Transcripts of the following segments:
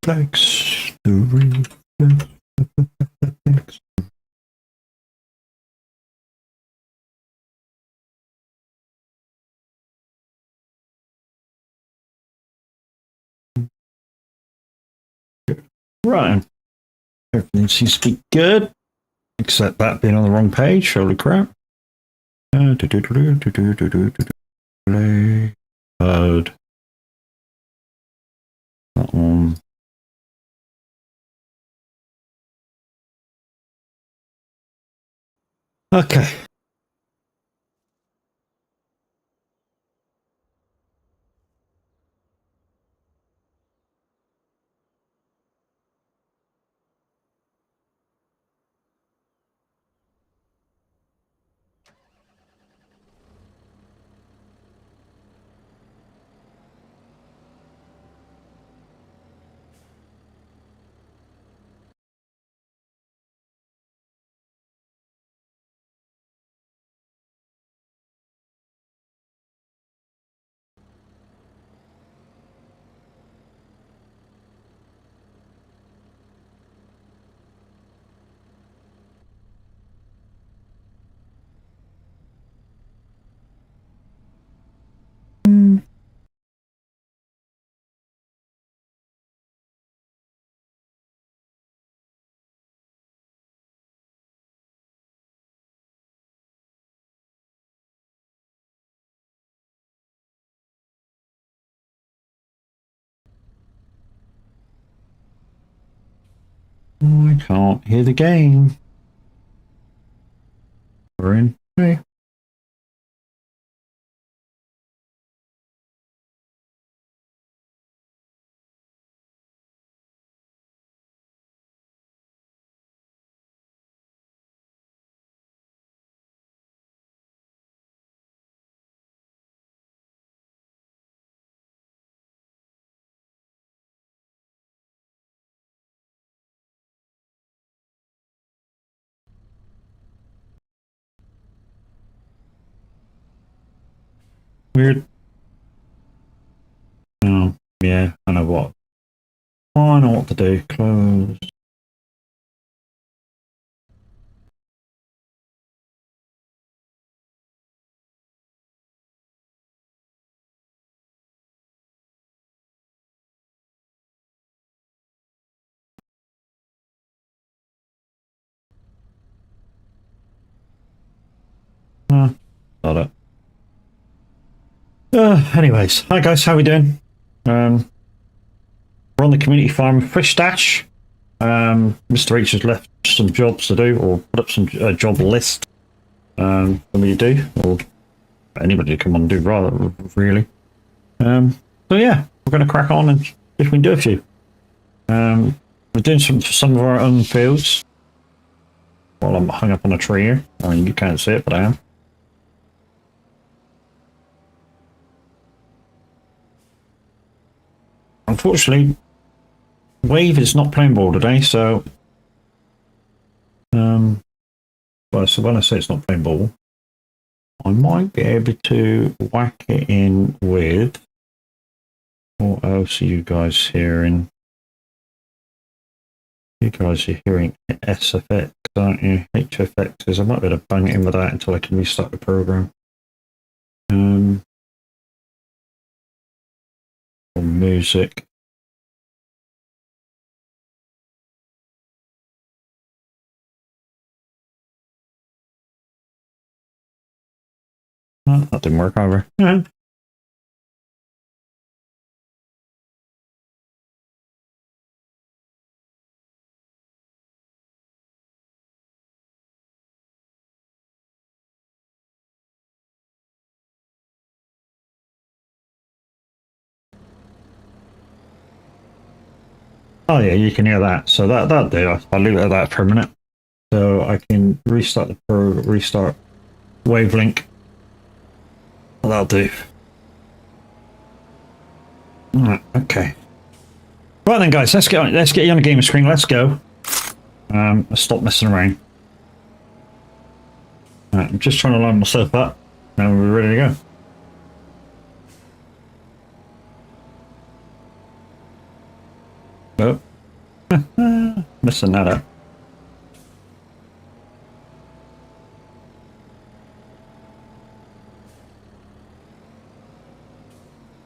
reflex, the reflex. Right, everything seems to be good, except that being on the wrong page. Holy crap! Play, that one. Okay. Oh, I can't hear the game. We're in. Hey. Weird. Oh, yeah, I know what. I know what to do. Close. Got it. Anyways, hi guys, how we doing? We're on the community farm FrechDach. Mr. H has left some jobs to do, or put up some job list for me to do, or anybody to come on and do, rather, really. So yeah, we're going to crack on and see if we can do a few. We're doing some of our own fields. While I'm hung up on a tree here. I mean, you can't see it, but I am. Unfortunately, Wave is not playing ball today, so well, so when I say it's not playing ball, I might be able to whack it in with. What else are you guys hearing? You guys are hearing SFX, aren't you? HFXs. I might be able to bang it in with that until I can restart the program. Or music. Oh, that didn't work either. Yeah. Oh yeah, you can hear that. So that'll do. I'll leave it at that for a minute. So I can restart restart Wavelink. That'll do. Alright, okay. Right then guys, let's get you on the game screen, let's go. Let's stop messing around. Right, I'm just trying to line myself up. Now we're ready to go. Oh, messing that up.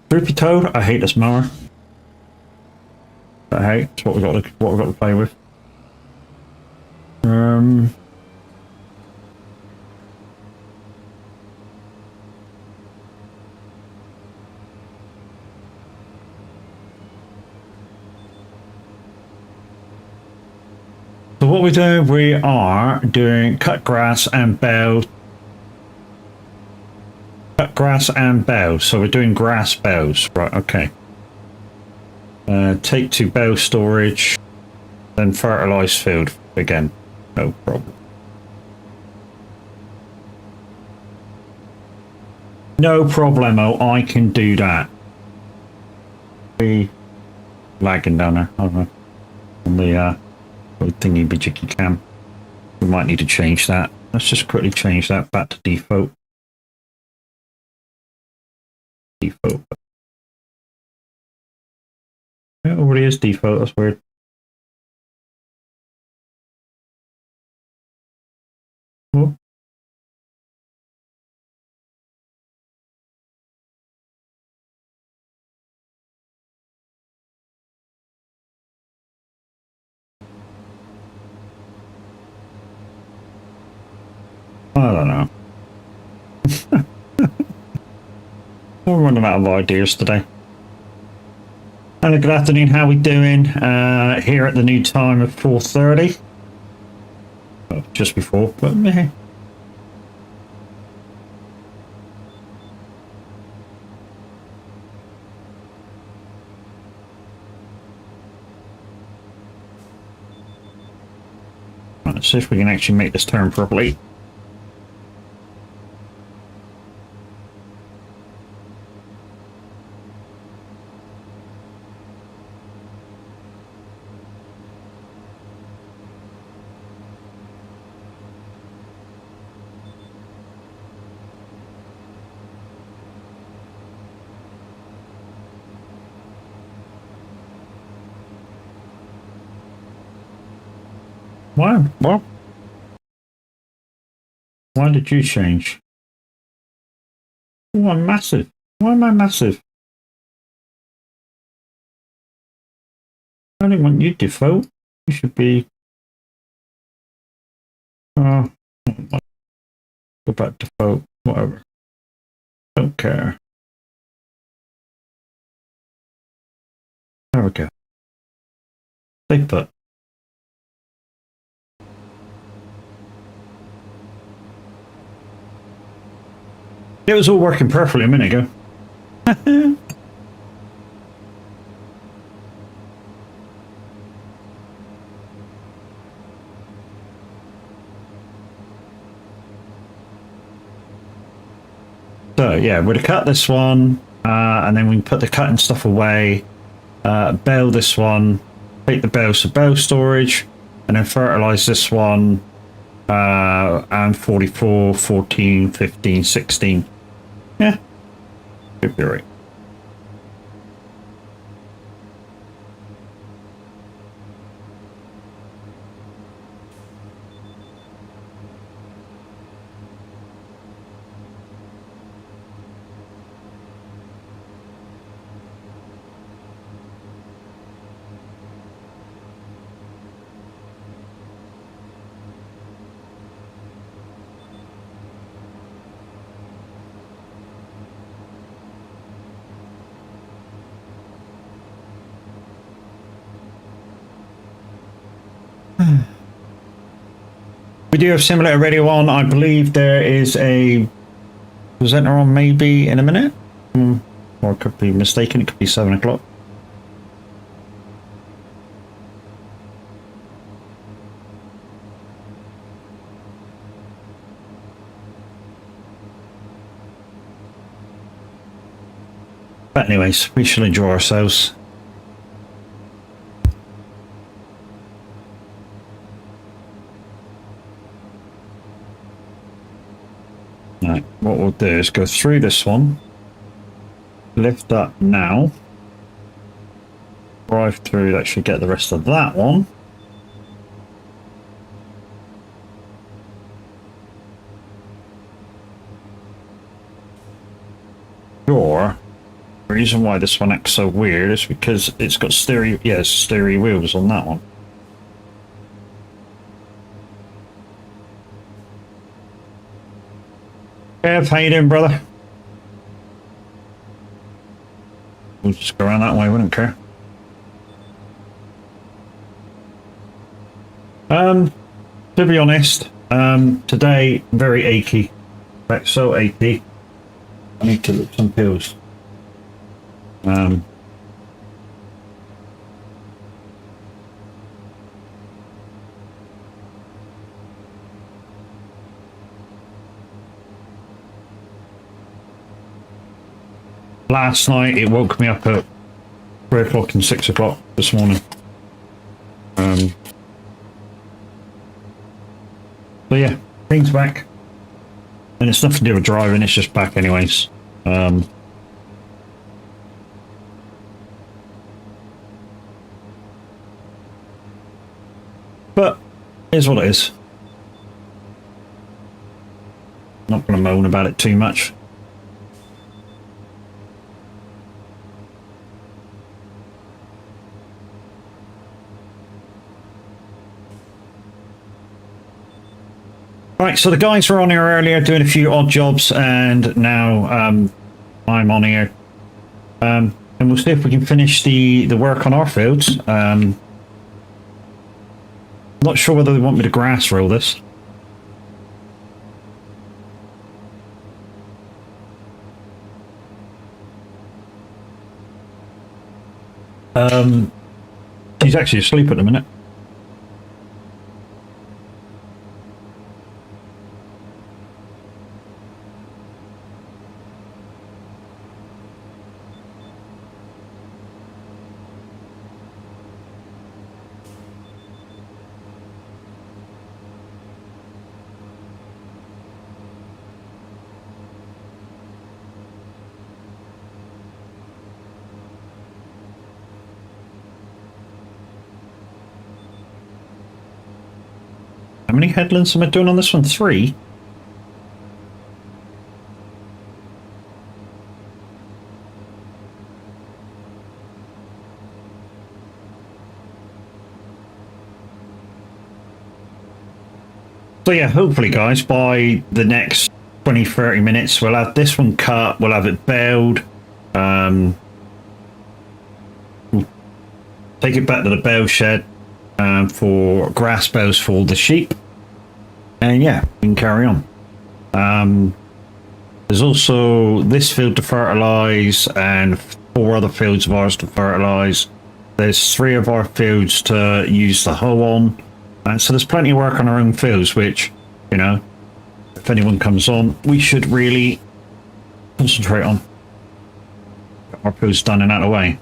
Droopy Toad, I hate this mower. But hey, it's what we got to play with. So what we do, we are doing cut grass and bale. Cut grass and bale. So we're doing grass bales, right? Okay. Take to bale storage, then fertilize field again. No problem. No problemo. I can do that. Be lagging down there. I don't know. On the thingy bajiki cam. We might need to change that. Let's just quickly change that back to default. Default. It already is default, that's weird. Oh. I don't know. We're running out of ideas today. Hello, good afternoon. How are we doing? Here at the new time of 4:30. Well, just before, but meh. Right, let's see if we can actually make this turn properly. Why? What? Why did you change? Oh, I'm massive. Why am I massive? I don't want you default. You should be. Oh, go back to default. Whatever. Don't care. There we go. Stay put. It was all working perfectly a minute ago. So yeah, we'd cut this one, and then we can put the cutting stuff away, bale this one, take the bales to bale storage, and then fertilize this one, and 44, 14, 15, 16. Yeah, should be right. We do have simulator radio on. I believe there is a presenter on maybe in a minute. Or I could be mistaken. It could be 7 o'clock. But anyways, we shall enjoy ourselves. Right, what we'll do is go through this one, lift up now, drive through, that should get the rest of that one, reason why this one acts so weird is because it's got stereo wheels on that one. Kev, how you doing, brother? We'll just go around that way, wouldn't care. To be honest, today very achy. In fact, so achy. I need to look some pills. Last night it woke me up at 3 o'clock and 6 o'clock this morning. So yeah, things back. And it's nothing to do with driving, it's just back anyways. But it is what it is. Not going to moan about it too much. Right, so the guys were on here earlier doing a few odd jobs, and now I'm on here. And we'll see if we can finish the work on our fields. Not sure whether they want me to grass roll this. She's actually asleep at the minute. How many headlands am I doing on this one? 3? So yeah, hopefully guys, by the next 20-30 minutes we'll have this one cut, we'll have it baled, we'll take it back to the bale shed for grass bales for the sheep, and yeah, we can carry on. There's also this field to fertilise and 4 other fields of ours to fertilise. There's 3 of our fields to use the hoe on. So there's plenty of work on our own fields, which, you know, if anyone comes on, we should really concentrate on. Get our fields done and out of the way.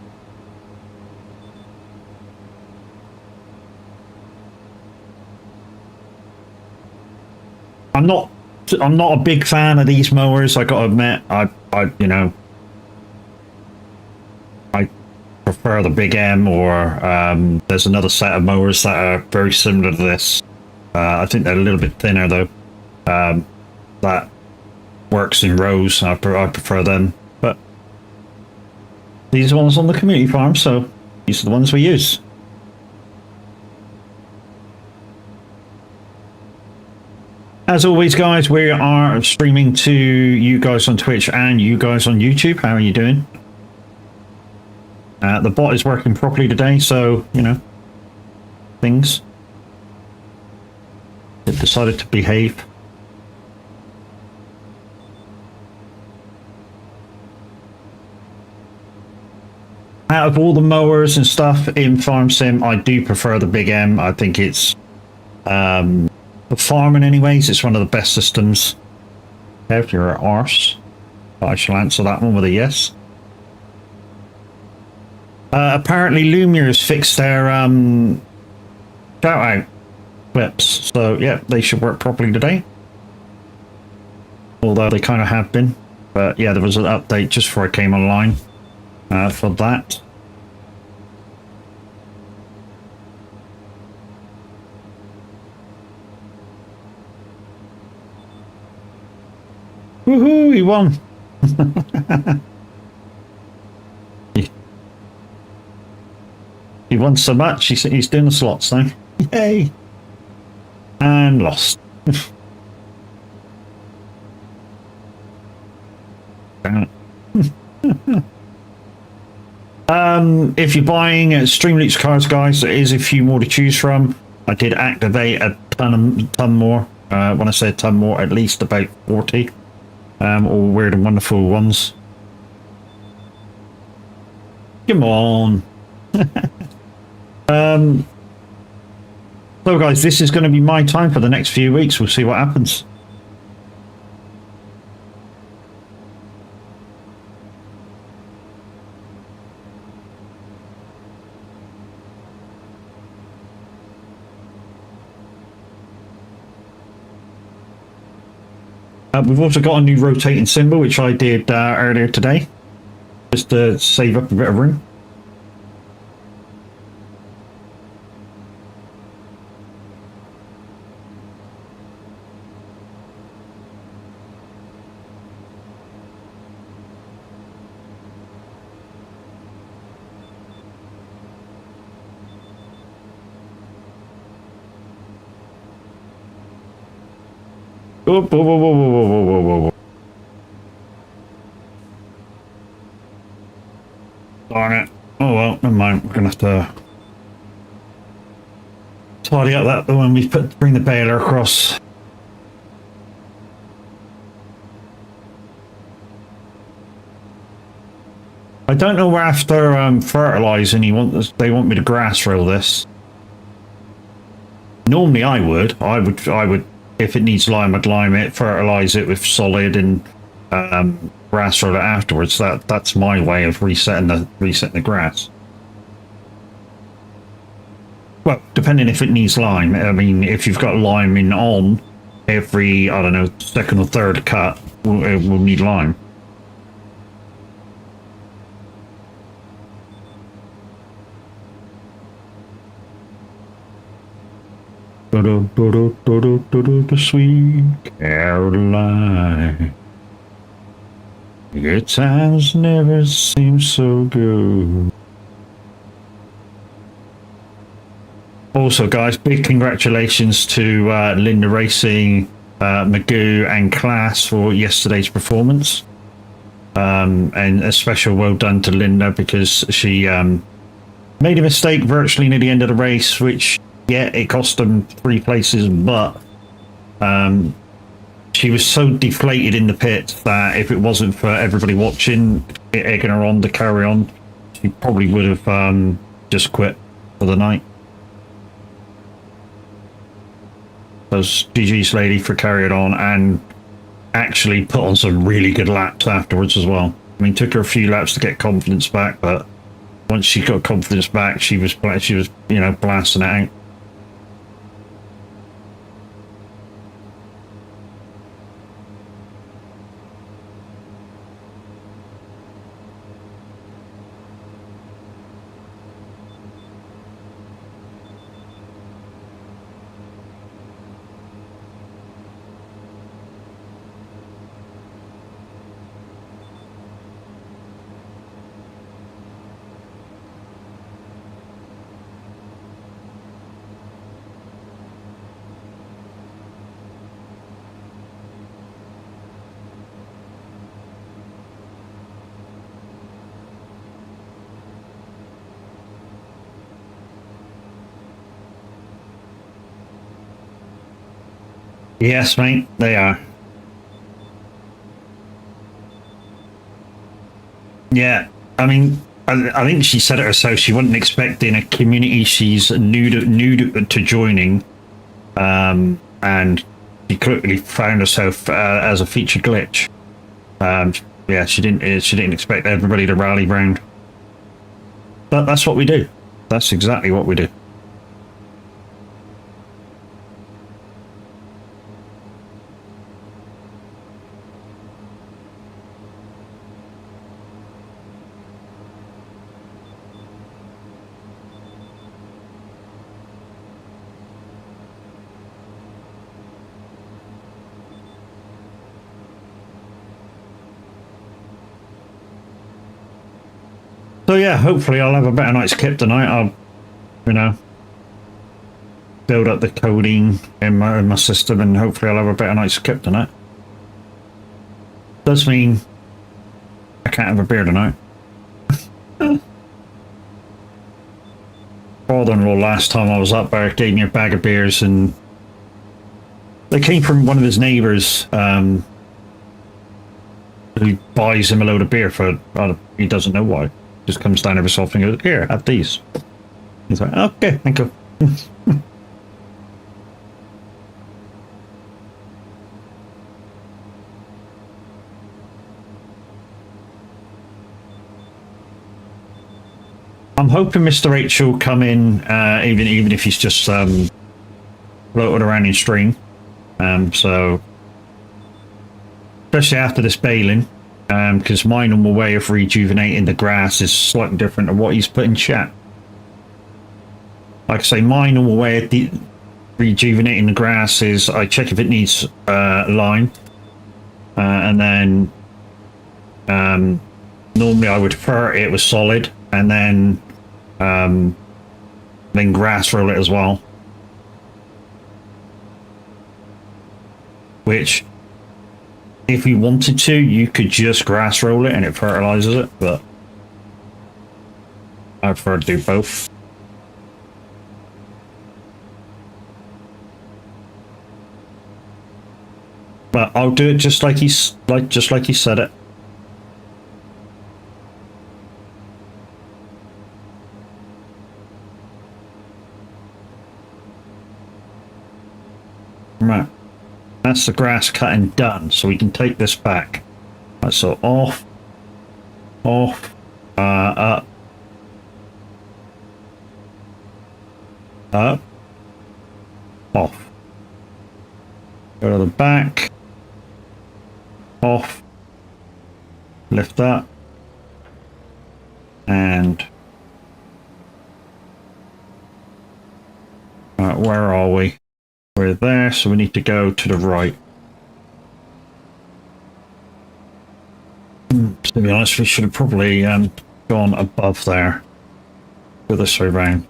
I'm not a big fan of these mowers, I gotta admit. I you know, I prefer the Big M, or there's another set of mowers that are very similar to this. I think they're a little bit thinner though. That works in rows. I prefer them. But these are ones on the community farm, so these are the ones we use. As always, guys, we are streaming to you guys on Twitch and you guys on YouTube. How are you doing? The bot is working properly today, so, you know, things. It decided to behave. Out of all the mowers and stuff in Farm Sim, I do prefer the Big M. I think it's, for farming anyways, it's one of the best systems. If you're an arse, I shall answer that one with a yes. Apparently Lumier's fixed their shout out clips, so yeah, they should work properly today. Although they kind of have been, but yeah, there was an update just before I came online for that. Woohoo, he won! He won so much, he's doing the slots now. Yay! And lost. Damn it. If you're buying Streamloots cards, guys, there is a few more to choose from. I did activate a ton more. When I say a ton more, at least about 40. All weird and wonderful ones. Come on. So guys, this is going to be my time for the next few weeks. We'll see what happens. We've also got a new rotating symbol, which I did earlier today, just to save up a bit of room. Whoa, whoa, whoa, whoa, whoa, whoa, whoa, whoa, whoa. Darn it. Oh well, never mind. We're gonna have to tidy up that when we bring the baler across. I don't know where after fertilising they want me to grass roll this. Normally I would if it needs lime, I'd lime it, fertilise it with solid, and grass roll it afterwards. That's my way of resetting the grass. Well, depending if it needs lime. I mean, if you've got lime in on every, I don't know, second or third cut, it will need lime. The sweet Caroline. Your times never seem so good. Also, guys, big congratulations to Linda Racing, Magoo, and Class for yesterday's performance. And a special well done to Linda, because she made a mistake virtually near the end of the race, which, yeah, it cost them 3 places, but she was so deflated in the pits that if it wasn't for everybody watching, egging her on to carry on, she probably would have just quit for the night. So GG's lady for carrying on and actually put on some really good laps afterwards as well. I mean, took her a few laps to get confidence back, but once she got confidence back, she was you know, blasting it out. Yes, mate, they are. Yeah, I mean, I think she said it herself. She wasn't expecting a community she's new to joining, and she quickly found herself as a feature glitch. Yeah, she didn't expect everybody to rally round. But that's what we do. That's exactly what we do. So yeah, hopefully I'll have a better night's kip tonight. you know, build up the coding in my system, and hopefully I'll have a better night's sleep tonight. Does mean I can't have a beer tonight. Father-in-law last time I was up there gave me a bag of beers, and they came from one of his neighbours who buys him a load of beer for, he doesn't know why. Just comes down every so often and goes, here, have these. He's like, okay, thank you. I'm hoping Mr. H will come in, even if he's just floated around in stream. So, especially after this baling, because my normal way of rejuvenating the grass is slightly different to what he's put in chat. Like I say, my normal way of rejuvenating the grass is I check if it needs lime, and then normally I would ferret it with solid, and then grass roll it as well, which if you wanted to you could just grass roll it and it fertilizes it, but I prefer to do both. But I'll do it just like he said it. Right, that's the grass cutting done, so we can take this back. Right, so off, up, up, off. Go to the back, off, lift up, and where are we? We're there, so we need to go to the right. To be honest, we should have probably gone above there. Go this way round.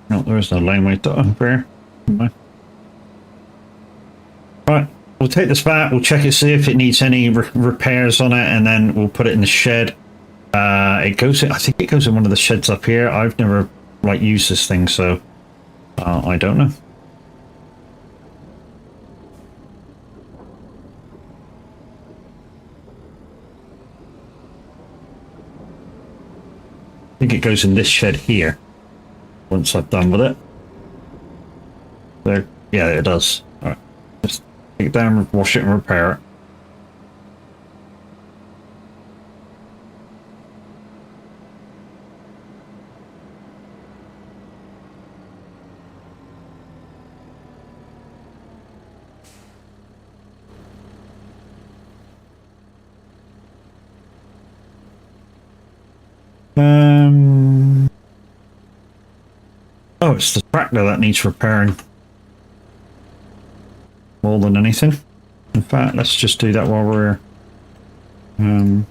No, there is no laneway to over here. Right, we'll take this back, we'll check it, see if it needs any repairs on it, and then we'll put it in the shed. It goes in, I think it goes in one of the sheds up here. I've never used this thing, so I don't know. I think it goes in this shed here. Once I've done with it. There, yeah, it does. Alright, just take it down, wash it and repair it. Oh, it's the tractor that needs repairing. More than anything. In fact, let's just do that while we're... £7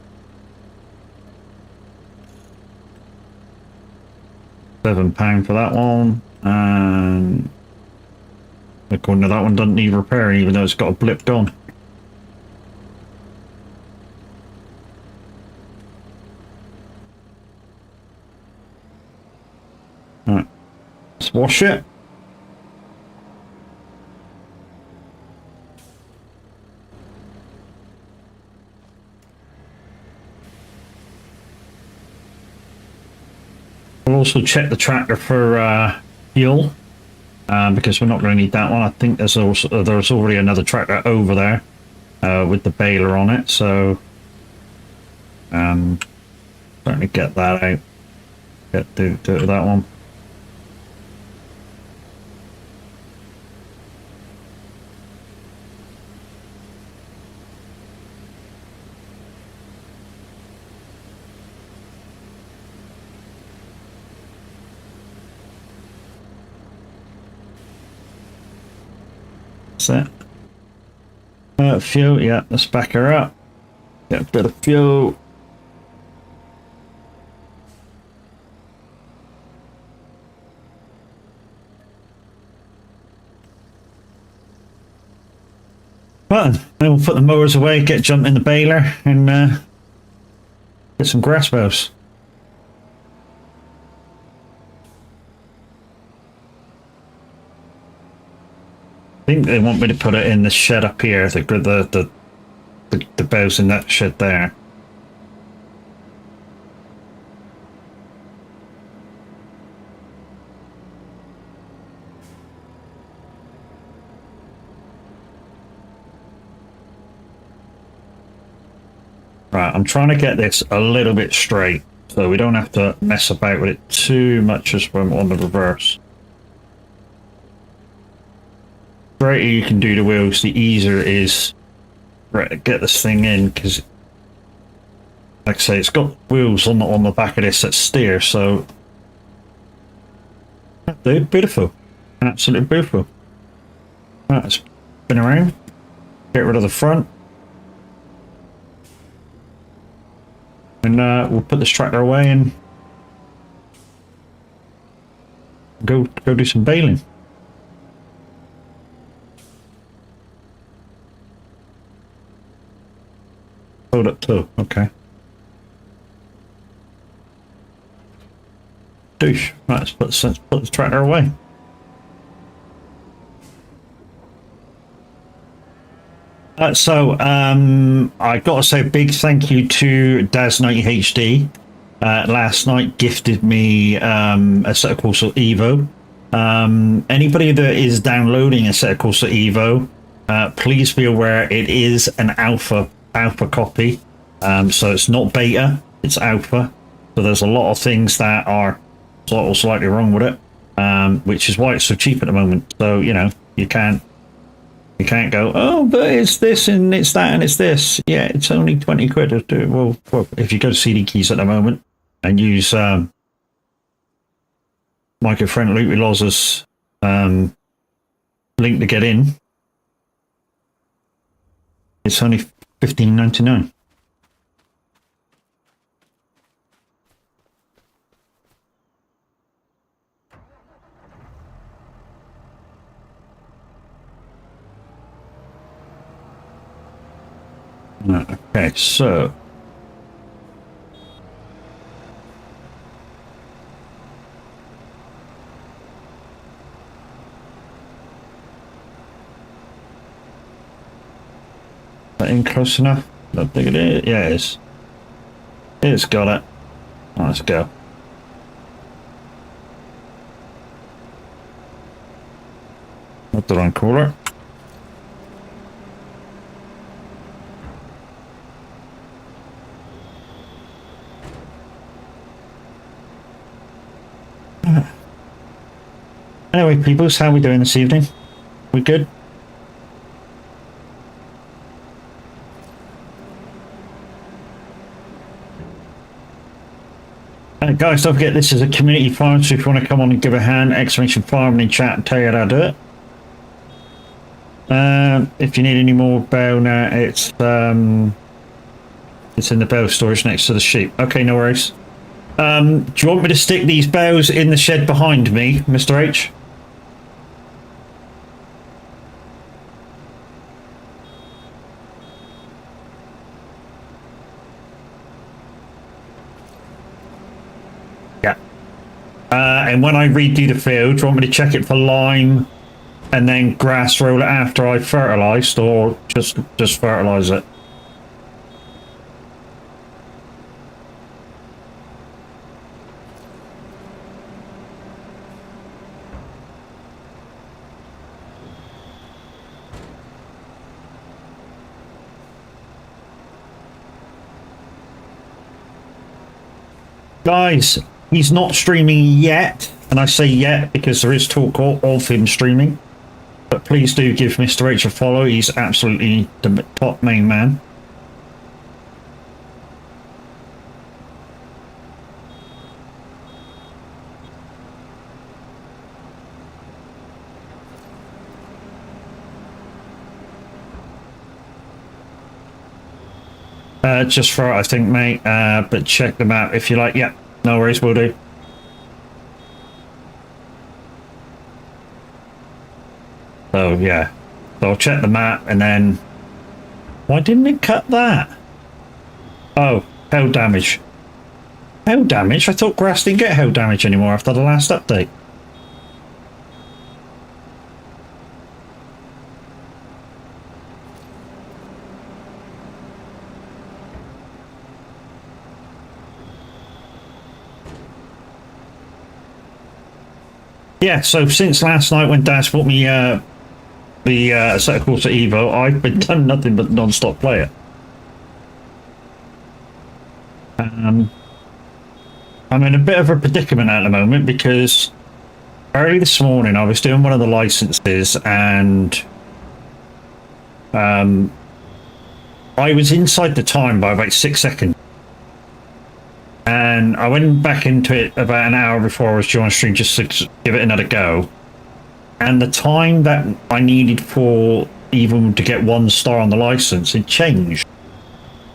for that one. And... according to that one, doesn't need repairing, even though it's got a blip on. Alright. Let's wash it. We'll also check the tractor for fuel, because we're not going to need that one. I think there's already another tractor over there with the baler on it, so certainly get that out. Do it with that one. That's it. Fuel, yeah, let's back her up. Get a bit of fuel. Button. Then we'll put the mowers away, get jumped in the baler, and get some grass bales. I think they want me to put it in the shed up here, the bales in that shed there. Right, I'm trying to get this a little bit straight, so we don't have to mess about with it too much as when we're on the reverse. The straighter you can do the wheels, the easier it is to get this thing in, because, like I say, it's got wheels on the back of this that steer, so they're beautiful, absolutely beautiful. Right, let's spin around, get rid of the front. And we'll put this tractor away and go do some baling. Hold up too, okay. Douche. Right, let's put the tractor away. I got to say a big thank you to Daz90HD. Last night gifted me a set of Corsa Evo. Anybody that is downloading a set of Corsa Evo, please be aware it is an alpha copy. So it's not beta, it's alpha. So there's a lot of things that are slightly wrong with it, which is why it's so cheap at the moment. So, you know, you can't go, oh, but it's this and it's that and it's this. Yeah, it's only 20 quid to do. Well, if you go to CD Keys at the moment and use Micro Friend Loopy Loz's link to get in, it's only $15.99. Okay, so that in close enough? Don't think it is. Yeah, it is. It's got it. Oh, let's go. Not the wrong cooler. Anyway, peoples, how are we doing this evening? We good? Guys, don't forget this is a community farm, so if you want to come on and give a hand, exclamation farm in chat and tell you how to do it. If you need any more bale now, it's in the bale storage next to the sheep. Okay, no worries. Do you want me to stick these bales in the shed behind me, Mr. H? Yeah. And when I redo the field, do you want me to check it for lime and then grass roll it after I've fertilised, or just fertilise it? Guys, he's not streaming yet, and I say yet because there is talk of him streaming. But please do give Mr. H a follow. He's absolutely the top main man. Just for it, I think, mate. But check them out if you like. Yeah, no worries, will do. So yeah, so I'll check the map and then. Why didn't it cut that? Oh, hail damage. Hail damage? I thought grass didn't get hail damage anymore after the last update. Yeah, so since last night when Dad's bought me the set of course at Evo, I've been done nothing but non-stop play it. I'm in a bit of a predicament at the moment because early this morning I was doing one of the licenses and I was inside the time by about 6 seconds. And I went back into it about an hour before I was joining stream just to give it another go. And the time that I needed for even to get 1 star on the license had changed.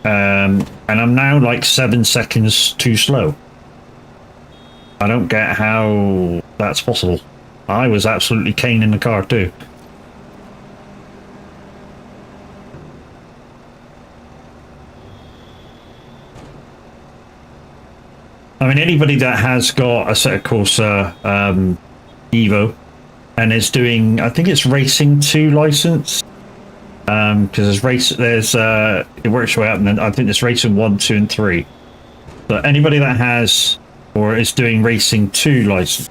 And I'm now like 7 seconds too slow. I don't get how that's possible. I was absolutely caning the car too. I mean, anybody that has got a set of Corsa Evo and is doing, I think it's Racing 2 license, because it works your way up, and then I think there's Racing 1, 2, and 3. But anybody that has or is doing Racing 2 license,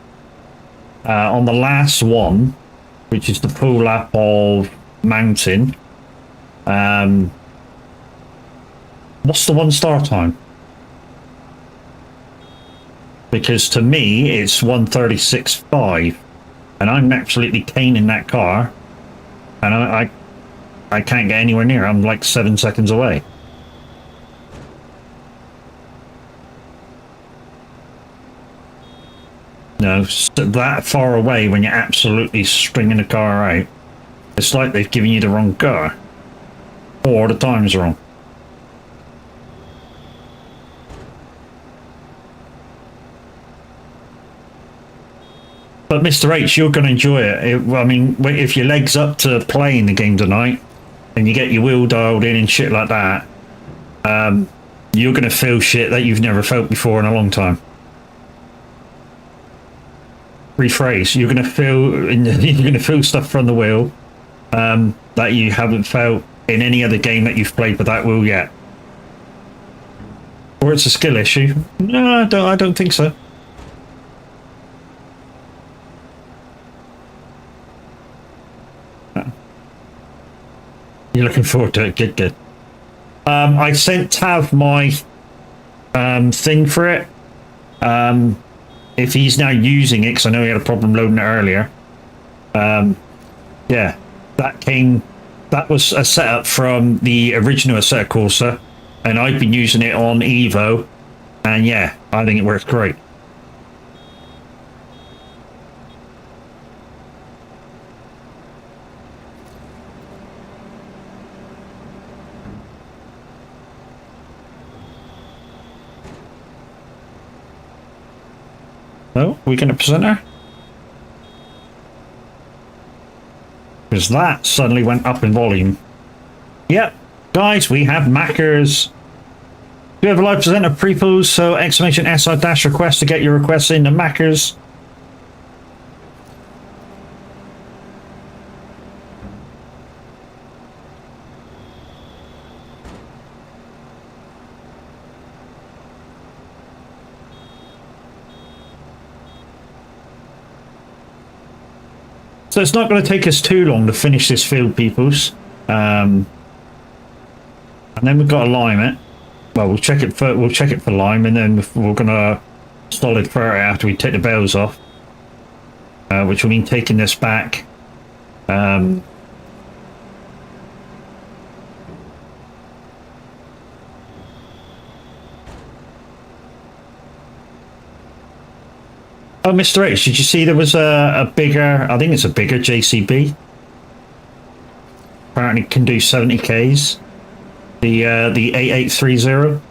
on the last one, which is the full lap of Mountain, what's the 1 star time? Because to me it's 1:36.5 and I'm absolutely caning that car and I can't get anywhere near. I'm like 7 seconds away. No, so that far away when you're absolutely stringing the car out, it's like they've given you the wrong car or the time's wrong. But Mr. H, you're going to enjoy it. I mean, if your leg's up to playing the game tonight and you get your wheel dialed in and shit like that, you're going to feel shit that you've never felt before in a long time. Rephrase, you're going to feel stuff from the wheel that you haven't felt in any other game that you've played with that wheel yet. Or it's a skill issue. No, I don't think so. You're looking forward to it. Good. I sent Tav my thing for it. If he's now using it, because I know he had a problem loading it earlier. Yeah, that was a setup from the original Assetto Corsa, and I've been using it on Evo, and yeah, I think it works great. Oh, we going to present her? Because that suddenly went up in volume. Yep, guys, we have Mackers. We have a live presenter pre-pose, so exclamation SR- request to get your requests in the Mackers. So it's not going to take us too long to finish this field, peoples. And then we've got to lime it. Well, we'll check it for lime, and then we're going to solid fur it after we take the bales off, which will mean taking this back. Oh, Mr. H, did you see there was a bigger, I think it's a bigger JCB? Apparently it can do 70 Ks. The 8830.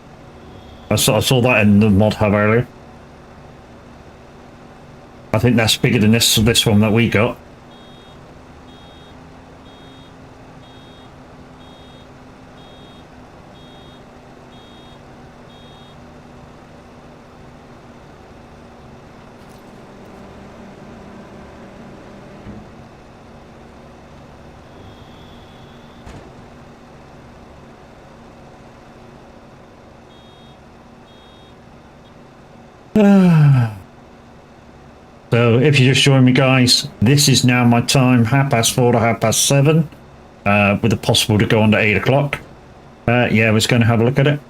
I saw that in the mod hub earlier. I think that's bigger than this one that we got. So if you just join me, guys, this is now my time, 4:30 to 7:30, with the possible to go on to 8 o'clock. Yeah, we're just going to have a look at it.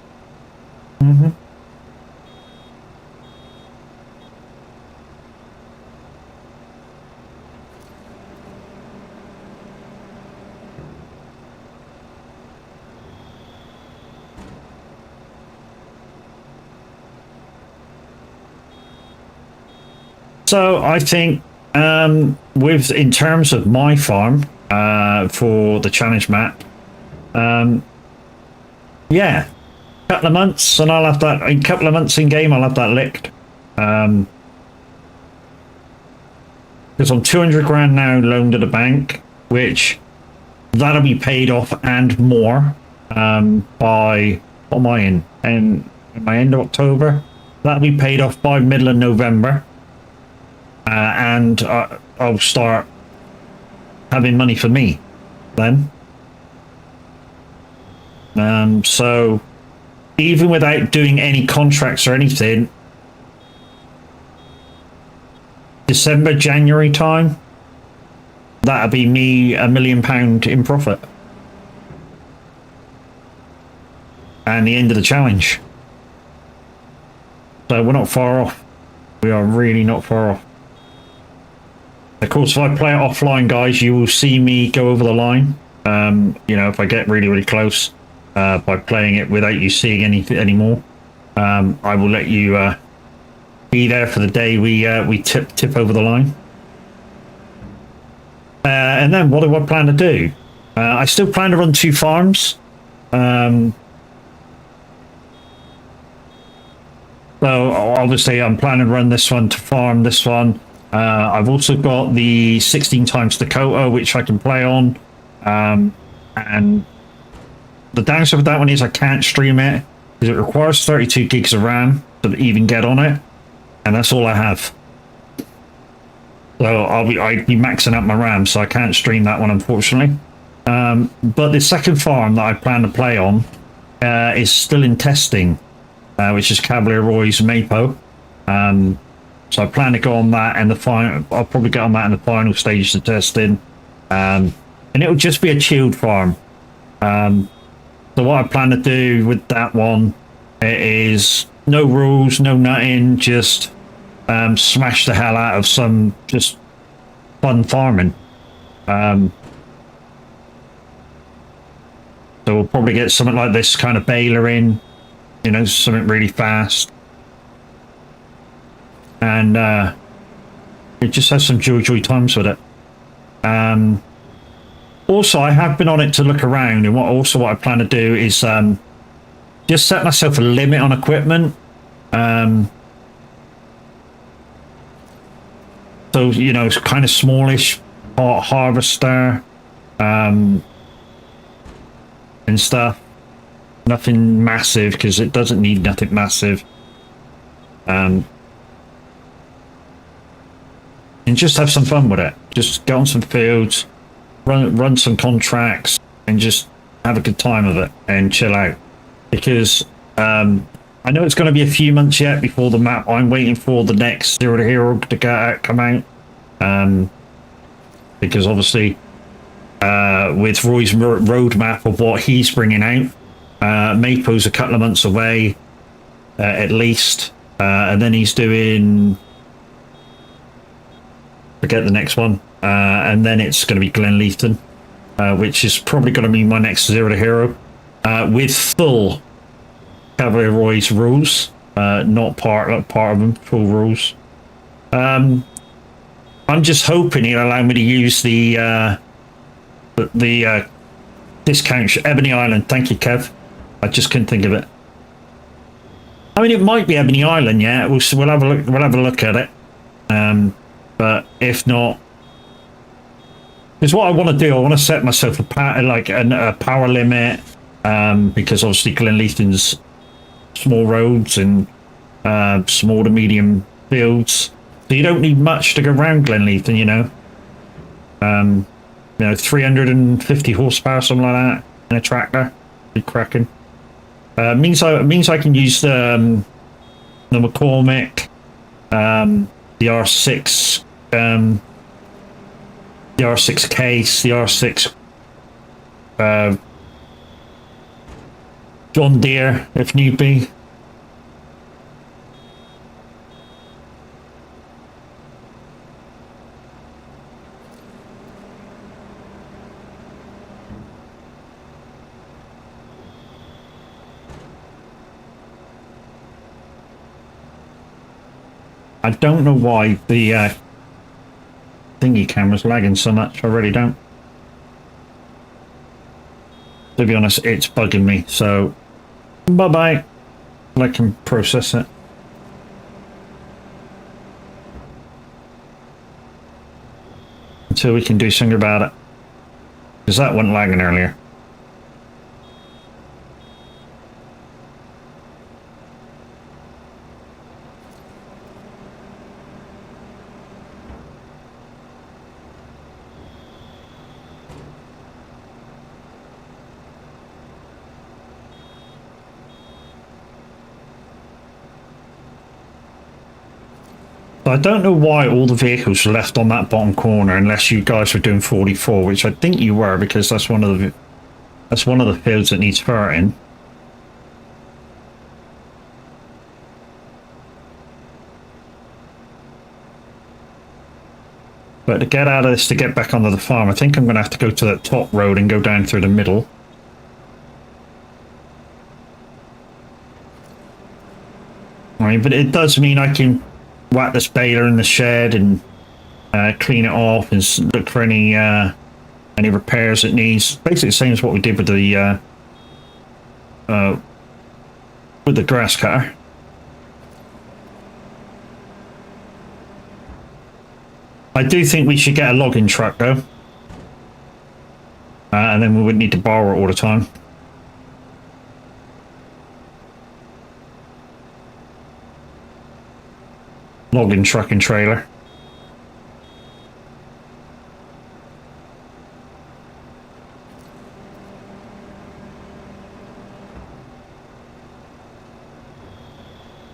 So I think in terms of my farm for the challenge map, yeah, a couple of months and I'll have that. In a couple of months in game, I'll have that licked. Because I'm 200 grand now loaned to the bank, which that'll be paid off and more by, what am I in? And my end of October, that'll be paid off by middle of November. And I'll start having money for me then. So even without doing any contracts or anything, December, January time, that'll be me £1 million in profit. And the end of the challenge. So we're not far off. We are really not far off. Of course, if I play it offline, guys, you will see me go over the line. You know, if I get really, really close by playing it without you seeing anything anymore, I will let you be there for the day we tip over the line. And then what do I plan to do? I still plan to run 2 farms. So obviously, I'm planning to run this one to farm this one. I've also got the 16 times Dakota, which I can play on. And the downside of that one is I can't stream it because it requires 32 gigs of RAM to even get on it. And that's all I have. So I'd be maxing out my RAM, so I can't stream that one, unfortunately. But the second farm that I plan to play on is still in testing, which is Cavalier Roy's Mapo. So I plan to go on that, and I'll probably get on that in the final stages of testing. And it'll just be a chilled farm. So what I plan to do with that one is no rules, no nothing, just smash the hell out of some just fun farming. So we'll probably get something like this kind of baler in, you know, something really fast. And it just has some joy times with it. Also, I have been on it to look around, and what I plan to do is just set myself a limit on equipment. So, you know, it's kind of smallish harvester and stuff. Nothing massive, because it doesn't need nothing massive. And just have some fun with it. Just go on some fields, run some contracts, and just have a good time of it and chill out. Because I know it's going to be a few months yet before the map. I'm waiting for the next Zero to Hero to come out. Because obviously, with Roy's roadmap of what he's bringing out, Mapo's a couple of months away, at least, and then he's doing. Forget the next one, and then it's going to be Glenleafton, which is probably going to be my next Zero to Hero, with full Cavalier Roy's rules, not part of them, full rules. I'm just hoping he'll allow me to use the discount Ebony Island. Thank you, Kev. I just couldn't think of it. I mean, it might be Ebony Island. Yeah, we'll have a look. We'll have a look at it. But if not, because what I want to do, I want to set myself a power limit. Because obviously Glenleathton's small roads and small to medium fields, so you don't need much to go around Glenleathton. You know, 350 horsepower, something like that, in a tractor. Be cracking. Means I can use the McCormick, the R6, the R6 case, the R6 John Deere, if need be. I don't know why the thingy camera's lagging so much. I really don't. To be honest, it's bugging me, so bye-bye. I can process it. Until we can do something about it. Because that wasn't lagging earlier. I don't know why all the vehicles were left on that bottom corner, unless you guys were doing 44, which I think you were, because that's one of the fields that needs ferreting. But to get out of this, to get back onto the farm, I think I'm going to have to go to that top road and go down through the middle. I mean, but it does mean I can whack this baler in the shed and clean it off and look for any repairs it needs. Basically the same as what we did with the grass cutter. I do think we should get a logging truck though, and then we wouldn't need to borrow it all the time. Logging truck and trailer.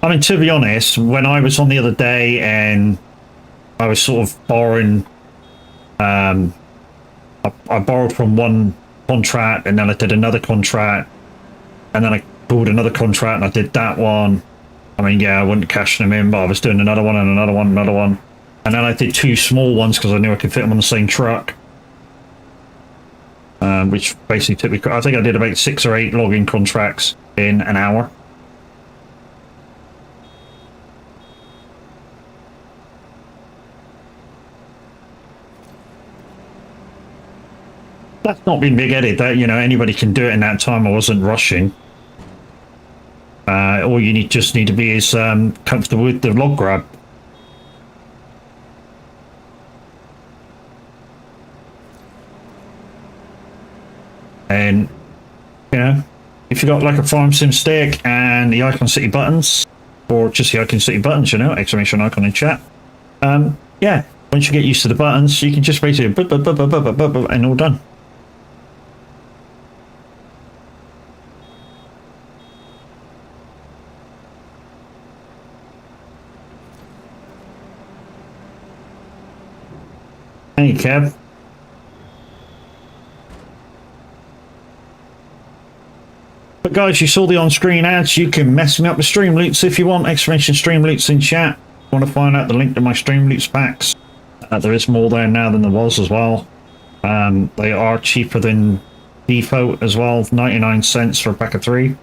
I mean, to be honest, when I was on the other day and I was sort of borrowing, I borrowed from one contract and then I did another contract and then I pulled another contract and I did that one. I mean, yeah, I wouldn't cash them in, but I was doing another one and another one, another one. And then I did two small ones because I knew I could fit them on the same truck. Which basically took me, I think I did about 6 or 8 logging contracts in an hour. That's not been big-headed, that, you know, anybody can do it in that time. I wasn't rushing. All you just need to be is comfortable with the log grab. And, you know, if you got like a farm sim stick and the Icon City buttons, or just the Icon City buttons, you know, exclamation icon in chat. Yeah, once you get used to the buttons, you can just basically and all done. Hey, Kev. But guys, you saw the on-screen ads. You can mess me up with stream loots if you want. Exclamation stream loots in chat. Want to find out the link to my stream loots packs? There is more there now than there was as well. They are cheaper than default as well. 99 cents for a pack of 3.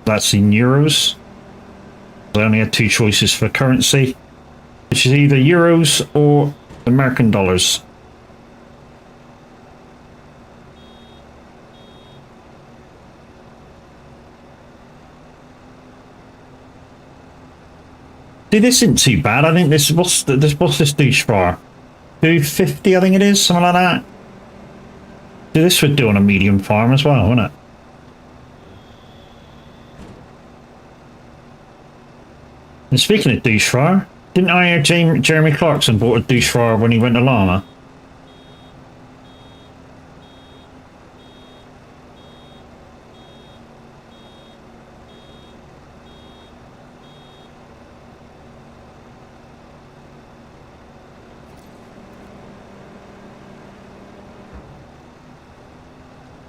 That's in euros. I only had 2 choices for currency, which is either euros or American dollars. See, this isn't too bad. I think this what's this douche for? 250, I think it is, something like that. See, this would do on a medium farm as well, wouldn't it? And speaking of douche fire, didn't I hear Jeremy Clarkson bought a douche fire when he went to Llama?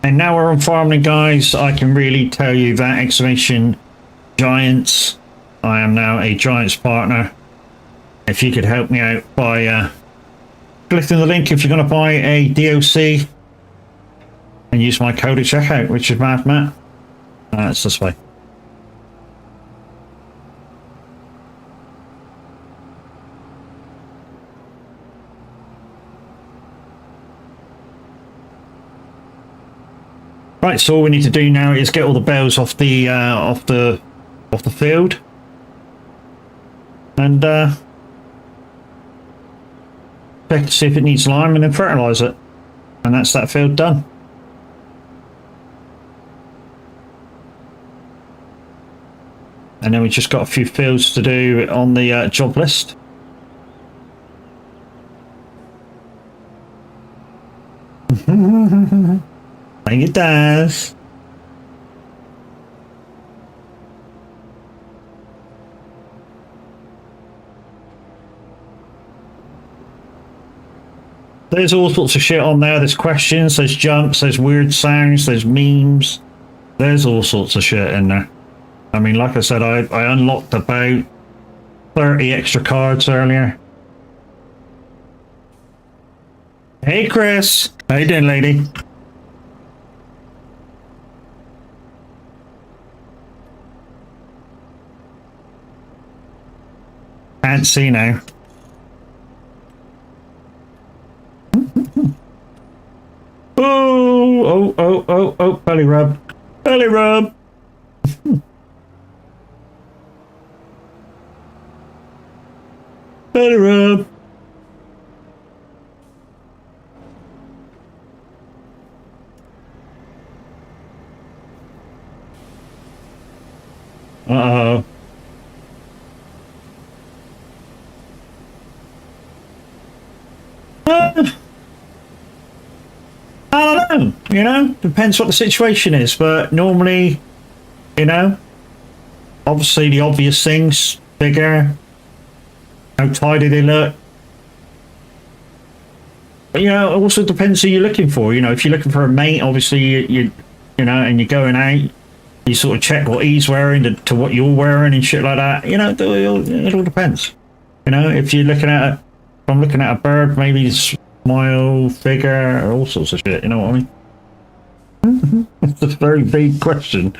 And now we're on farming, guys. I can really tell you that exclamation Giants. I am now a Giants partner. If you could help me out by clicking the link if you're going to buy a DOC and use my code at checkout, which is MadMatt. It's this way. Right, so all we need to do now is get all the bales off the field, and check to see if it needs lime, and then fertilise it, and that's that field done. And then we just got a few fields to do on the job list. I think it does. There's all sorts of shit on there. There's questions, there's jumps, there's weird sounds, there's memes. There's all sorts of shit in there. I mean, like I said, I unlocked about 30 extra cards earlier. Hey, Chris. How you doing, lady? Can't see now. Oh, belly rub. Belly rub. Belly rub. Uh-oh. I don't know, you know, depends what the situation is, but normally, you know, obviously the obvious things, bigger, how tidy they look. But, you know, it also depends who you're looking for. You know, if you're looking for a mate, obviously you know, and you're going out, you sort of check what he's wearing to what you're wearing and shit like that. You know, it all depends. You know, if you're looking at if I'm looking at a bird, maybe smile, figure, all sorts of shit. You know what I mean? It's a very big question.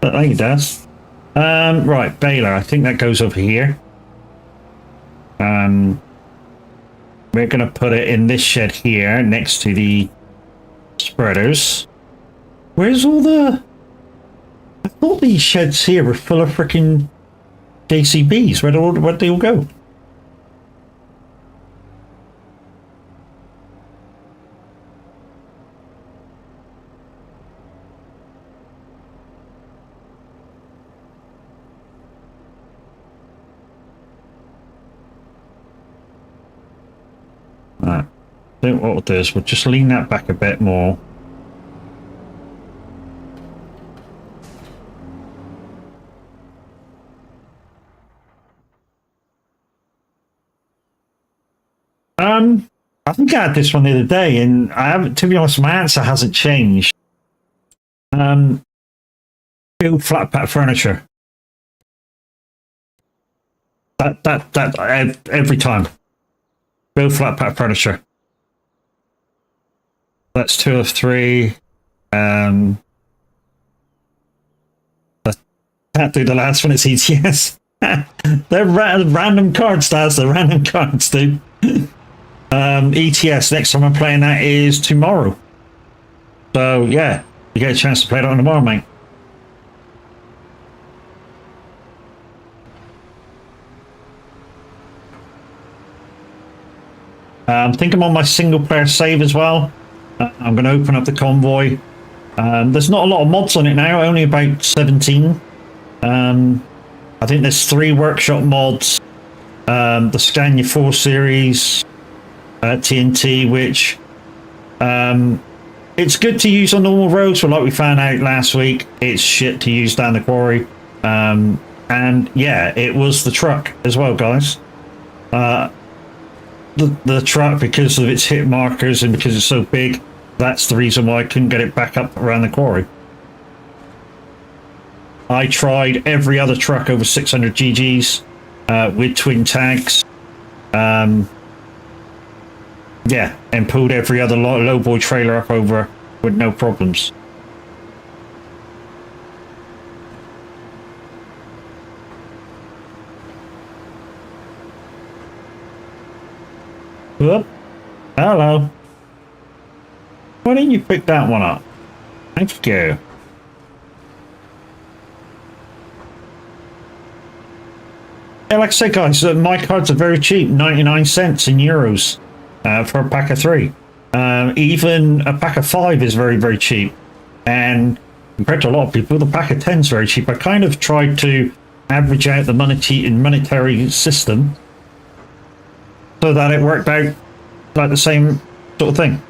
But thank you, Daz. Right, baler. I think that goes over here. We're going to put it in this shed here next to the spreaders. Where's all the... I thought these sheds here were full of freaking JCBs. Where'd they all go? Right. I think what we'll do is we'll just lean that back a bit more. I think I had this one the other day, and I haven't. To be honest, my answer hasn't changed. Build flat pack furniture. That every time. Build flat pack furniture. That's 2 of 3. I can't do the last one. It's ETS. They're random cards, Daz. They're random cards, dude. ETS, next time I'm playing that is tomorrow. So yeah, you get a chance to play that on tomorrow, mate. I think I'm on my single player save as well. I'm going to open up the convoy. There's not a lot of mods on it now, only about 17. I think there's 3 workshop mods. The Scania 4 series, TNT, which it's good to use on normal roads, but like we found out last week, it's shit to use down the quarry. And yeah, it was the truck as well, guys. The truck, because of its hit markers and because it's so big, that's the reason why I couldn't get it back up around the quarry. I tried every other truck over 600 GGs with twin tags. Yeah, and pulled every other lowboy trailer up over with no problems. Whoop. Hello. Why didn't you pick that one up? Thank you. Yeah, like I said, guys, my cards are very cheap, 99 cents in euros for a pack of 3. Even a pack of 5 is very, very cheap. And compared to a lot of people, the pack of 10 is very cheap. I kind of tried to average out the monetary system so that it worked out like the same sort of thing.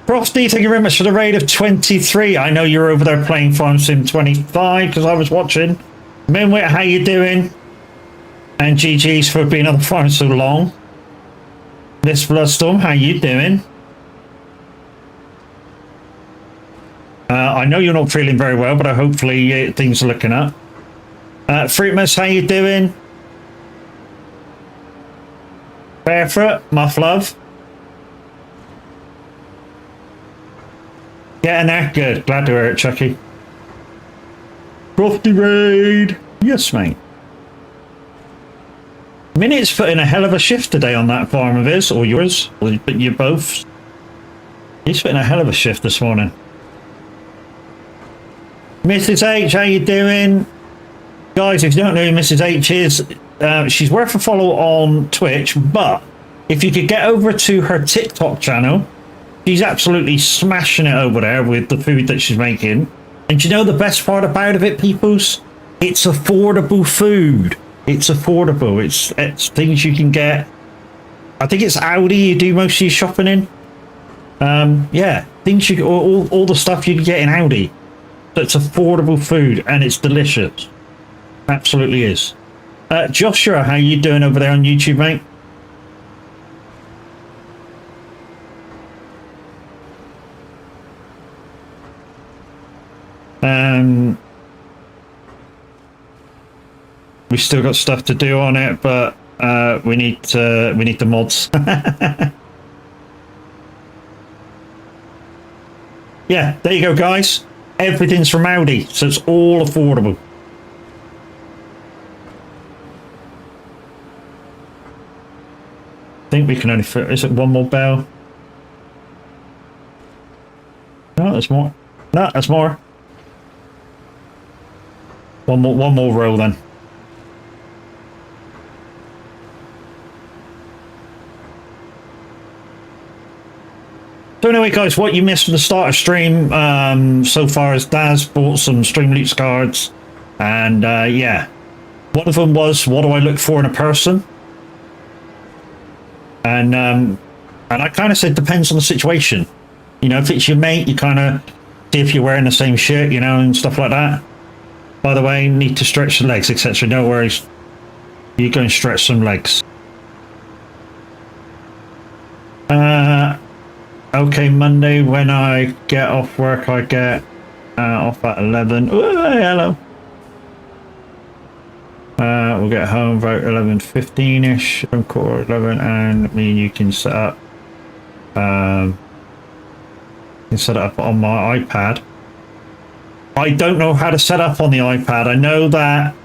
Frosty, thank you very much for the raid of 23. I know you're over there playing Farm Sim 25 because I was watching. Minwit, how you doing? And GG's for being on the farm so long. Miss Bloodstorm, how you doing? I know you're not feeling very well, but hopefully things are looking up. Fruitmas, how you doing? Barefoot, muff love. Getting there? Good. Glad to hear it, Chucky. Frosty raid. Yes, mate. Minute's put in a hell of a shift today on that farm of his, or yours, but you both. He's put in a hell of a shift this morning. Mrs. H, how you doing? Guys, if you don't know who Mrs. H is, she's worth a follow on Twitch, but if you could get over to her TikTok channel, she's absolutely smashing it over there with the food that she's making. And you know the best part about it, peoples? It's affordable food. It's affordable. It's things you can get. I think it's Aldi you do most of your shopping in. Yeah, things you all the stuff you can get in Aldi. So it's affordable food and it's delicious. Absolutely is. Joshua, how you doing over there on YouTube, mate? We still got stuff to do on it, but we need the mods. Yeah, there you go, guys. Everything's from Aldi, so it's all affordable. I think we can only fit. Is it one more bell? No, there's more. No, there's more. One more row then. So anyway, guys, what you missed from the start of stream so far is Daz bought some Stream Loots cards, and yeah, one of them was, what do I look for in a person? And I kind of said depends on the situation. You know, if it's your mate, you kind of see if you're wearing the same shit, you know, and stuff like that. By the way, need to stretch the legs, etc. No worries. You go and stretch some legs. Okay, Monday when I get off work, I get off at 11. Oh, hey, hello. We'll get home about 11:15ish, 11:15, and me and you can set up. You can set it up on my iPad. I don't know how to set up on the iPad. I know that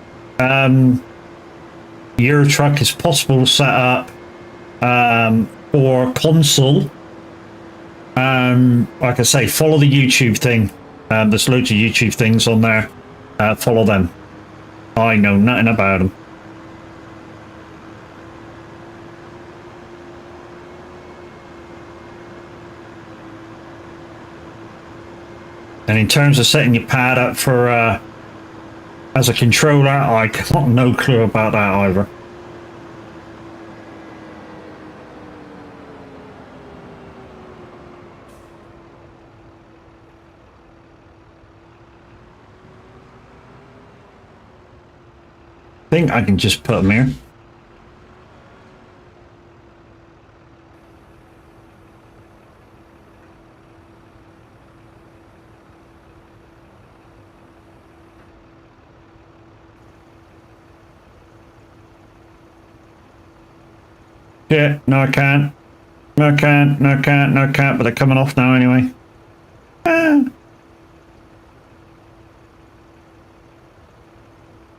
Euro Truck is possible to set up or console, like I say, follow the YouTube thing. There's loads of YouTube things on there. Follow them. I know nothing about them. And in terms of setting your pad up for as a controller, I got no clue about that either. I think I can just put them here. Yeah, no I can't. No I can't, no I can't, no I can't, but they're coming off now anyway.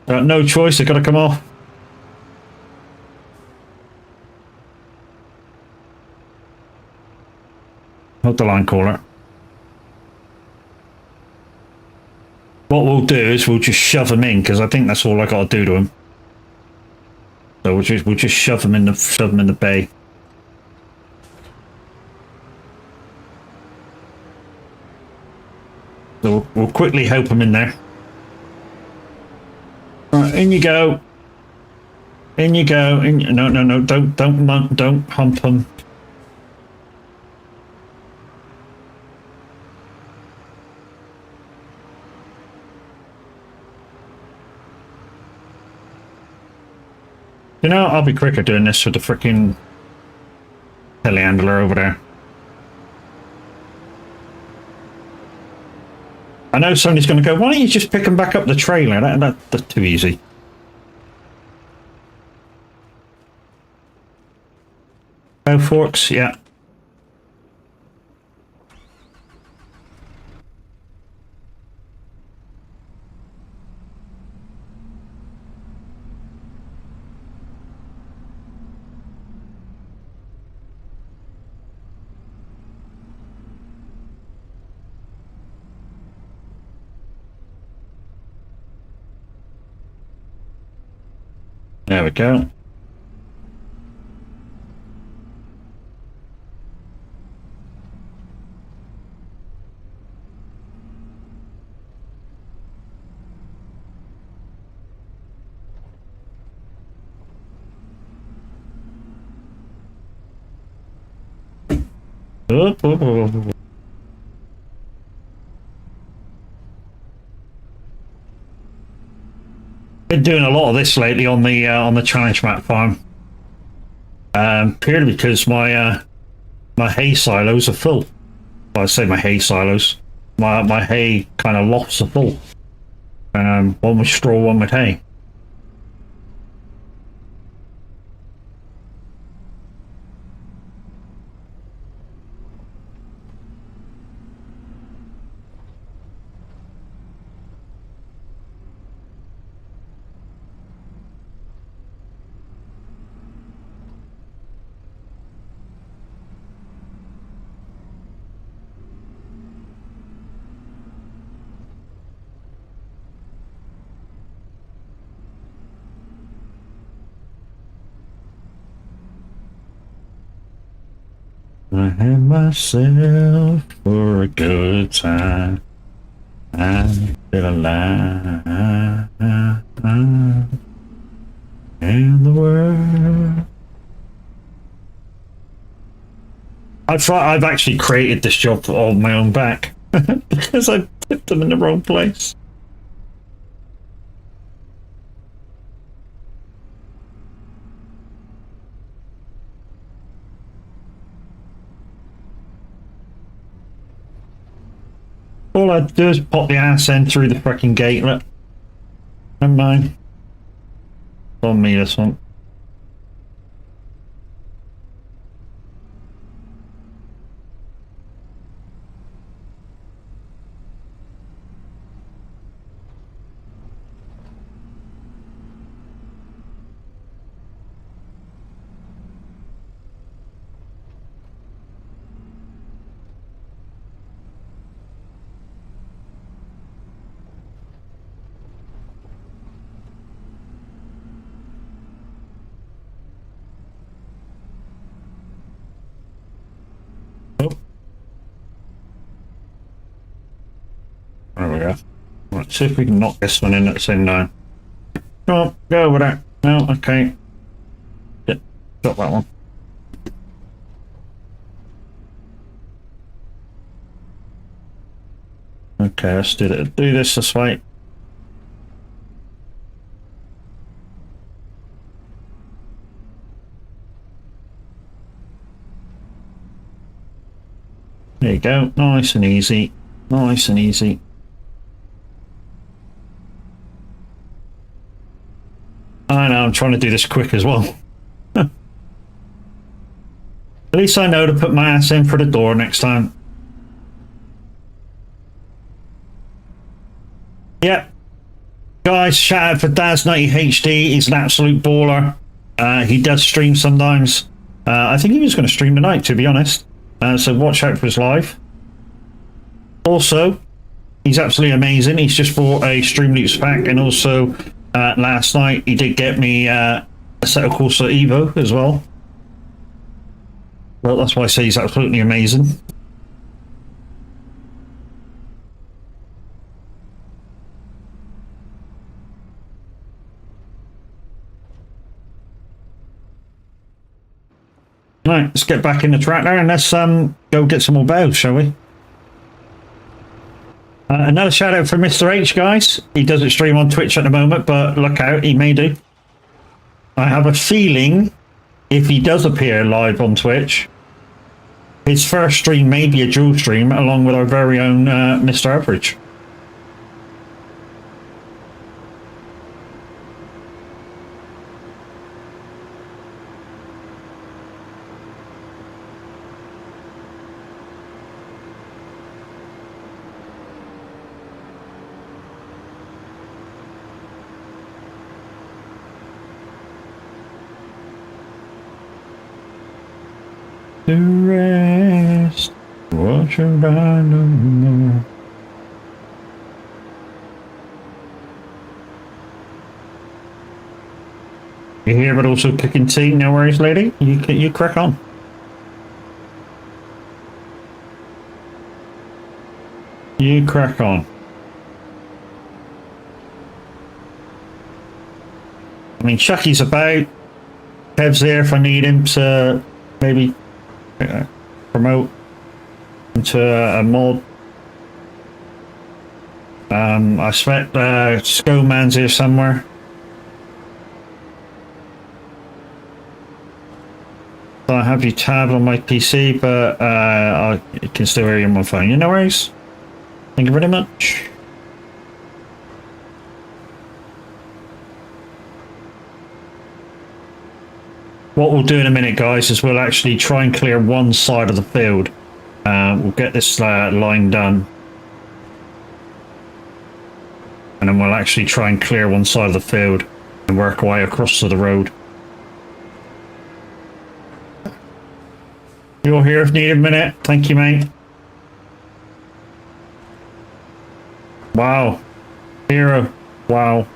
No choice, they've got to come off. Hold the line caller. What we'll do is we'll just shove them in, because I think that's all I got to do to them. So we'll just shove them in the bay. So we'll quickly help them in there. Right, in you go. In you go. No, don't hump them. You know, I'll be quicker doing this with the freaking telehandler over there. I know somebody's going to go, why don't you just pick them back up the trailer? That's too easy. Oh, forks, yeah. There we go. Been doing a lot of this lately on the challenge map farm. Purely because my hay silos are full. Well, I say my hay silos. My hay kind of lofts are full. One with straw, one with hay. I had myself for a good time. I'm still alive in the world. I've actually created this job on my own back because I put them in the wrong place. All I do is pop the ass end through the fucking gatelet. Never mind. It's on me, this one. go. Right, see if we can knock this one in at the same time. Oh, go over there. No, okay. Yeah, got that one. Okay, let's do this way. There you go, nice and easy. Nice and easy. I know, I'm trying to do this quick as well. At least I know to put my ass in for the door next time. Yep. Guys, shout out for Daz90HD. He's an absolute baller. He does stream sometimes. I think he was going to stream tonight, to be honest. So watch out for his live. Also, he's absolutely amazing. He's just bought a Stream Loops pack, and also last night he did get me a set of Corsa Evo as well. Well, that's why I say he's absolutely amazing. Right, let's get back in the track there and let's go get some more bells, shall we? Another shout out for Mr. H, guys. He doesn't stream on Twitch at the moment, but look out, he may do. I have a feeling if he does appear live on Twitch, his first stream may be a dual stream along with our very own Mr. Average. The rest, what should I know? You hear but also cooking tea, no worries, lady. You crack on. You crack on. I mean, Chucky's about. Kev's there if I need him to maybe promote into a mod. I expect Scoman's here somewhere. I have you tabbed on my PC, but I can still hear you on my phone. You know worries. Thank you very much. What we'll do in a minute, guys, is we'll actually try and clear one side of the field. We'll get this line done. And then we'll actually try and clear one side of the field and work our way across to the road. You're here if needed a minute. Thank you, mate. Wow. Hero. Wow.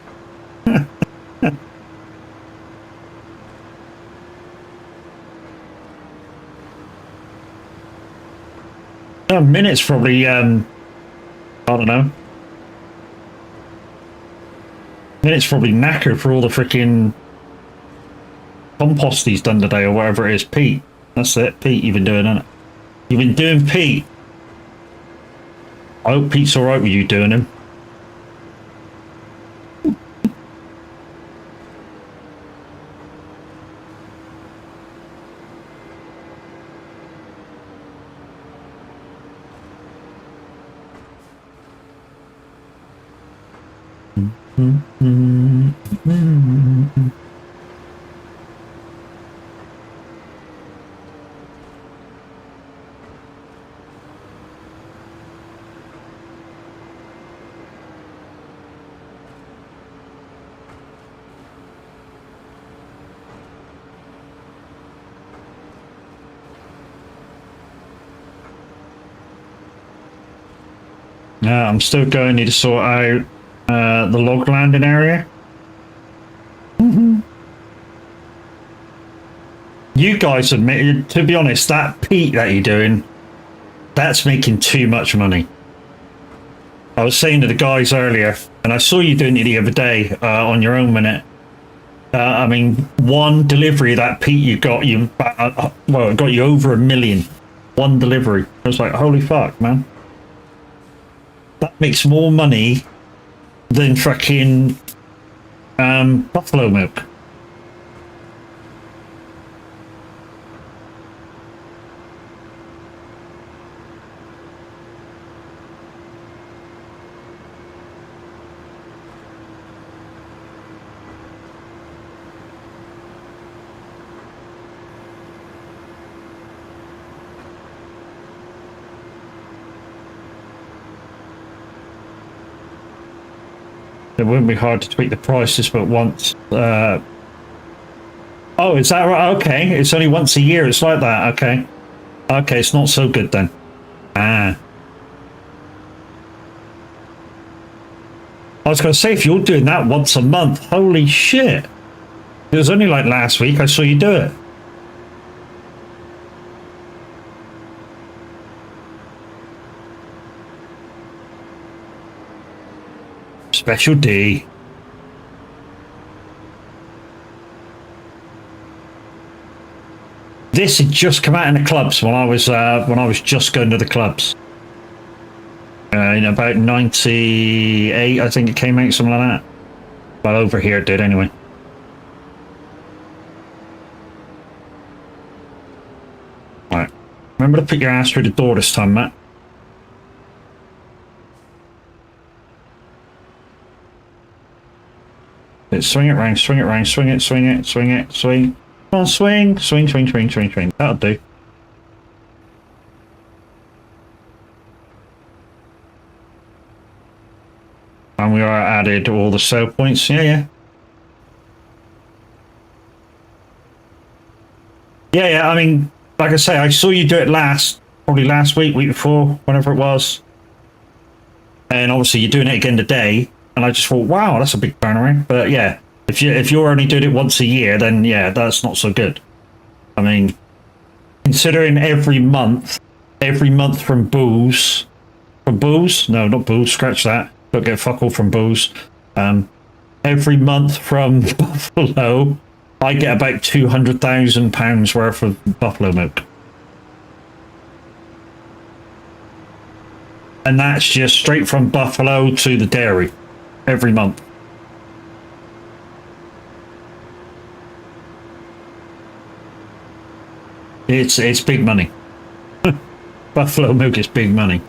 Minutes probably, I don't know. Minutes probably knackered for all the freaking compost he's done today or whatever it is. Pete. That's it. Pete, you've been doing it. You've been doing Pete. I hope Pete's alright with you doing him. I'm still going to need to sort out the log landing area. You guys admitted, to be honest, that peat that you're doing, that's making too much money. I was saying to the guys earlier, and I saw you doing it the other day on your own minute. I mean, one delivery of that Pete you got well, it got you over 1 million. One delivery. I was like, holy fuck, man. That makes more money than fucking buffalo milk. It wouldn't be hard to tweak the prices, but once. Oh, is that right? Okay, it's only once a year. It's like that. Okay, okay, it's not so good then. Ah, I was going to say if you're doing that once a month, holy shit! It was only like last week I saw you do it. Special D. This had just come out in the clubs when I was just going to the clubs. In about 98, I think it came out, something like that. Well, over here it did anyway. Right. Remember to put your ass through the door this time, Matt. Swing it round, swing it round, swing it, swing it, swing it, swing. Come on, swing, swing, swing, swing, swing, swing. That'll do. And we are added all the sell points. Yeah, yeah. Yeah, yeah, I mean, like I say, I saw you do it probably last week, week before, whenever it was. And obviously you're doing it again today. And I just thought, wow, that's a big turnaround. But yeah, if you're only doing it once a year, then yeah, that's not so good. I mean, considering every month from booze, no, not booze, scratch that. Don't get fuck all from booze. Every month from buffalo, I get about £200,000 worth of buffalo milk. And that's just straight from buffalo to the dairy. Every month. It's big money. Buffalo milk is big money.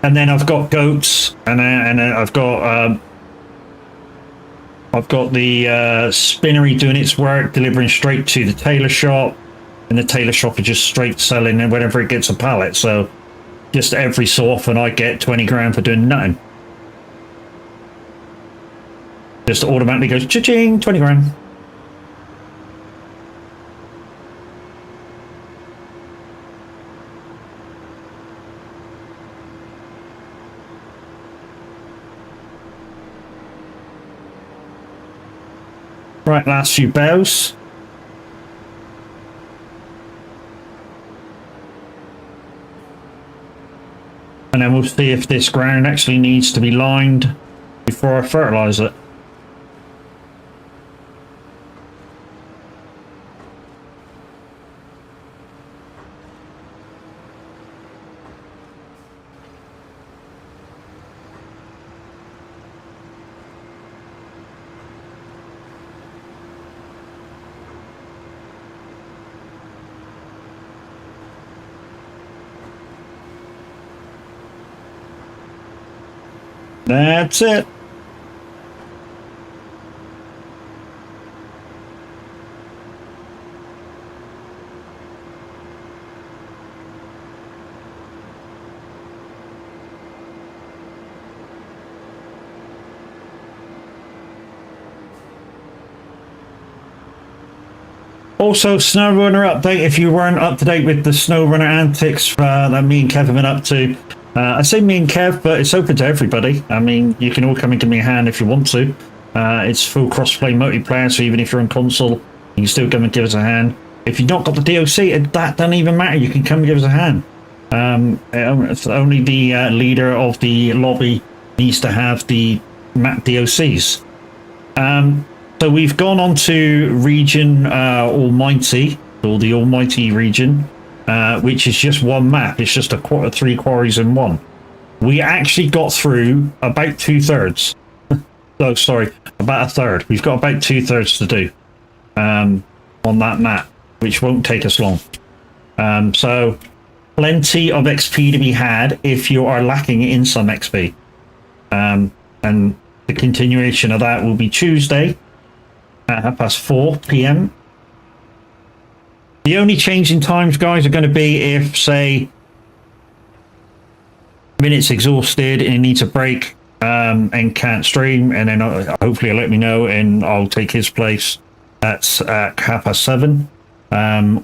And then I've got goats, and I've got the spinnery doing its work, delivering straight to the tailor shop, and the tailor shop is just straight selling and whenever it gets a pallet. So just every so often I get 20 grand for doing nothing. Just automatically goes cha-ching, 20 grand. Right, last few bells. And then we'll see if this ground actually needs to be lined before I fertilise it. That's it. Also, SnowRunner update. If you weren't up to date with the SnowRunner antics that me and Kev have been up to, I say me and Kev, but it's open to everybody. I mean, you can all come and give me a hand if you want to. It's full crossplay multiplayer, so even if you're on console, you can still come and give us a hand. If you've not got the DOC, that doesn't even matter. You can come and give us a hand. It's only the leader of the lobby needs to have the map DOCs. So we've gone on to region Almighty, or the Almighty region, which is just one map. It's just three quarries in one. We actually got through about 2/3. Oh, sorry, about a third. We've got about 2/3 to do on that map, which won't take us long. So plenty of XP to be had if you are lacking in some XP. And the continuation of that will be Tuesday at 4:30 p.m. The only change in times, guys, are going to be if, say, Minute's exhausted and he needs a break and can't stream, and then hopefully he'll let me know and I'll take his place at 7:30.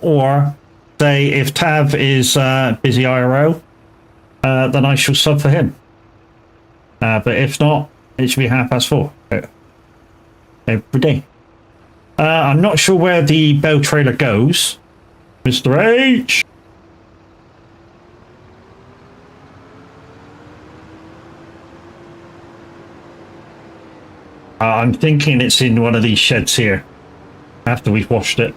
Or say if Tav is busy IRL, then I shall sub for him. But if not, it should be 4:30 every day. I'm not sure where the bell trailer goes. Mr. H! I'm thinking it's in one of these sheds here after we've washed it.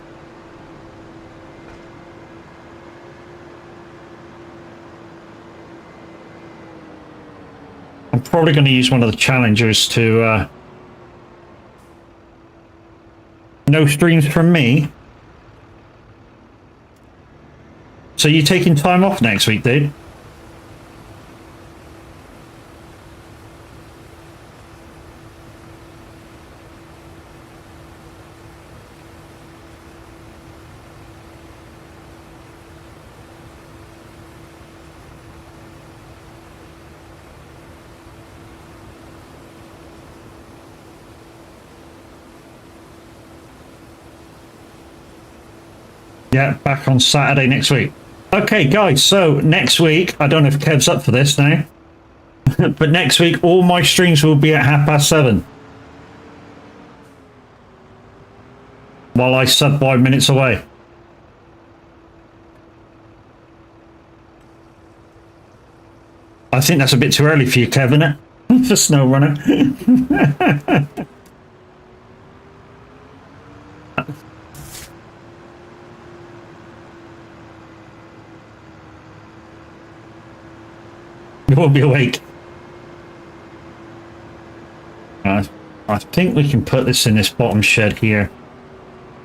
I'm probably going to use one of the challengers to no streams from me. So you taking time off next week, dude? Yeah, back on Saturday next week. Okay, guys, so next week, I don't know if Kev's up for this now, but next week, all my streams will be at 7:30. While I sub 5 minutes away. I think that's a bit too early for you, Kev, isn't it? For Snow Runner. You won't be awake. I think we can put this in this bottom shed here.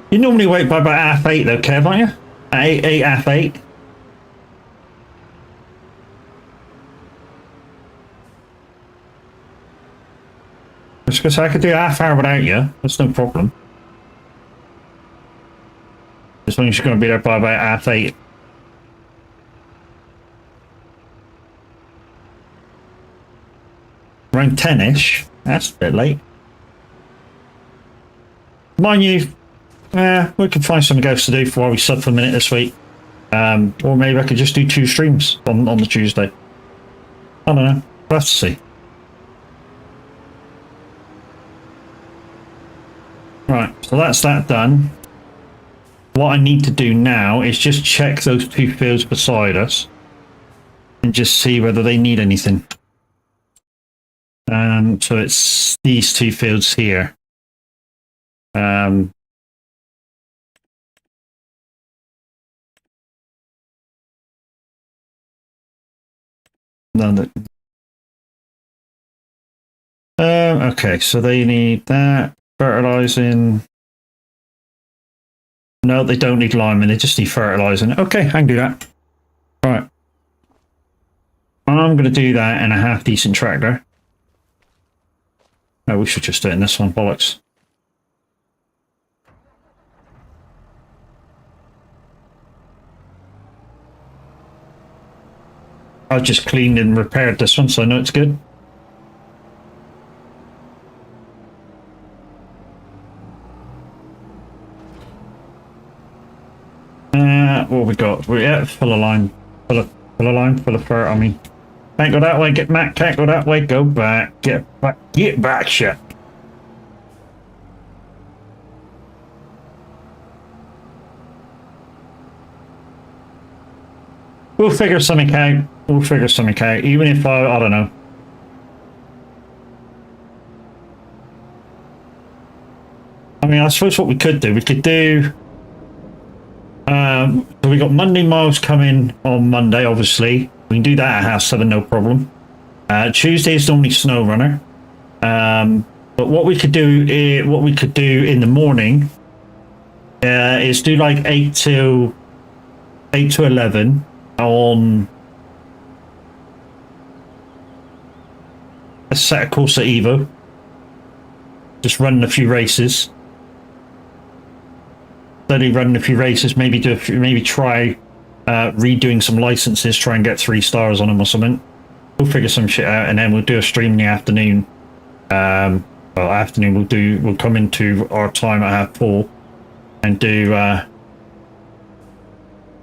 You normally wake by about 8:30 though, Kev, aren't you? At 8:30. Because I could do half hour without you. That's no problem. As long as you're going to be there by about 8:30. Around 10-ish. That's a bit late. Mind you, we could find something else to do while we sub for a minute this week. Or maybe I could just do 2 streams on the Tuesday. I don't know. We'll have to see. Right, so that's that done. What I need to do now is just check those 2 fields beside us and just see whether they need anything. So it's these 2 fields here. No, okay, so they need that. Fertilizing. No, they don't need liming, they just need fertilizing. Okay, I can do that. Right. I'm going to do that in a half decent tractor. No, we should just do it in this one, bollocks. I just cleaned and repaired this one, so I know it's good. What have we got? Yeah, full of line. Full of line, full of fur. I mean, can't go that way, get back, can't go that way, go back, get back, shit. We'll figure something out. We'll figure something out. Even if I don't know. I mean, I suppose what we could do, so we got Monday miles coming on Monday, obviously. We can do that at 7:30, no problem. Tuesday is normally snow runner. But what we could do in the morning is do like 8 to 11 on a set course at Evo. Just running a few races. Running a few races, maybe try redoing some licenses, try and get 3 stars on them or something. We'll figure some shit out, and then we'll do a stream in the afternoon. We'll come into our time at 4:30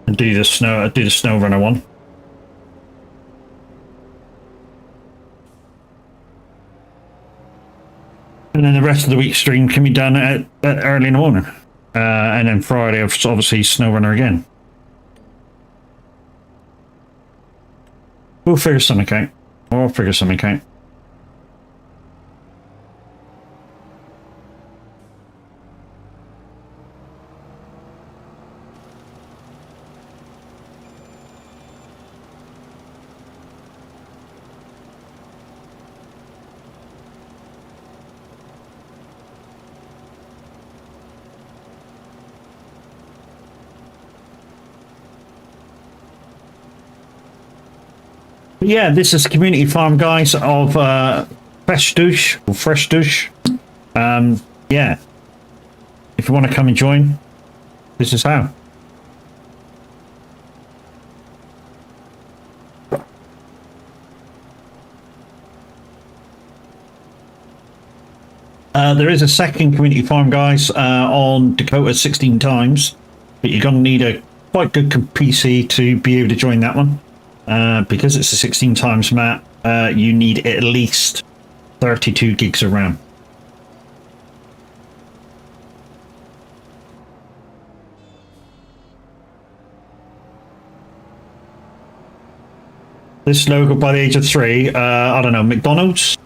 and do the snow runner one. And then the rest of the week stream can be done at early in the morning. And then Friday, obviously, SnowRunner again. We'll figure something out. We'll figure something out. Yeah, this is community farm, guys, of FrechDach. Yeah, if you want to come and join, this is how. There is a second community farm, guys, on Dakota 16 times, but you're going to need a quite good PC to be able to join that one. Because it's a 16 times map, you need at least 32 gigs of RAM. This logo by the age of 3, I don't know, McDonald's?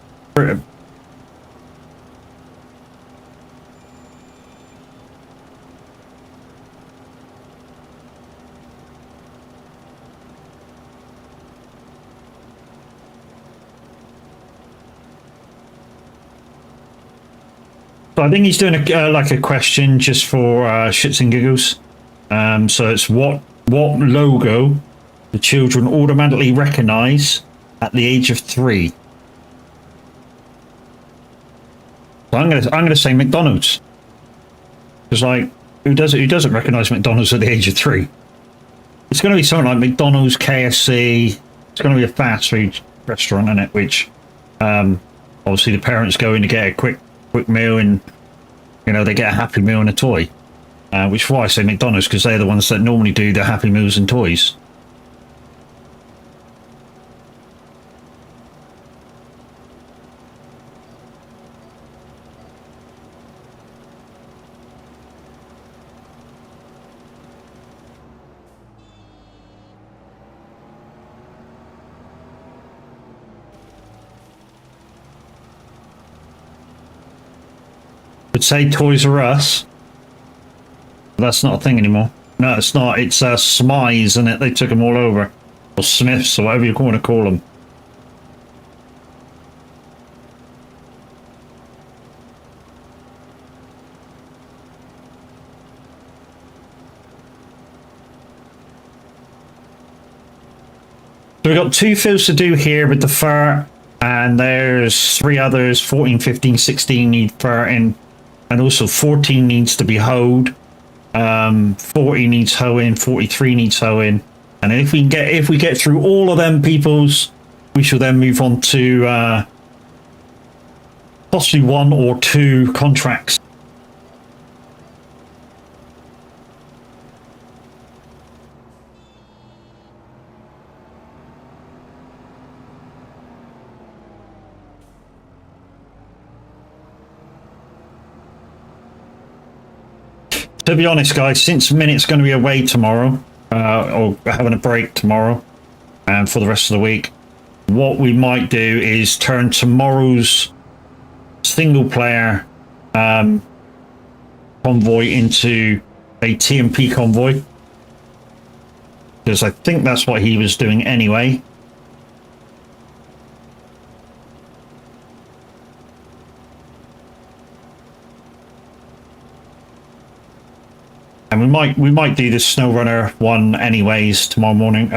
So I think he's doing like a question just for shits and giggles. So it's what logo the children automatically recognise at the age of 3. So I'm gonna say McDonald's. Because like who doesn't recognise McDonald's at the age of 3? It's going to be something like McDonald's, KFC. It's going to be a fast food restaurant, isn't it? Which obviously the parents go in to get a quick meal, and you know they get a Happy Meal and a toy, which is why I say McDonald's, because they're the ones that normally do the Happy Meals and toys. Would say Toys R Us. That's not a thing anymore. No, it's not. It's Smy's, isn't it? They took them all over. Or Smiths, or whatever you want to call them. So we've got 2 fields to do here with the fur, and there's 3 others. 14, 15, 16 need fur, and also 14 needs to be hoed. 40 needs hoeing, 43 needs hoeing, and if we get through all of them peoples, we shall then move on to possibly 1 or 2 contracts. To be honest, guys, since Minute's going to be away tomorrow, or having a break tomorrow and for the rest of the week. What we might do is turn tomorrow's single player convoy into a TMP convoy, because I think that's what he was doing anyway. And we might do the SnowRunner one anyways tomorrow morning,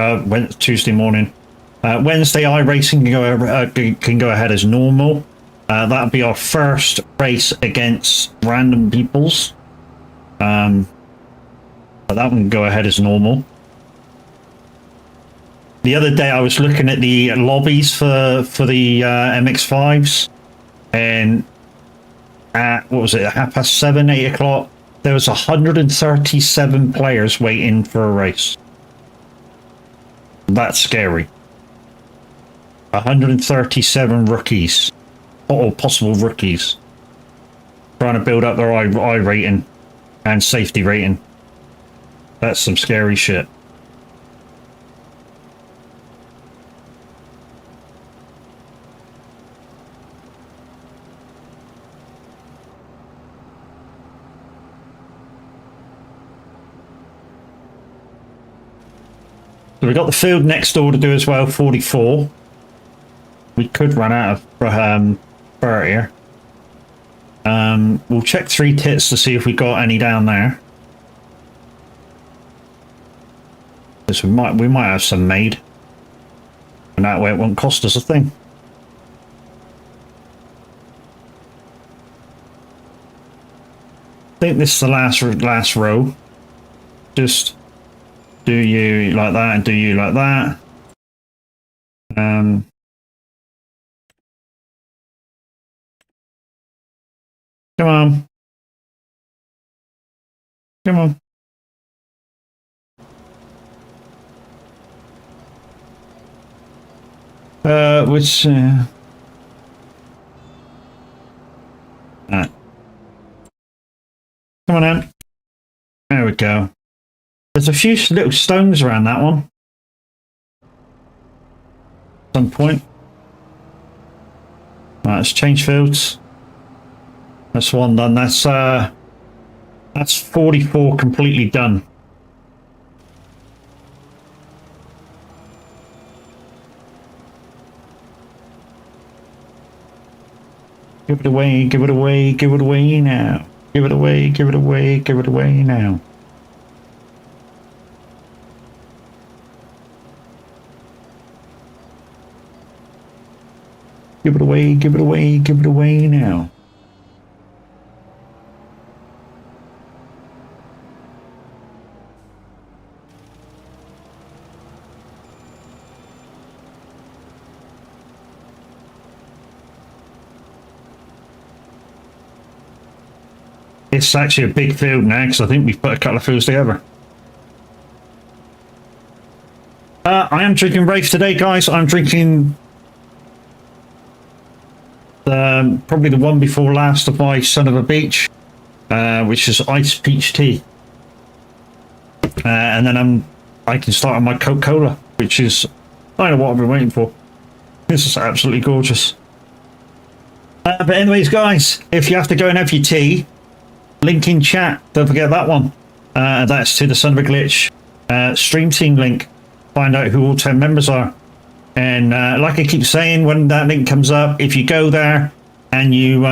Tuesday morning. Wednesday iRacing can go ahead as normal. That'll be our first race against random peoples. But that one can go ahead as normal. The other day I was looking at the lobbies for the MX-5s, and at, what was it, 7:30, 8 o'clock, there was 137 players waiting for a race. That's scary. 137 rookies, or possible rookies, trying to build up their I rating and safety rating. That's some scary shit. So we got the field next door to do as well, 44. We could run out of fur here. We'll check 3 tits to see if we got any down there. Because we might have some made, and that way it won't cost us a thing. I think this is the last row. Just do you like that and do you like that. Come on. Come on. Which right. Come on in. There we go. There's a few little stones around that one. At some point. Right, let's change fields. That's one done. That's 44 completely done. Give it away, give it away, give it away now. Give it away, give it away, give it away now. Give it away, give it away, give it away now. It's actually a big field now, because I think we've put a couple of fields together. I am drinking Wraith today, guys. I'm drinking probably the one before last of my Son of a Beach, which is iced peach tea. And then I can start on my Coca-Cola, which is kind of what I've been waiting for. This is absolutely gorgeous. But anyways, guys, if you have to go and have your tea, link in chat, don't forget that one. That's to the Son of a Glitch stream team link. Find out who all 10 members are. And like I keep saying, when that link comes up, if you go there and you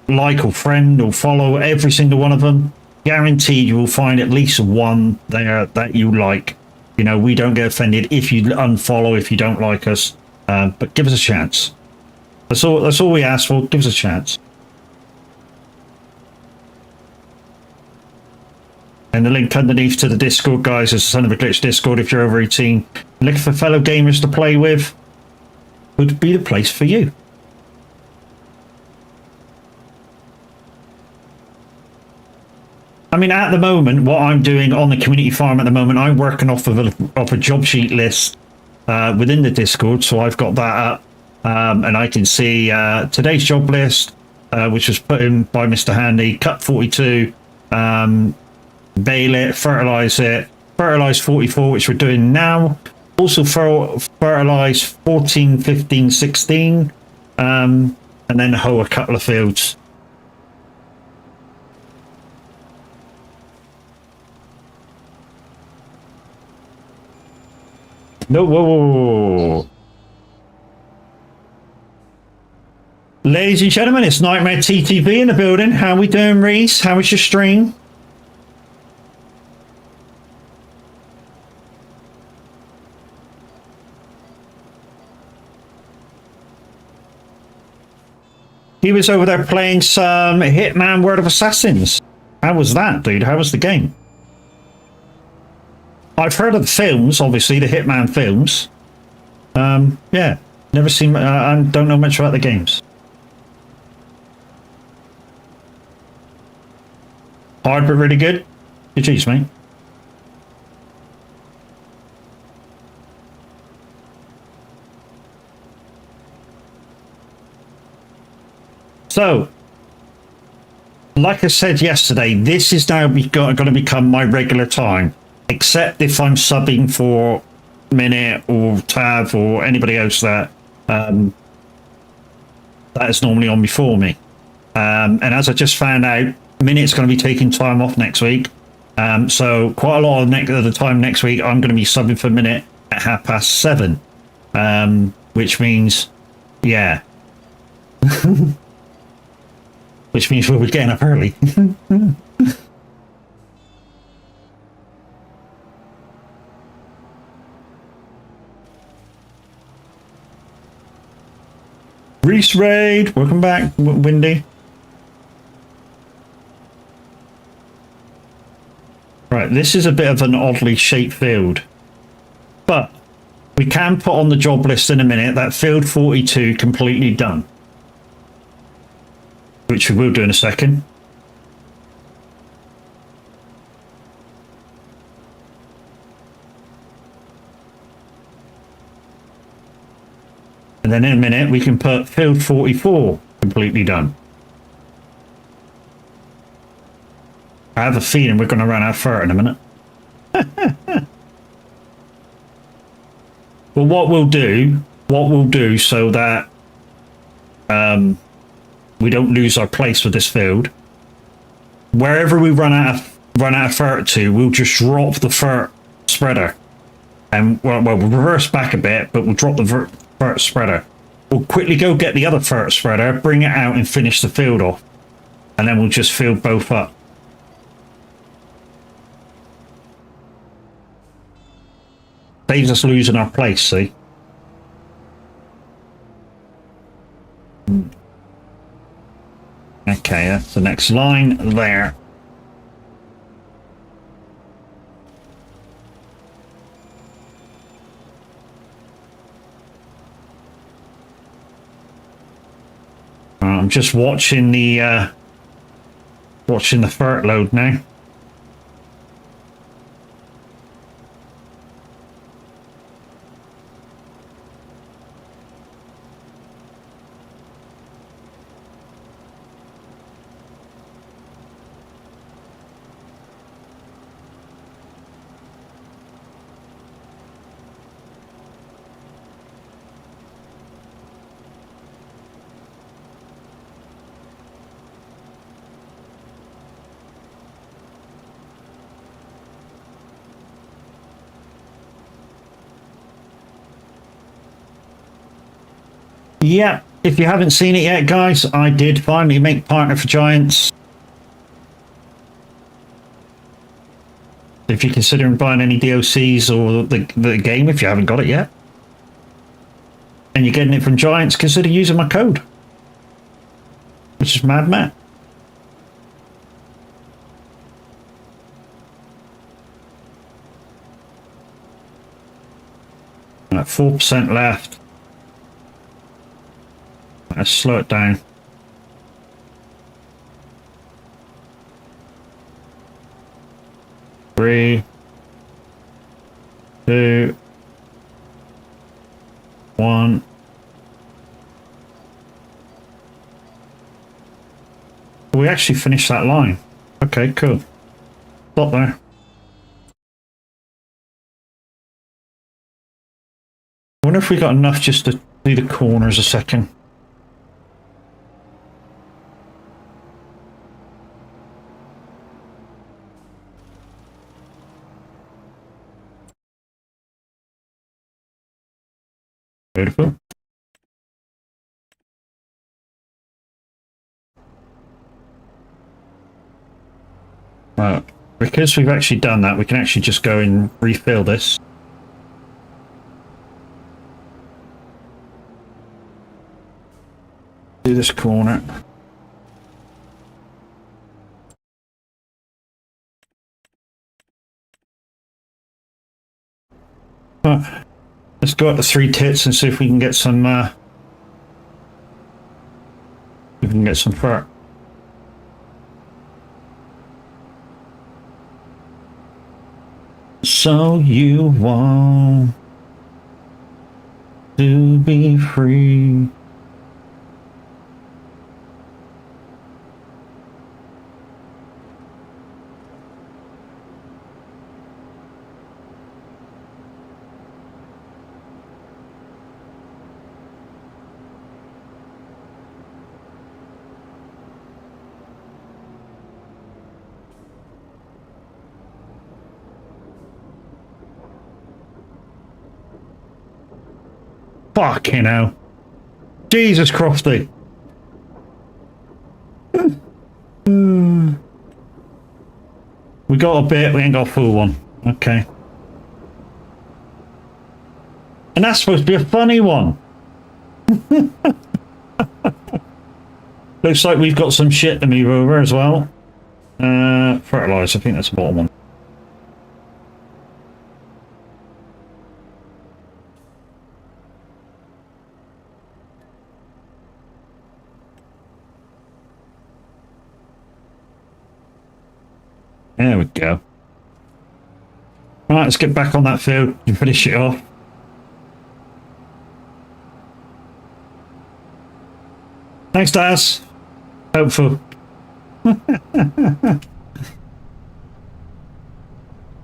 like or friend or follow every single one of them, guaranteed you will find at least one there that you like. You know, we don't get offended if you unfollow, if you don't like us, but give us a chance. That's all we ask for. Give us a chance. And the link underneath to the Discord, guys, is Son of a Glitch Discord. If you're over 18, looking for fellow gamers to play with, would be the place for you. I mean, at the moment, what I'm doing on the community farm at the moment, I'm working off of a job sheet list within the Discord, so I've got that up, and I can see today's job list, which was put in by Mr. Handy, cut 42. bale it, fertilise it, fertilise 44, which we're doing now. Also fertilise 14, 15, 16, and then hoe a couple of fields. No, whoa, whoa, whoa, whoa. Ladies and gentlemen, it's Nightmare TTV in the building. How we doing, Reese? How was your stream? He was over there playing some Hitman World of Assassins. How was that, dude? How was the game? I've heard of the films, obviously, the Hitman films. Yeah, never seen, I don't know much about the games. Hard but really good? Jeez, mate. So, like I said yesterday, this is now going to become my regular time. Except if I'm subbing for Minute or Tav or anybody else that that is normally on before me. And as I just found out, Minute's going to be taking time off next week. So quite a lot of the time next week, I'm going to be subbing for Minute at 7:30. Which means, yeah. Which means we'll be getting up early. Reese Raid, welcome back, Windy. Right, this is a bit of an oddly shaped field, but we can put on the job list in a minute that field 42 completely done, which we will do in a second. And then in a minute, we can put field 44 completely done. I have a feeling we're going to run out of fur in a minute. But what we'll do so that we don't lose our place with this field, wherever we run out of fur to, we'll just drop the fur spreader. And we'll reverse back a bit, but we'll drop the fur spreader. We'll quickly go get the other fur spreader, bring it out and finish the field off. And then we'll just field both up. Saves us losing our place, see? Okay, that's the next line there. I'm just watching the fert load now. Yeah, if you haven't seen it yet, guys, I did finally make Partner for Giants. If you're considering buying any DLCs or the game, if you haven't got it yet, and you're getting it from Giants, consider using my code, which is Mad Matt. At 4% left. Let's slow it down. Three, two, one. We actually finished that line. Okay, cool. stop there. I wonder if we got enough just to do the corners a second. Beautiful. Right, because we've actually done that, we can actually just go and refill this. Do this corner. Right. Let's go up to 3 tits and see if we can get some fur. So you want to be free. Fucking hell. Jesus Crofty. We got a bit, we ain't got a full one. Okay. And that's supposed to be a funny one. Looks like we've got some shit to move over as well. Fertilizer, I think that's the bottom one. There we go. Right, let's get back on that field and finish it off. Thanks, Daz. Hopeful.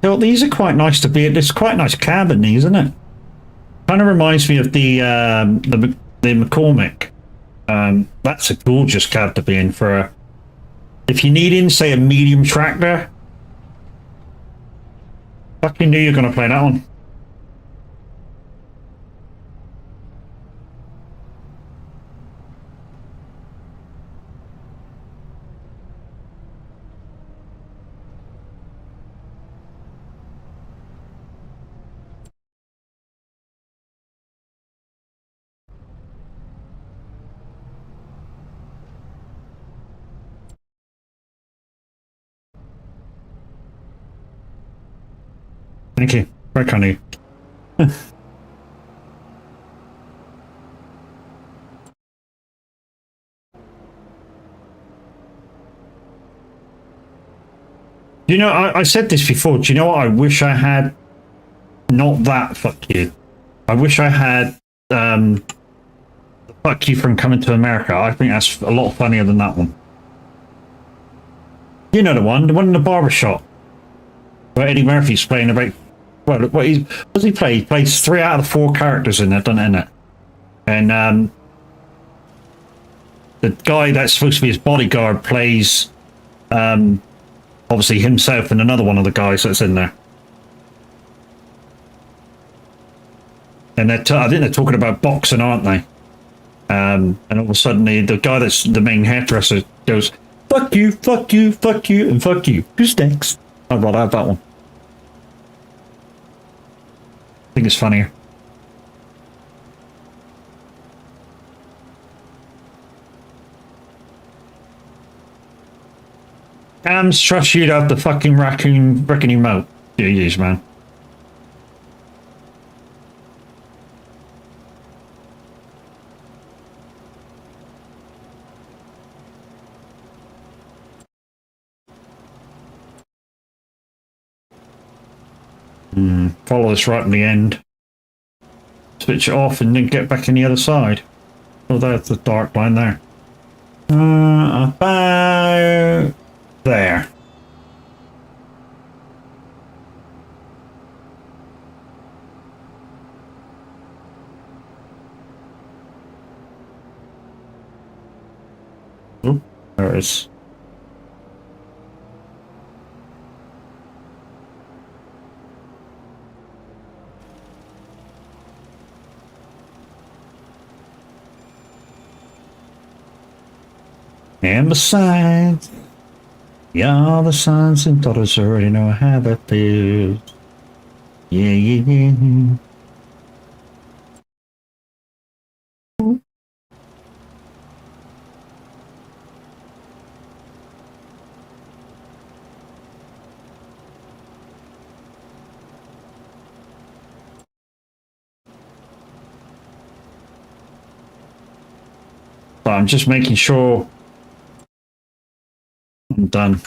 Well, these are quite nice to be. It's quite a nice cabin, these, isn't it? Kind of reminds me of the McCormick. That's a gorgeous cab to be in for a. If you need in, say, a medium tractor. Fucking knew you were going to play that one. Thank you. Very kind of you. You know, I said this before. Do you know what? I wish I had not that fuck you. I wish I had the fuck you from Coming to America. I think that's a lot funnier than that one. You know the one in the barbershop where Eddie Murphy's playing about. Well, what does he play? He plays 3 out of the 4 characters in there, doesn't it? And the guy that's supposed to be his bodyguard plays obviously himself and another one of the guys that's in there. And I think they're talking about boxing, aren't they? And all of a sudden the guy that's the main hairdresser goes, fuck you, fuck you, fuck you, and fuck you. Who's next? I'd rather have that one. I think it's funnier. Cam's trust you to have the fucking raccoon reckoning moat. Jeez, man. Follow this right in the end. Switch it off and then get back in the other side. Oh, there's the dark line there. About there. it is. And besides, yeah, the sons and daughters already know how that feels. Yeah, yeah, yeah. So I'm just making sure I'm done.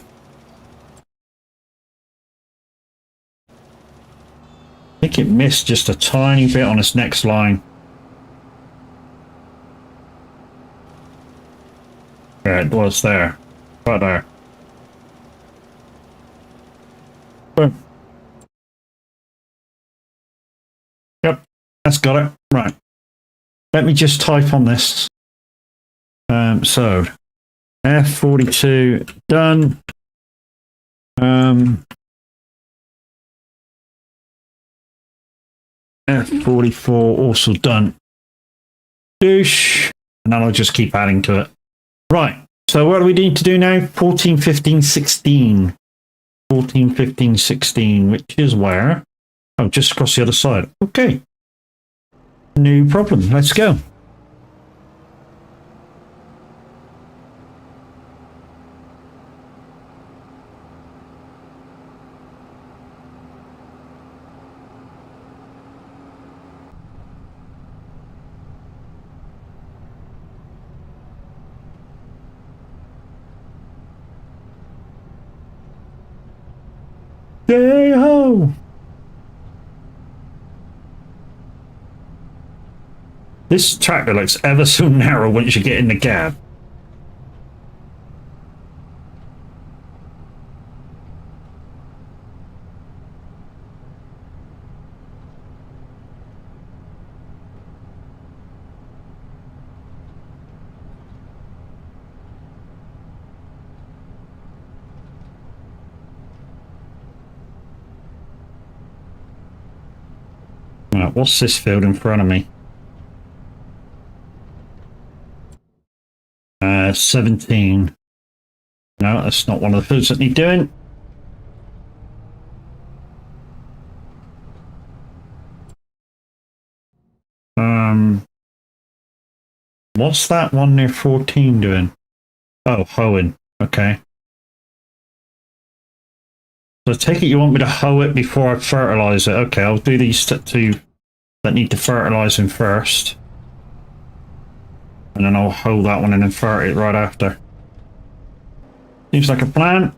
I think it missed just a tiny bit on this next line. Yeah, it was there. Right there. Boom. Yep, that's got it. Right. Let me just type on this. So F42 done. F44 also done. Douche. And then I'll just keep adding to it. Right. So what do we need to do now? 14, 15, 16. 14, 15, 16, which is where? Oh, just across the other side. Okay. No problem. Let's go. Hey-ho! This tractor looks ever so narrow once you get in the gap. Right, what's this field in front of me? 17. No, that's not one of the fields that need doing. What's that one near 14 doing? Oh, hoeing. Okay. So I take it you want me to hoe it before I fertilize it. Okay, I'll do these two that need the fertilizing first. And then I'll hoe that one and then ferret it right after. Seems like a plan.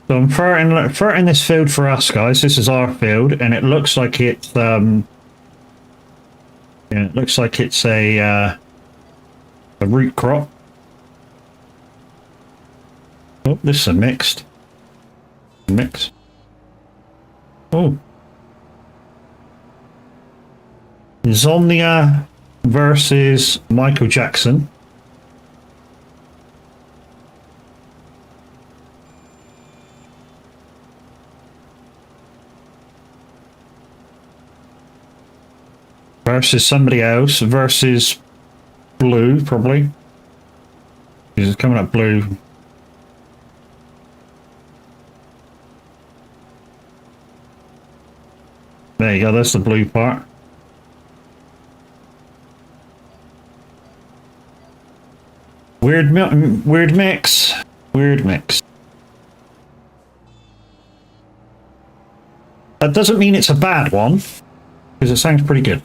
So I'm ferreting this field for us, guys. This is our field, and it looks like it's yeah, it looks like it's a root crop. Oh, this is a mixed mix. Oh, Zomnia versus Michael Jackson. Versus somebody else, versus blue, probably. He's coming up blue. There you go, that's the blue part. Weird mix. Weird mix. That doesn't mean it's a bad one. Because it sounds pretty good.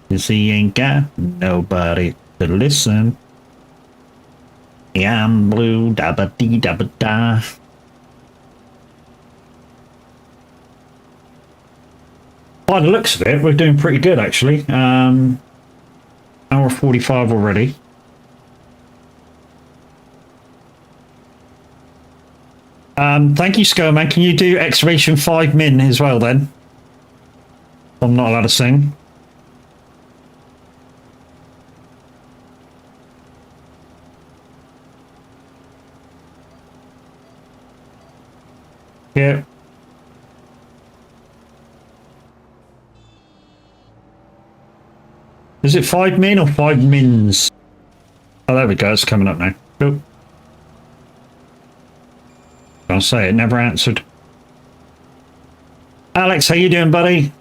Cause he ain't got nobody to listen. Yeah, I'm blue, da ba dee da ba da. By the looks of it, we're doing pretty good actually. Hour 45 already. Thank you, Skullman. Can you do excavation 5 min as well then? I'm not allowed to sing. Yeah. Is it 5 min or 5 mins? Oh, there we go. It's coming up now. Cool. I'll say it never answered. Alex, how you doing, buddy?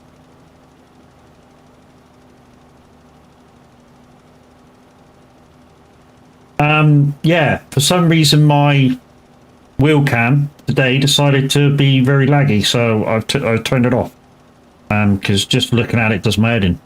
Yeah, for some reason my wheel cam today decided to be very laggy, so I turned it off. Because just looking at it does my head in.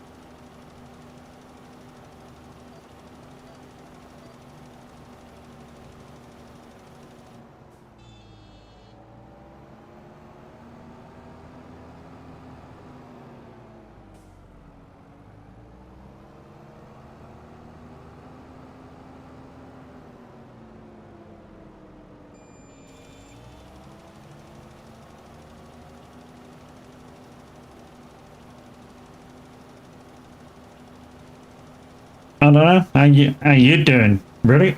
I don't know. How you doing? Really?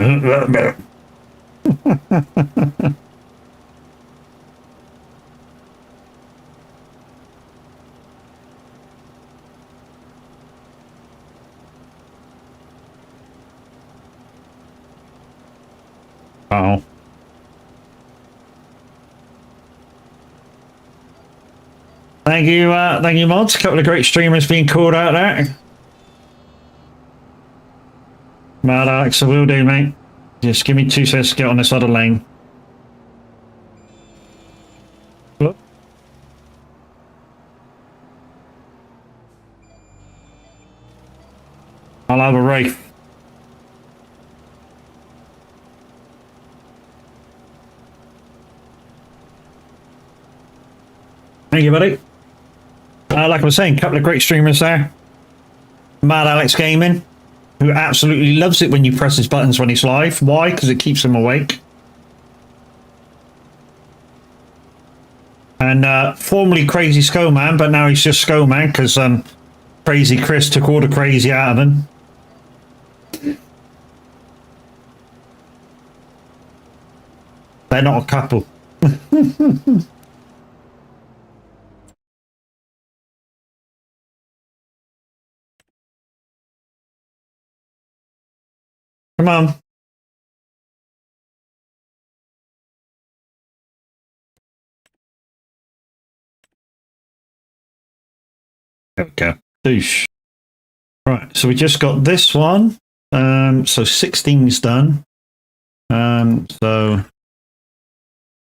Oh. Thank you, mods. A couple of great streamers being called out there. Mad Alex, I will do, mate. Just give me 2 seconds to get on this other lane. Look. I'll have a wraith. Thank you, buddy. Like I was saying, a couple of great streamers there. Mad Alex Gaming, who absolutely loves it when you press his buttons when he's live. Why? Because it keeps him awake. And formerly Crazy Skullman, but now he's just Skullman because Crazy Chris took all the crazy out of him. They're not a couple. Come on. There we go. Douche. Right, so we just got this one. So 16's done. So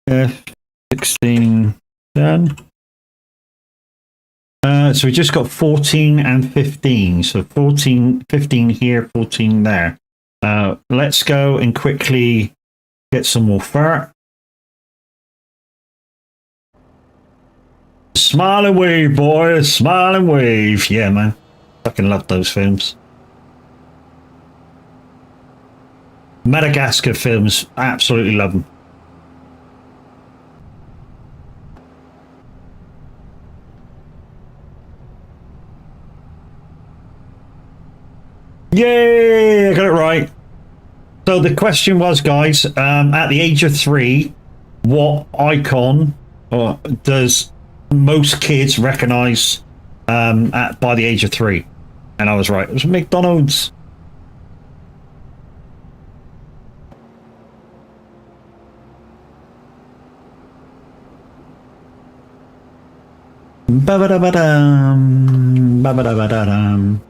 yeah, 16 done. So we just got 14 and 15. So 14, 15 here, 14 there. Let's go and quickly get some more fur. Smile and wave, boys. Smile and wave. Yeah, man. Fucking love those films. Madagascar films. Absolutely love them. Yay! I got it right. So the question was, guys, at the age of 3, what icon does most kids recognize by the age of 3? And I was right. It was McDonald's. Ba-ba-da-ba-dum. Ba-ba-da-ba-da-dum.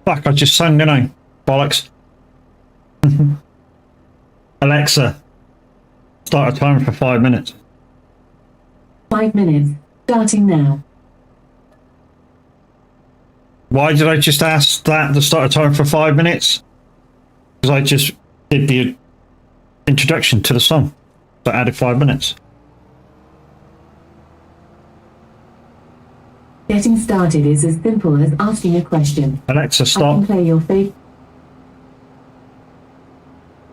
fuck, I just sang, didn't I? Bollocks. Alexa, start a timer for 5 minutes. 5 minutes, starting now. Why did I just ask that to start a timer for 5 minutes? Because I just did the introduction to the song. So I added 5 minutes. Getting started is as simple as asking a question. Alexa, I stop. can play your favorite.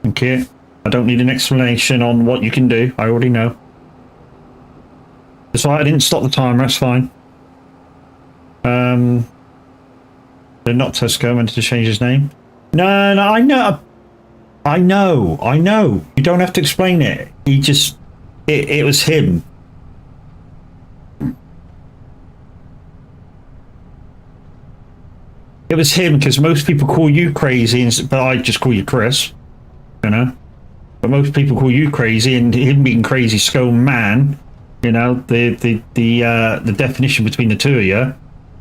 Thank you. I don't need an explanation on what you can do. I already know. That's why I didn't stop the timer. That's fine. They're not Tesco. Meant to change his name. No, I know. I know. You don't have to explain it. He just... It was him. It was him, because most people call you crazy, but I just call you Chris. You know? But most people call you crazy, and him being crazy, scone man, you know, the definition between the two of you,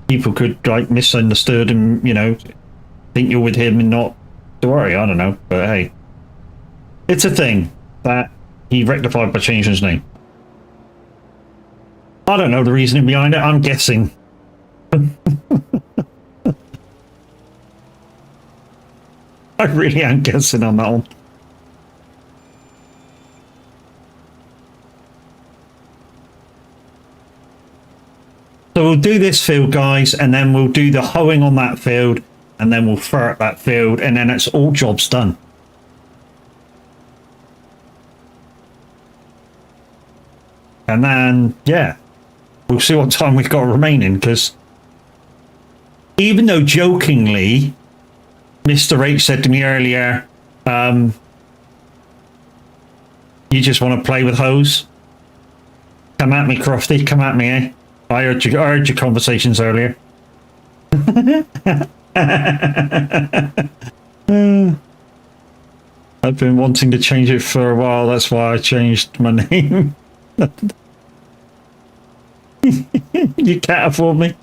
people could, like, misunderstood and, you know, think you're with him and not to worry. I don't know. But hey. It's a thing that he rectified by changing his name. I don't know the reasoning behind it. I'm guessing. I really am guessing on that one. So we'll do this field, guys, and then we'll do the hoeing on that field, and then we'll ferret that field, and then it's all jobs done. And then, yeah, we'll see what time we've got remaining, because even though jokingly, Mr. H said to me earlier, you just want to play with hose? Come at me, Crofty, come at me, eh? I heard your conversations earlier. I've been wanting to change it for a while, that's why I changed my name. You can't afford me.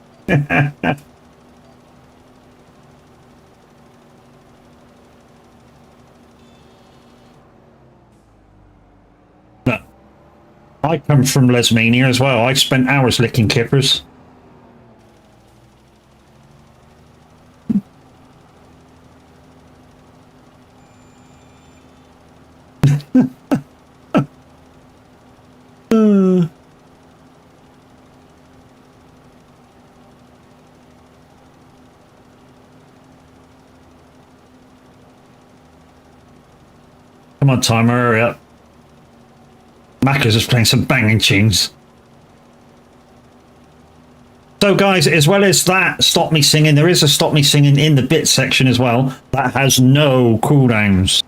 No. I come from Lesmania as well. I spent hours licking kippers. Come on, timer, hurry up. Macca's just playing some banging tunes. So, guys, as well as that Stop Me Singing, there is a Stop Me Singing in the bit section as well that has no cooldowns.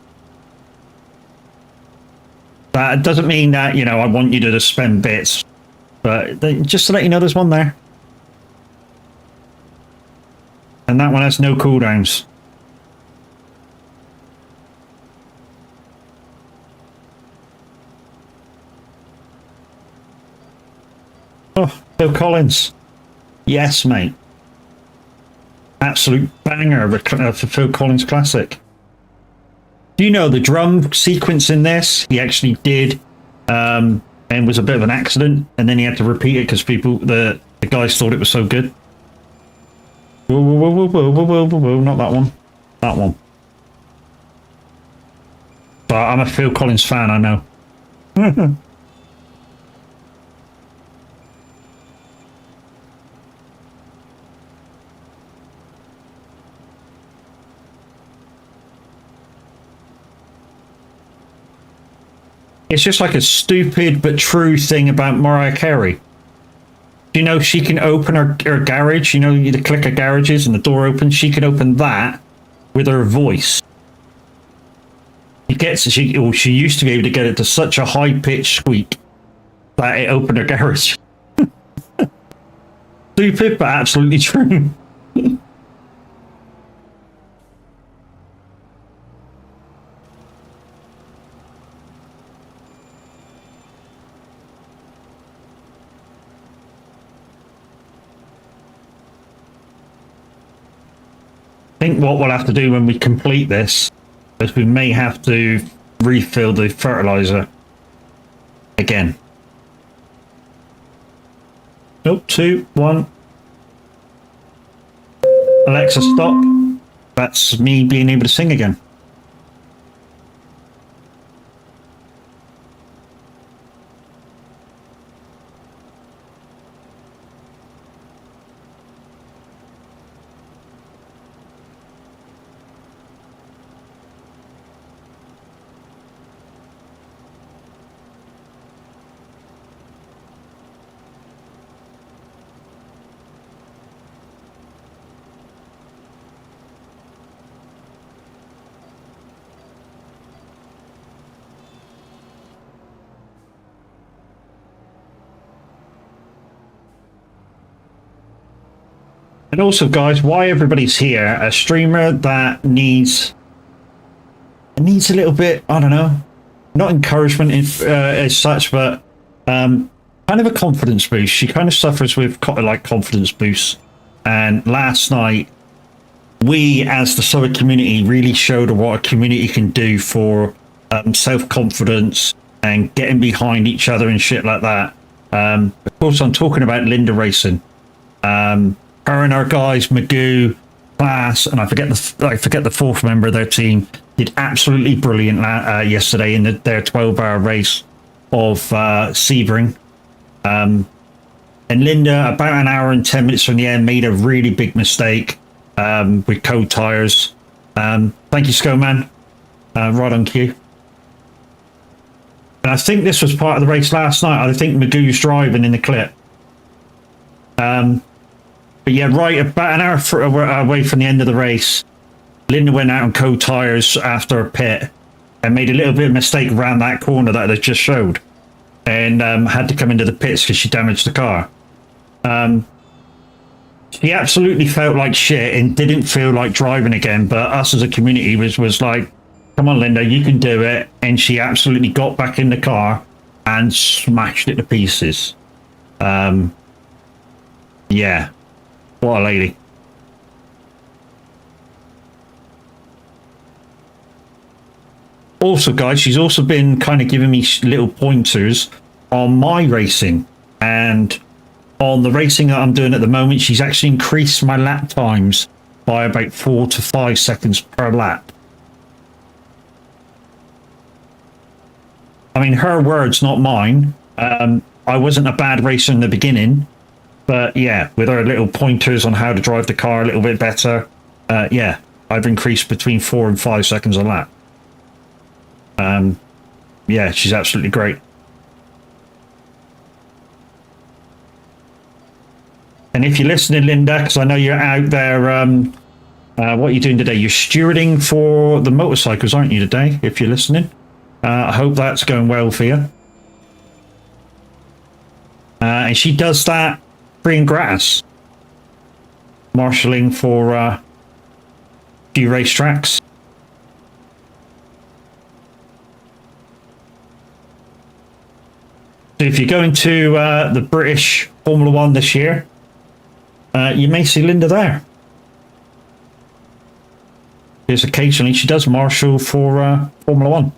That doesn't mean that, you know, I want you to just spend bits, but just to let you know, there's one there. And that one has no cooldowns. Oh, Phil Collins. Yes, mate. Absolute banger for Phil Collins classic. Do you know the drum sequence in this? He actually did, and was a bit of an accident, and then he had to repeat it because people, the guys thought it was so good. Whoa, whoa, whoa, whoa, whoa, whoa, whoa, whoa, not that one. That one. But I'm a Phil Collins fan, I know. It's just like a stupid but true thing about Mariah Carey. You know, she can open her garage, you know, the click of garages and the door opens. She can open that with her voice. She used to be able to get it to such a high-pitched squeak that it opened her garage. Stupid, but absolutely true. think what we'll have to do when we complete this is we may have to refill the fertilizer again. Nope, 2, 1. Alexa, stop. That's me being able to sing again. And also, guys, why everybody's here, a streamer that needs a little bit, I don't know, not encouragement as such, but kind of a confidence boost. She kind of suffers with like confidence boosts. And last night, we as the soag community really showed her what a community can do for self-confidence and getting behind each other and shit like that. Of course, I'm talking about Linda Racing. Her and our guys, Magoo, Class, and I forget the fourth member of their team, did absolutely brilliant yesterday in their 12-hour race of Sebring. And Linda, about an hour and 10 minutes from the end, made a really big mistake with cold tires. Thank you, Scoman. Right on cue. And I think this was part of the race last night. I think Magoo's driving in the clip. But yeah, right about an hour away from the end of the race, Linda went out on cold tires after a pit and made a little bit of mistake around that corner that I just showed, and had to come into the pits because she damaged the car. She absolutely felt like shit and didn't feel like driving again, but us as a community was like, come on, Linda, you can do it. And she absolutely got back in the car and smashed it to pieces. Yeah. What a lady. Also, guys, she's also been kind of giving me little pointers on my racing, and on the racing that I'm doing at the moment, she's actually increased my lap times by about 4 to 5 seconds per lap. I mean, her words, not mine. I wasn't a bad racer in the beginning. But yeah, with our little pointers on how to drive the car a little bit better, yeah, I've increased between 4 and 5 seconds a lap. Yeah, she's absolutely great. And if you're listening, Linda, because I know you're out there, what are you doing today? You're stewarding for the motorcycles, aren't you, today, if you're listening? I hope that's going well for you. And she does that free and gratis, marshalling for a few racetracks. So if you're going to the British Formula One this year, you may see Linda there. Because occasionally she does marshal for Formula One.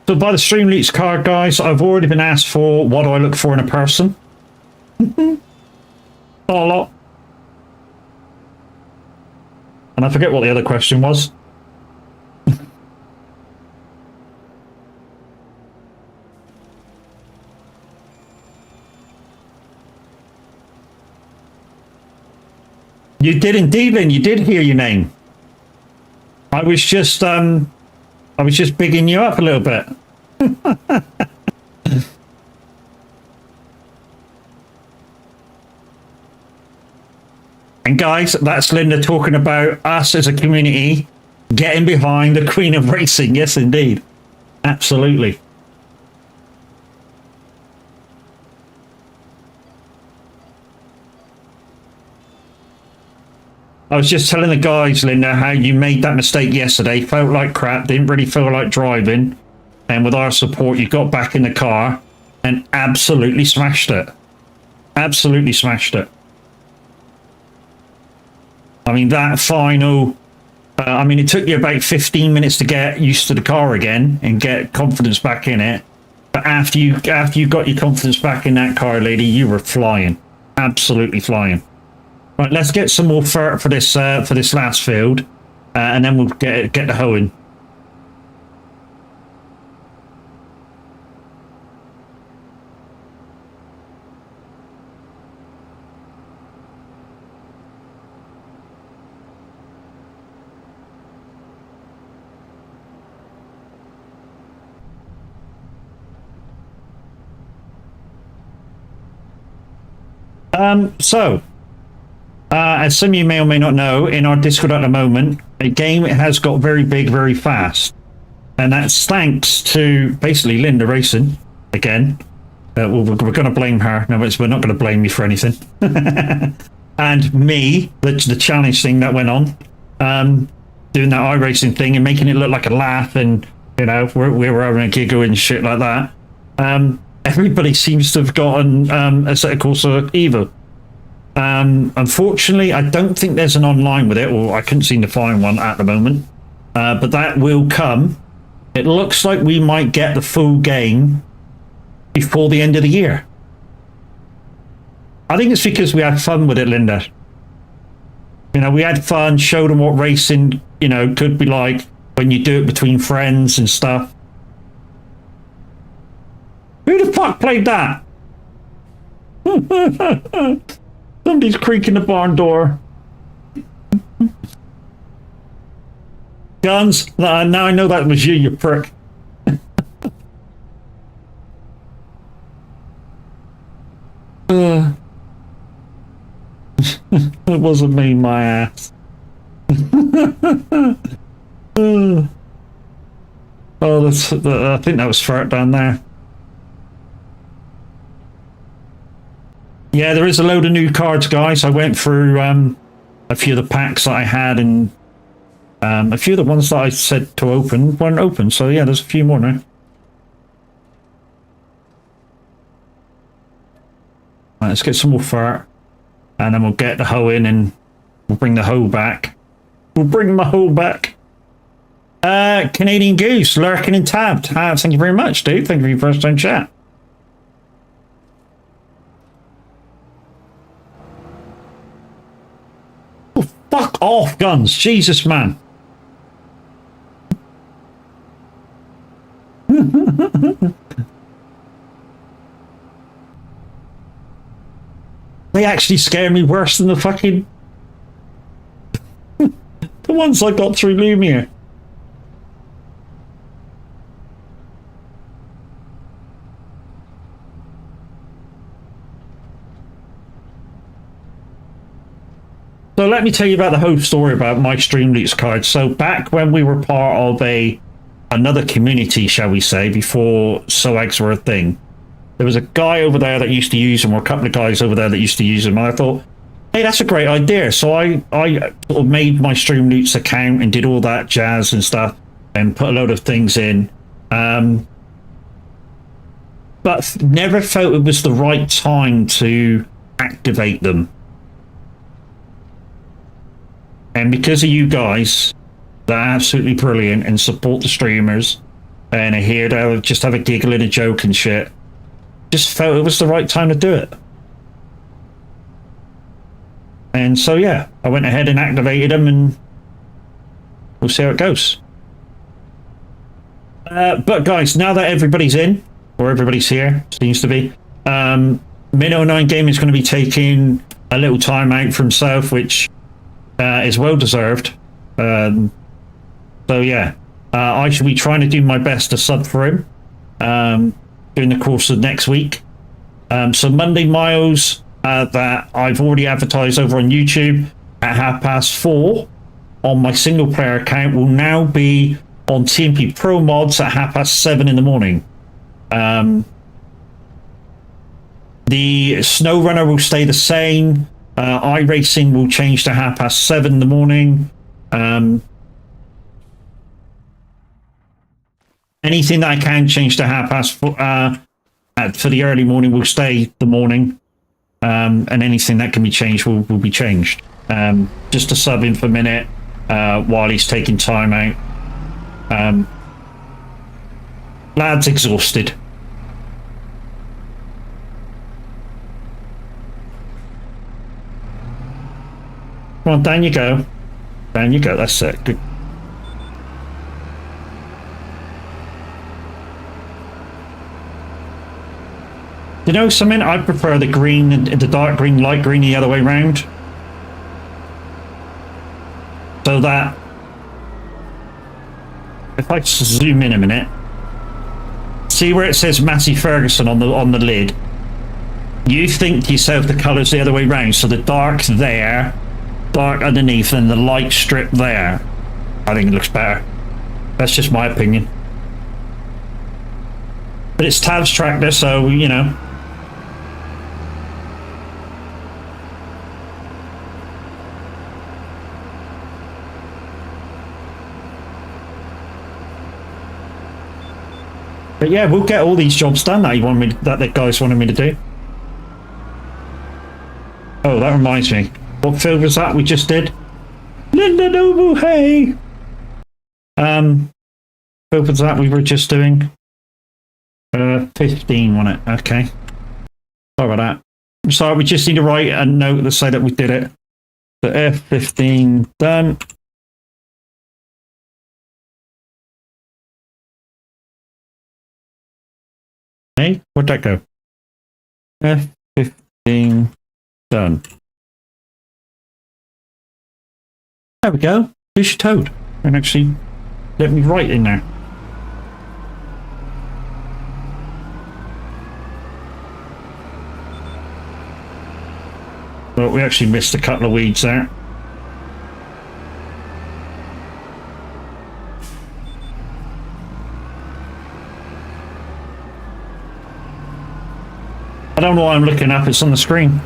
So by the Stream Leaks card, guys, I've already been asked for what do I look for in a person. Not a lot. And I forget what the other question was. You did indeed, Lynn. You did hear your name. I was just bigging you up a little bit. And guys, that's Linda talking about us as a community getting behind the Queen of Racing. Yes, indeed. Absolutely. I was just telling the guys, Linda, how you made that mistake yesterday. Felt like crap, didn't really feel like driving. And with our support, you got back in the car and absolutely smashed it. Absolutely smashed it. I mean, that final... I mean, it took you about 15 minutes to get used to the car again and get confidence back in it. But after you got your confidence back in that car, lady, you were flying. Absolutely flying. Right, let's get some more for this last field, and then we'll get the hoeing. As some of you may or may not know, in our Discord at the moment, a game has got very big, very fast. And that's thanks to, basically, Linda Racing, again. We're going to blame her. No, we're not going to blame you for anything. And me, the challenge thing that went on, doing that iRacing thing and making it look like a laugh, and, you know, we were having a giggle and shit like that. Everybody seems to have gotten a set of course of evil. Unfortunately, I don't think there's an online with it, or I couldn't seem to find one at the moment. But that will come. It looks like we might get the full game before the end of the year. I think it's because we had fun with it, Linda. You know, we had fun, showed them what racing, you know, could be like when you do it between friends and stuff. Who the fuck played that? Somebody's creaking the barn door. Guns? Now I know that was you, you prick. It wasn't me, my ass. Oh, I think that was Fart down there. Yeah, there is a load of new cards, guys. I went through a few of the packs that I had, and a few of the ones that I said to open weren't open. So yeah, there's a few more now. Right, let's get some more fur, and then we'll get the hoe in, and we'll bring the hoe back. We'll bring my hoe back. Canadian Goose, lurking and tabbed. Thank you very much, dude. Thank you for your first time chat. Fuck off, guns. Jesus, man. They actually scare me worse than the fucking... the ones I got through Lumia. So let me tell you about the whole story about my Streamloots card. So back when we were part of another community, shall we say, before soags were a thing, there was a guy over there that used to use them, or a couple of guys over there that used to use them, and I thought, hey, that's a great idea. So I sort of made my Streamloots account and did all that jazz and stuff and put a load of things in. But never felt it was the right time to activate them. And because of you guys, they're absolutely brilliant and support the streamers and are here to just have a giggle and a joke and shit, just felt it was the right time to do it. And so, yeah, I went ahead and activated them, and we'll see how it goes. But guys, now that everybody's in, or everybody's here, seems to be, Min09 Gaming is going to be taking a little time out for himself, which is well deserved. So yeah, I shall be trying to do my best to sub for him during the course of next week. So Monday Miles, that I've already advertised over on YouTube at 4:30 on my single player account, will now be on TMP Pro Mods at 7:30 in the morning. The SnowRunner will stay the same. iRacing will change to 7:30 in the morning. Anything that I can change to 4:30 for the early morning will stay the morning. And anything that can be changed will be changed. Just to sub in for a minute while he's taking time out. Lad's exhausted. Come on, down you go. Down you go, that's it. Good. You know something? I prefer the green and the dark green, light green the other way round. So that if I zoom in a minute, see where it says Massey Ferguson on the lid. You think to yourself the colour's the other way round, so the dark's there, dark underneath, and the light strip there. I think it looks better. That's just my opinion. But it's Tav's tractor, so you know. But yeah, we'll get all these jobs done that the guys wanted me to do. Oh, that reminds me. What field was that we just did? Linda Noble, hey! Field was that we were just doing? 15, wasn't it? Okay. Sorry about that. Sorry, we just need to write a note to say that we did it. So F15 done. Hey, where'd that go? F15 done. There we go. Fish toad. And actually let me write in there. But we actually missed a couple of weeds there. I don't know why I'm looking up, it's on the screen.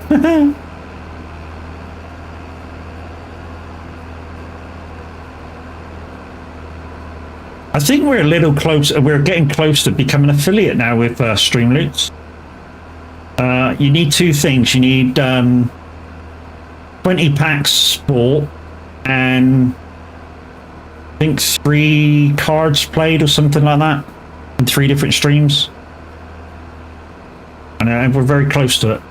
I think we're a little close, we're getting close to becoming an affiliate now with Streamloots. You need two things. You need 20 packs sport and I think 3 cards played or something like that in 3 different streams. And we're very close to it.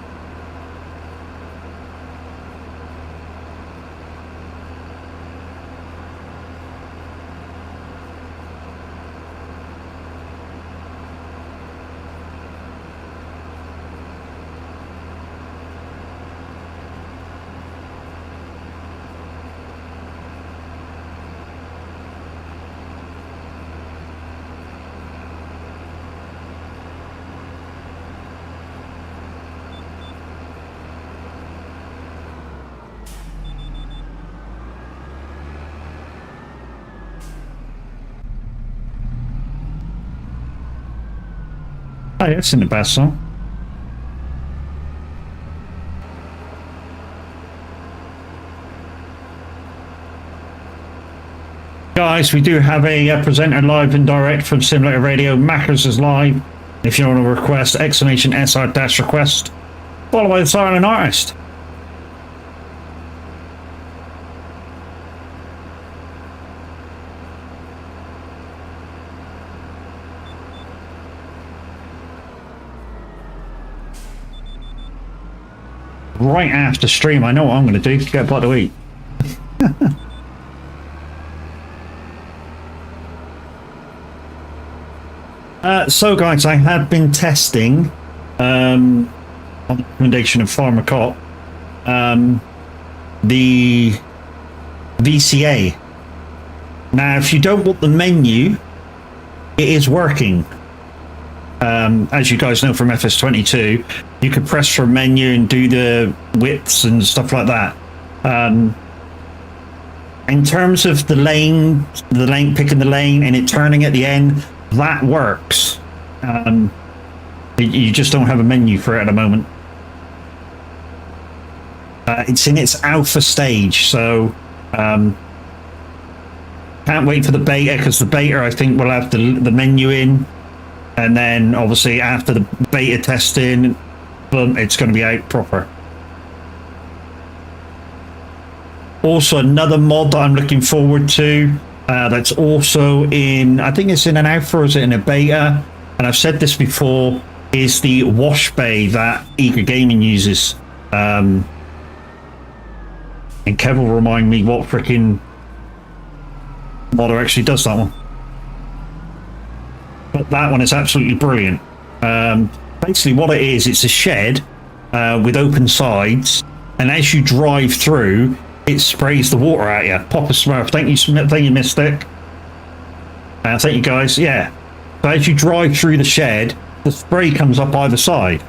Oh, yeah, that's in the best song. Guys, we do have a presenter live and direct from Simulator Radio. Mackers is live. If you want to request, exclamation SR-request, followed by the silent artist. Right after stream, I know what I'm going to do. Get a bite to eat. So guys, I have been testing on the recommendation of Farmer Cop the VCA. Now if you don't want the menu, it is working. As you guys know from FS22, you could press for a menu and do the widths and stuff like that. In terms of the lane, picking the lane and it turning at the end, that works. You just don't have a menu for it at the moment. It's in its alpha stage, so can't wait for the beta, because the beta I think will have the menu in, and then obviously after the beta testing, boom, it's going to be out proper. Also, another mod that I'm looking forward to, that's also in, I think it's in an alpha or is it in a beta, and I've said this before, is the wash bay that Eager Gaming uses. And Kev will remind me what freaking modder actually does that one. But that one is absolutely brilliant. Basically what it is, it's a shed with open sides, and as you drive through, it sprays the water at you. Papa Smurf, thank you, Mystic. Thank you, guys. Yeah. So as you drive through the shed, the spray comes up either side.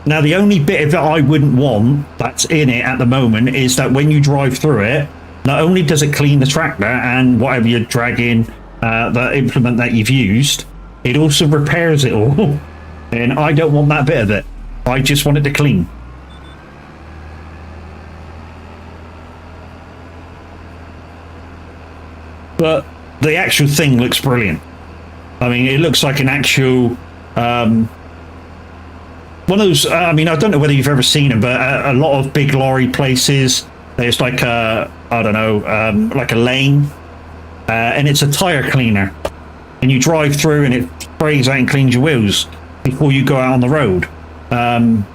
Now, the only bit of it I wouldn't want that's in it at the moment is that when you drive through it, not only does it clean the tractor and whatever you're dragging, the implement that you've used, it also repairs it all. And I don't want that bit of it. I just want it to clean. But the actual thing looks brilliant. I mean, it looks like an actual one of those, I mean, I don't know whether you've ever seen them, but a lot of big lorry places, there's like a, I don't know, like a lane, and it's a tire cleaner. And you drive through and it sprays out and cleans your wheels before you go out on the road. And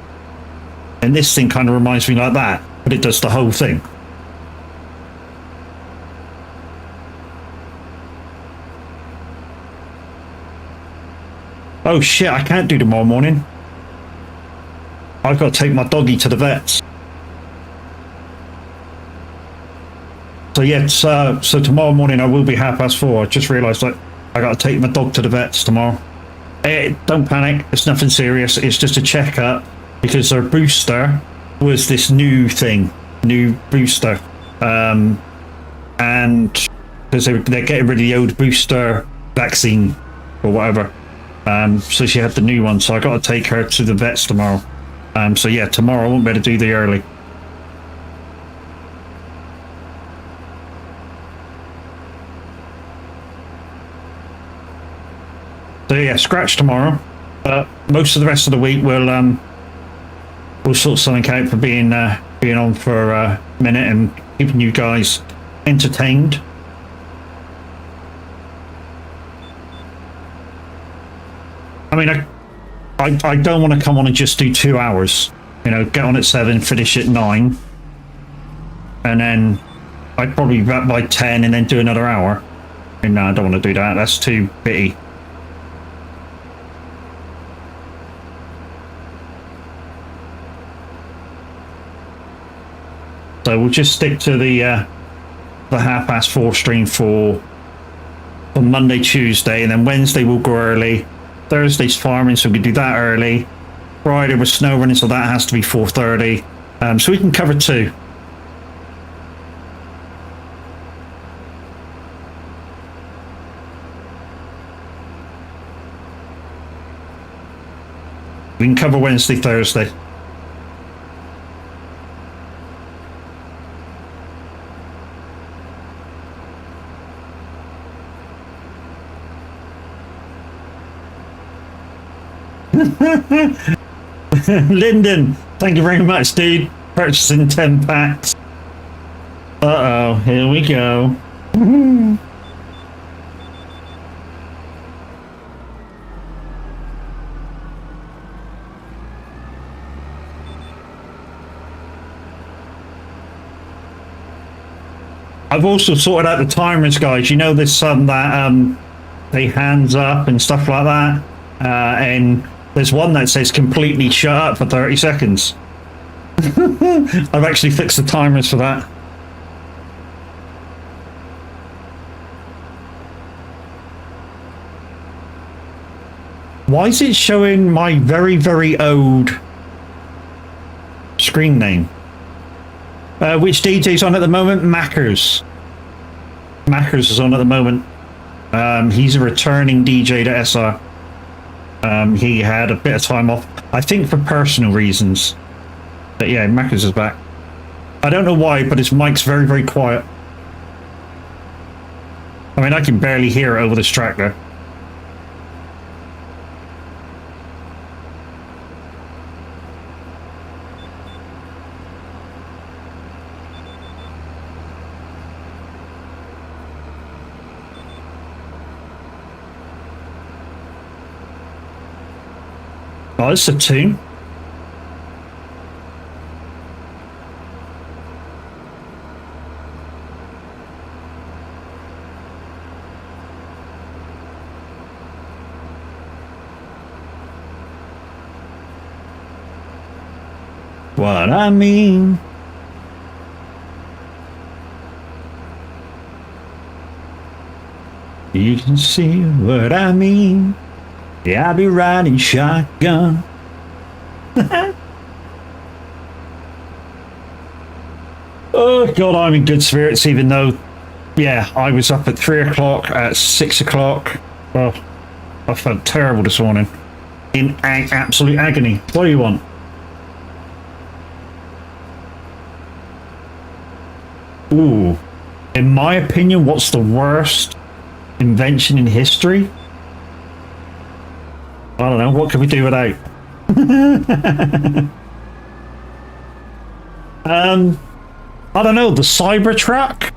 this thing kind of reminds me like that, but it does the whole thing. Oh shit, I can't do tomorrow morning. I've got to take my doggy to the vets. So yeah, so tomorrow morning I will be 4:30. I just realised that I got to take my dog to the vets tomorrow. Don't panic, it's nothing serious. It's just a checkup because their booster was this new booster, and because they're getting rid of the old booster vaccine or whatever. So she had the new one, so I got to take her to the vets tomorrow. So yeah, tomorrow I won't be able to do the early. So yeah, scratch tomorrow. But most of the rest of the week we'll sort something out for being on for a minute and keeping you guys entertained. I mean, I don't want to come on and just do 2 hours. You know, get on at 7, finish at 9, and then I'd probably be back by 10 and then do another hour. And no, I don't want to do that. That's too bitty. So we'll just stick to the 4:30 stream for Monday, Tuesday, and then Wednesday we'll go early. Thursday's farming, so we can do that early. Friday with snow running, so that has to be 4:30. So we can cover 2. We can cover Wednesday, Thursday. Lyndon, thank you very much, dude. Purchasing 10 packs. Uh-oh, here we go. I've also sorted out the timers, guys. You know this that they hands up and stuff like that, and there's one that says completely shut up for 30 seconds. I've actually fixed the timers for that. Why is it showing my very, very old screen name? Which DJ's on at the moment? Mackers. Mackers is on at the moment. He's a returning DJ to SR. He had a bit of time off, I think for personal reasons. But yeah, Mackers is back. I don't know why, but his mic's very, very quiet. I mean, I can barely hear it over this tractor. Oh, it's a tune. What I mean. You can see what I mean. Yeah, I'll be riding shotgun. Oh God, I'm in good spirits, even though, yeah, I was up at 3 o'clock, at 6 o'clock. Well, I felt terrible this morning. In absolute agony. What do you want? Ooh. In my opinion, what's the worst invention in history? I don't know. What can we do without? I don't know. The Cybertruck?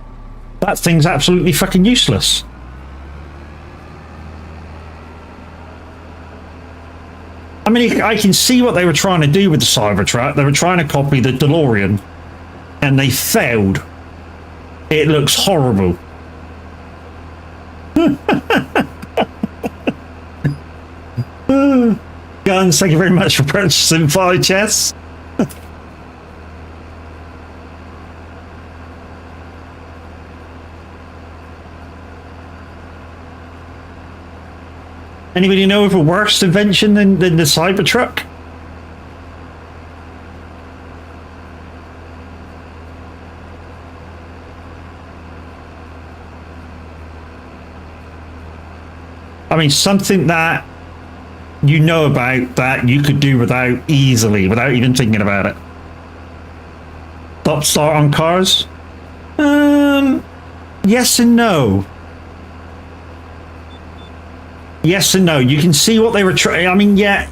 That thing's absolutely fucking useless. I mean, I can see what they were trying to do with the Cybertruck. They were trying to copy the DeLorean, and they failed. It looks horrible. Guns, thank you very much for purchasing 5 chests. Anybody know of a worse invention than the Cybertruck? I mean, something that you know about that you could do without easily, without even thinking about it. Stop start on cars? Yes and no. Yes and no. You can see what they were trying. I mean, yeah.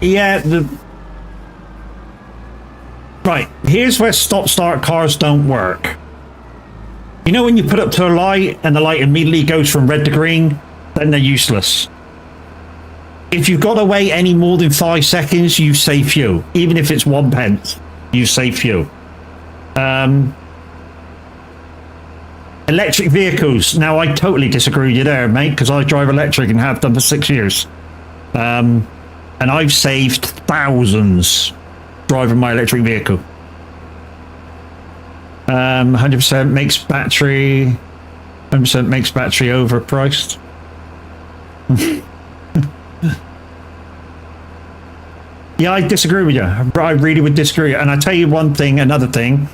Right. Here's where stop-start cars don't work. You know when you put up to a light and the light immediately goes from red to green? Then they're useless. If you've got to wait any more than 5 seconds, you save fuel. Even if it's 1 pence, you save fuel. Electric vehicles. Now, I totally disagree with you there, mate, because I drive electric and have done for 6 years. And I've saved thousands driving my electric vehicle. 100% makes battery... 100% makes battery overpriced. Yeah, I disagree with you. I really would disagree. And I tell you one thing, another thing.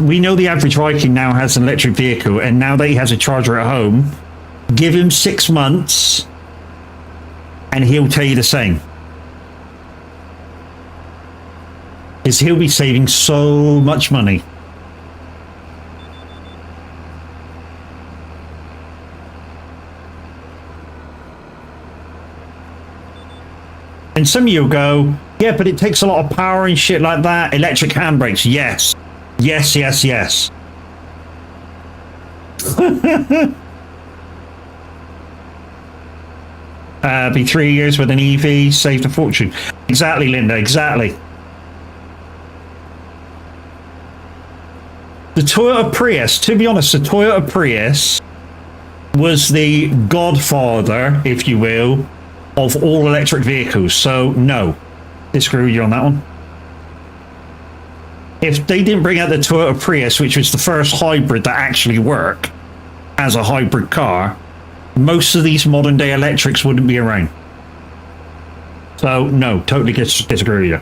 We know the average Viking now has an electric vehicle, and now that he has a charger at home, give him 6 months, and he'll tell you the same. Because he'll be saving so much money. And some of you will go, yeah, but it takes a lot of power and shit like that. Electric handbrakes, yes. Yes, yes, yes. Be 3 years with an EV, saved a fortune. Exactly, Linda, exactly. The Toyota Prius, to be honest, the Toyota Prius was the godfather, if you will, of all electric vehicles. So, no. Disagree with you on that one. If they didn't bring out the Toyota Prius, which was the first hybrid that actually worked as a hybrid car, most of these modern day electrics wouldn't be around. So, no, totally disagree with you.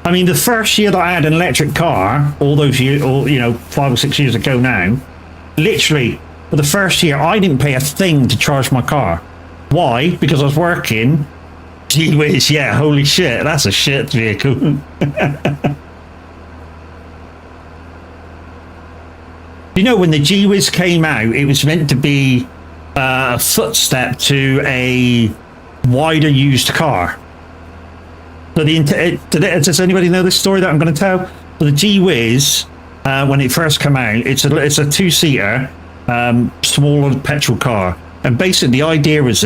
I mean, the first year that I had an electric car, all those years, or 5 or 6 years ago now, literally for the first year, I didn't pay a thing to charge my car. Why? Because I was working. Gee whiz, yeah, holy shit, that's a shit vehicle. When the Gee Whiz came out, it was meant to be a footstep to a wider used car. So does anybody know this story that I'm going to tell? So the Gee Whiz, when it first came out, it's a two-seater, smaller petrol car, and basically the idea was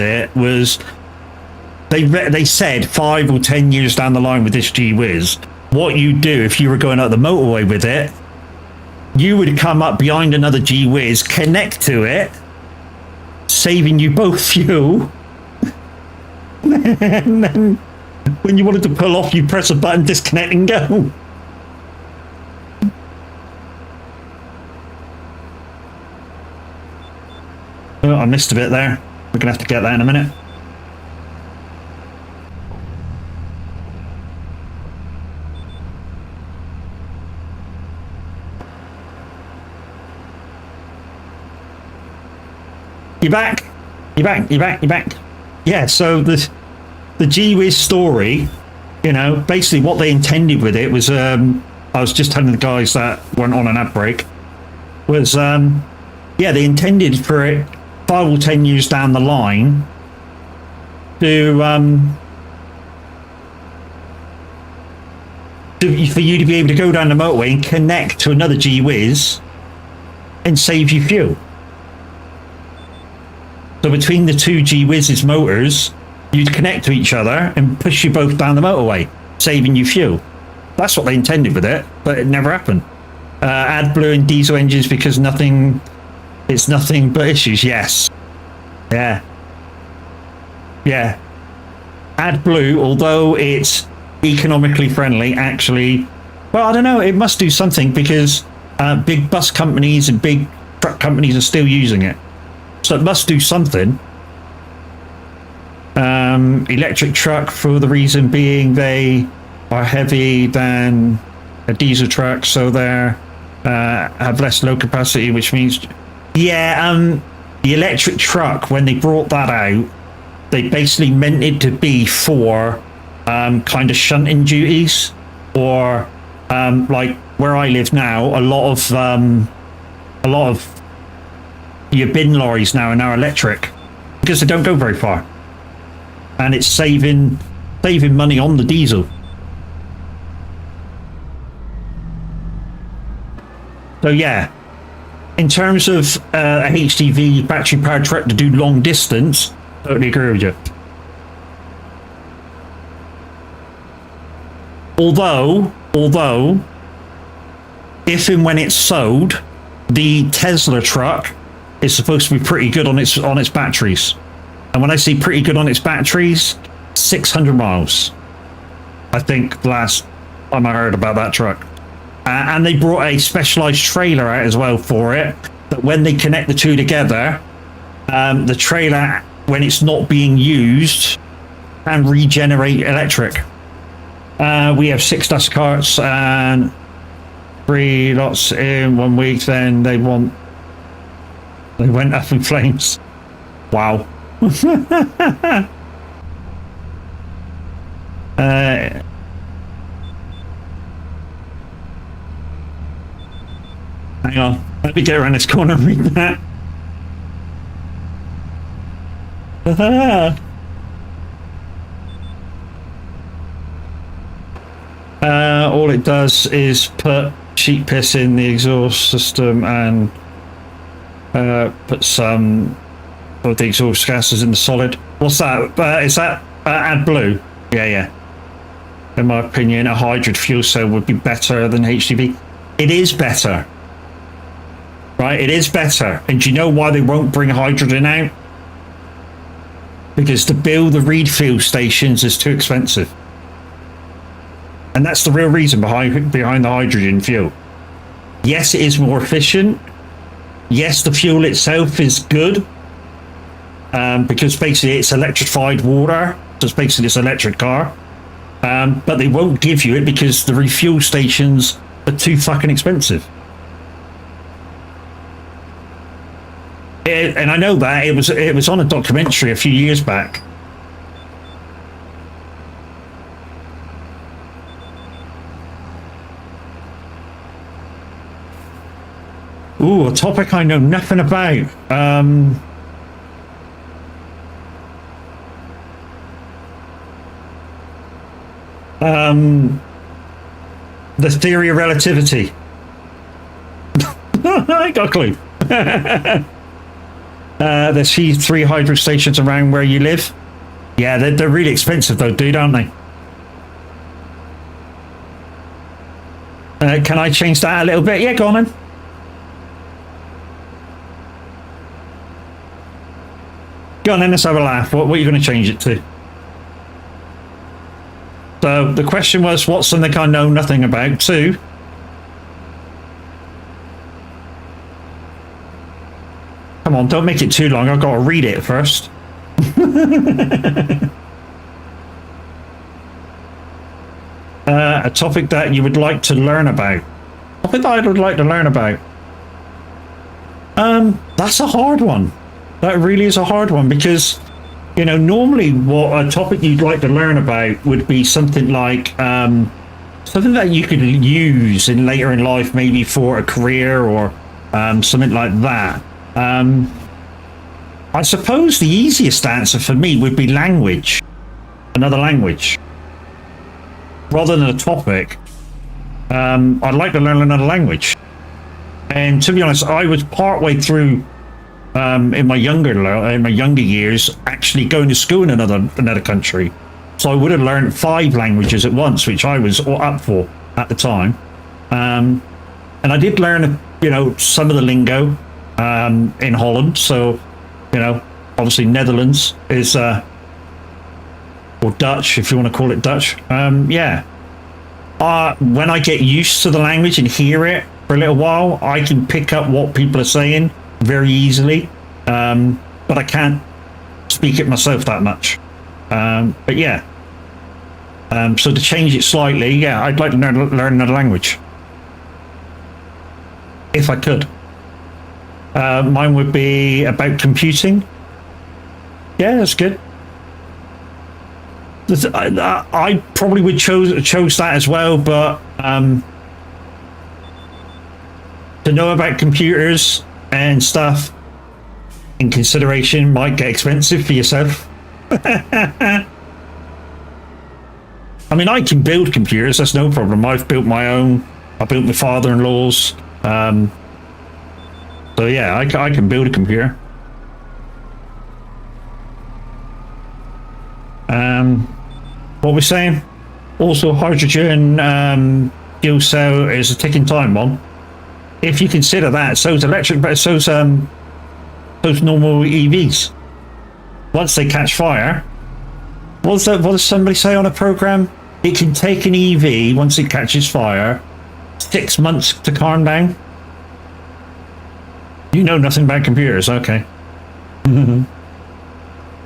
they said 5 or 10 years down the line with this Gee Whiz, what you do if you were going up the motorway with it, you would come up behind another Gee Whiz, connect to it, saving you both fuel, and then when you wanted to pull off, you press a button, disconnect, and go. Oh, I missed a bit there. We're gonna have to get that in a minute. You're back. Yeah, so the Gee Whiz story, basically what they intended with it was, I was just telling the guys that weren't on an ad break, was, they intended for it 5 or 10 years down the line to, for you to be able to go down the motorway and connect to another Gee Whiz and save you fuel. So between the two Gee Whiz's motors, you'd connect to each other and push you both down the motorway, saving you fuel. That's what they intended with it, but it never happened. AdBlue and diesel engines because it's nothing but issues. Yes. Yeah. AdBlue, although it's economically friendly, actually, well, I don't know, it must do something because big bus companies and big truck companies are still using it. So it must do something. Electric truck, for the reason being they are heavy than a diesel truck, so they have less load capacity, which means, the electric truck, when they brought that out, they basically meant it to be for kind of shunting duties, or like where I live now, a lot of your bin lorries now are electric because they don't go very far, and it's saving money on the diesel. So yeah, in terms of a HDV battery powered truck to do long distance, totally agree with you. Although if and when it's sold, the Tesla truck is supposed to be pretty good on its batteries. And when I say pretty good on its batteries, 600 miles. I think the last time I heard about that truck. And they brought a specialized trailer out as well for it, that when they connect the two together, the trailer, when it's not being used, can regenerate electric. We have 6 dust carts and 3 lots in 1 week, then they went up in flames. Wow. Hang on, let me get around this corner and read that. All it does is put sheep piss in the exhaust system and put some of the exhaust gases in the solid. What's that? Is that AdBlue? Yeah. In my opinion, a hybrid fuel cell would be better than HDV. It is better. Right, it is better. And do you know why they won't bring hydrogen out? Because to build the refuel stations is too expensive. And that's the real reason behind the hydrogen fuel. Yes, it is more efficient. Yes, the fuel itself is good. Because basically it's electrified water. So it's basically this electric car. But they won't give you it because the refuel stations are too fucking expensive. And I know that it was on a documentary a few years back. Ooh, a topic I know nothing about. The theory of relativity. I got a clue. There's three hydro stations around where you live. Yeah, they're really expensive though, dude, aren't they? Can I change that a little bit? Yeah, go on then. Go on then, let's have a laugh. What are you going to change it to? So the question was, what's something I know nothing about? 2. Come on, don't make it too long. I've got to read it first. A topic that you would like to learn about. A topic that I would like to learn about. That's a hard one. That really is a hard one because, you know, normally what a topic you'd like to learn about would be something like something that you could use in later in life, maybe for a career or something like that. I suppose the easiest answer for me would be language, another language, rather than a topic. I'd like to learn another language, and to be honest, I was partway through in my younger years actually going to school in another country, so I would have learned 5 languages at once, which I was up for at the time. And I did learn, you know, some of the lingo in Holland. So, you know, obviously Netherlands is or Dutch, if you want to call it Dutch. Yeah. When I get used to the language and hear it for a little while, I can pick up what people are saying very easily, but I can't speak it myself that much. But yeah, so to change it slightly, yeah, I'd like to learn another language if I could. Mine would be about computing. Yeah, that's good. I probably would chose that as well, but to know about computers and stuff in consideration might get expensive for yourself. I mean, I can build computers, that's no problem. I've built my own. I built my father-in-law's. So yeah, I can build a computer. What we're saying? Also, hydrogen fuel cell is a ticking time bomb. If you consider that, so's electric, but so's normal EVs. Once they catch fire, what does somebody say on a program? It can take an EV once it catches fire 6 months to calm down. You know nothing about computers, okay?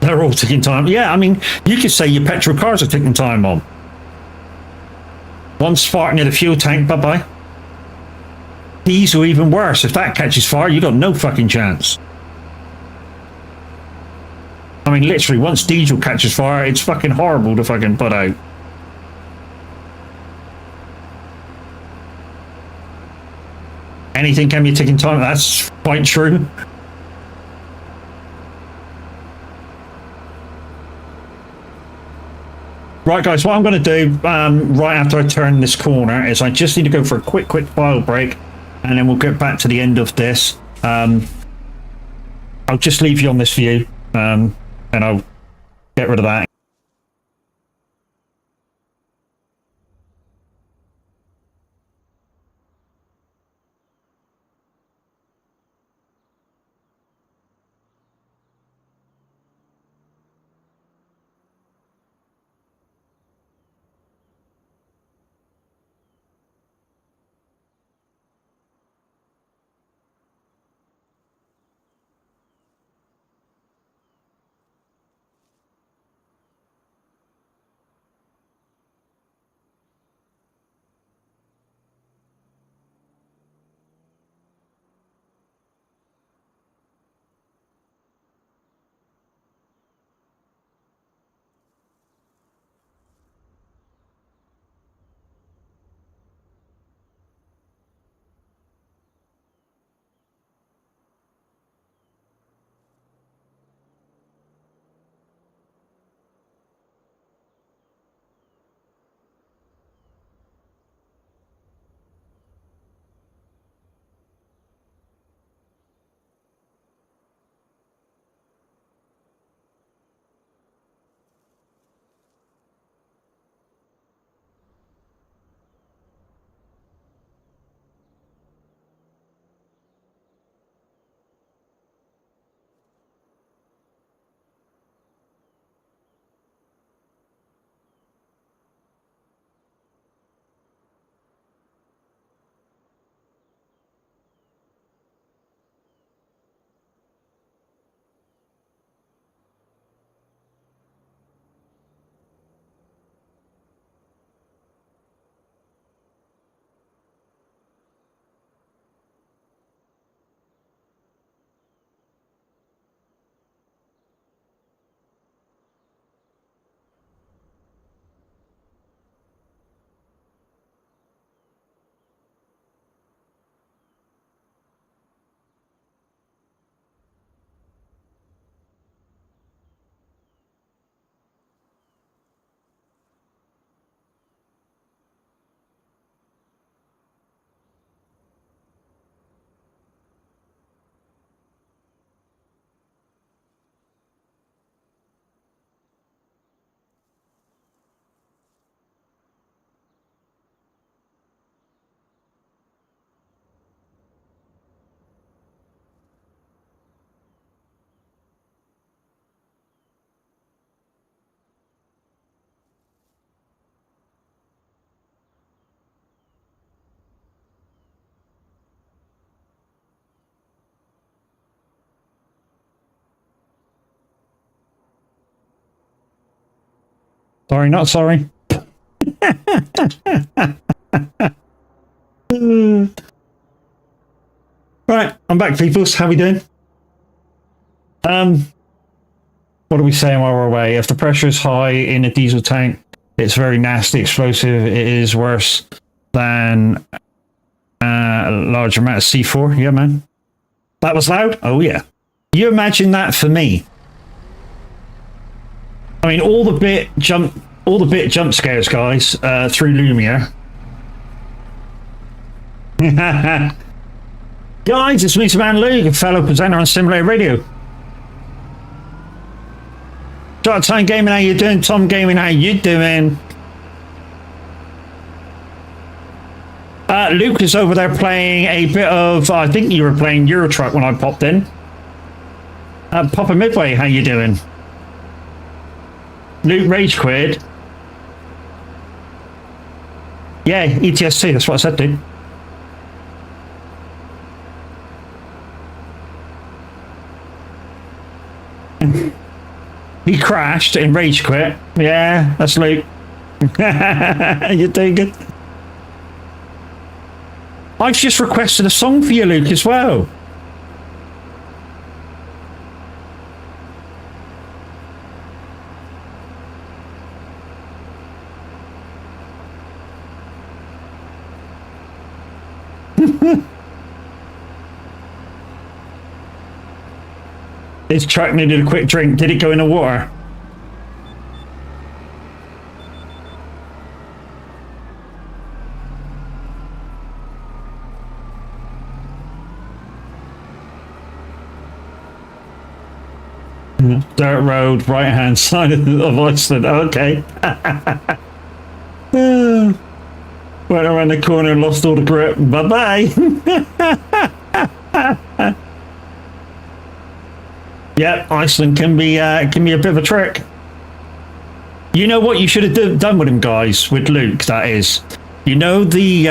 They're all ticking time. Yeah, I mean, you could say your petrol cars are ticking time bomb. One spark near the fuel tank, bye-bye. Diesel even worse. If that catches fire, you got no fucking chance. I mean, literally, once diesel catches fire, it's fucking horrible to fucking put out. Anything can be a ticking time. That's quite true. Right, guys, what I'm going to do right after I turn this corner is I just need to go for a quick file break, and then we'll get back to the end of this. I'll just leave you on this view, and I'll get rid of that. Sorry, not sorry. Right, I'm back, peoples. How we doing? What are we saying while we're away? If the pressure is high in a diesel tank, it's very nasty, explosive. It is worse than a large amount of C4. Yeah, man. That was loud? Oh, yeah. You imagine that for me. I mean, all the bit jump scares, guys, through Lumia. Guys, it's me, Man Luke, a fellow presenter on Simulator Radio. Shot Time Gaming, how you doing? Tom Gaming, how you doing? Luke is over there playing a bit of, I think you were playing Euro Truck when I popped in. Papa Midway, how you doing? Luke Rage Quid. Yeah, ETS2, that's what I said, dude. He crashed and rage quit. Yeah, that's Luke. You're doing good. I've just requested a song for you, Luke, as well. His truck needed a quick drink. Did it go in the water? Dirt road, right hand side of Iceland. Okay. Went around the corner and lost all the grip. Bye bye. Yeah, Iceland can be a bit of a trick. You know what you should have done with him, guys, with Luke, that is. You know the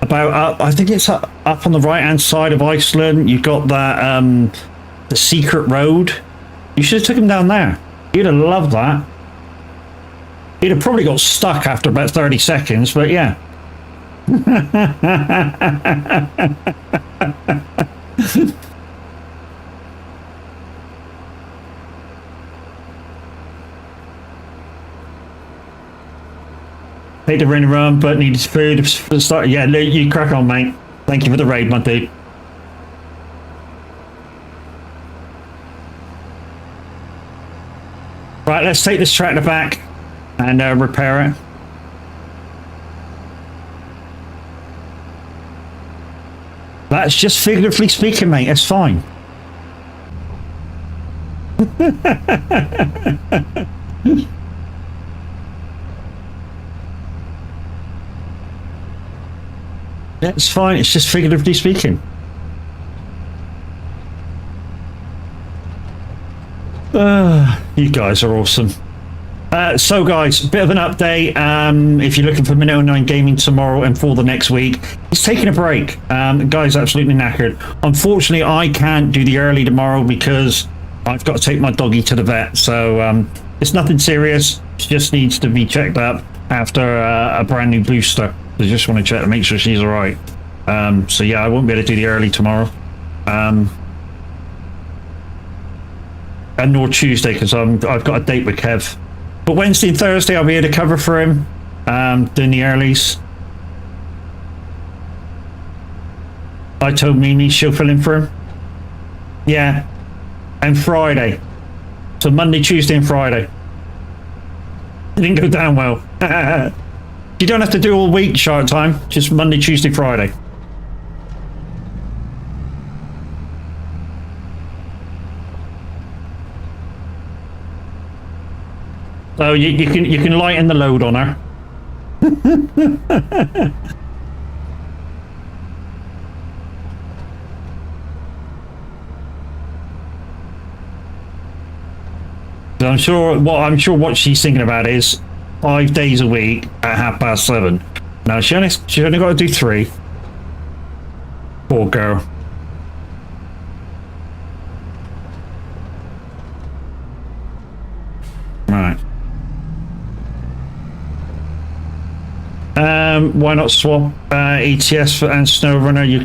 about I think it's up on the right hand side of Iceland. You've got that the secret road. You should have took him down there. He'd have loved that. He'd have probably got stuck after about 30 seconds, but yeah. Hate to run around, but needed food for the start. Yeah, you crack on, mate. Thank you for the raid, my dude. Right, let's take this tractor back and repair it. That's just figuratively speaking, mate. It's fine. It's fine. It's just figuratively speaking. You guys are awesome. So guys, a bit of an update. If you're looking for Minute 09 Gaming tomorrow and for the next week, he's taking a break. The guy's absolutely knackered. Unfortunately, I can't do the early tomorrow because I've got to take my doggy to the vet. So it's nothing serious. She just needs to be checked up after a brand new booster. I just want to check to make sure she's all right. So yeah, I won't be able to do the early tomorrow. And nor Tuesday because I've got a date with Kev. But Wednesday and Thursday I'll be able to cover for him, doing the earlies. I told Mimi she'll fill in for him. Yeah. And Friday. So Monday, Tuesday and Friday. It didn't go down well. You don't have to do all week Shark Time, just Monday, Tuesday, Friday. So you can lighten the load on her. So I'm sure what she's thinking about is 5 days a week at 7:30. Now she only got to do 3. Poor girl. Right. why not swap ETS and SnowRunner? You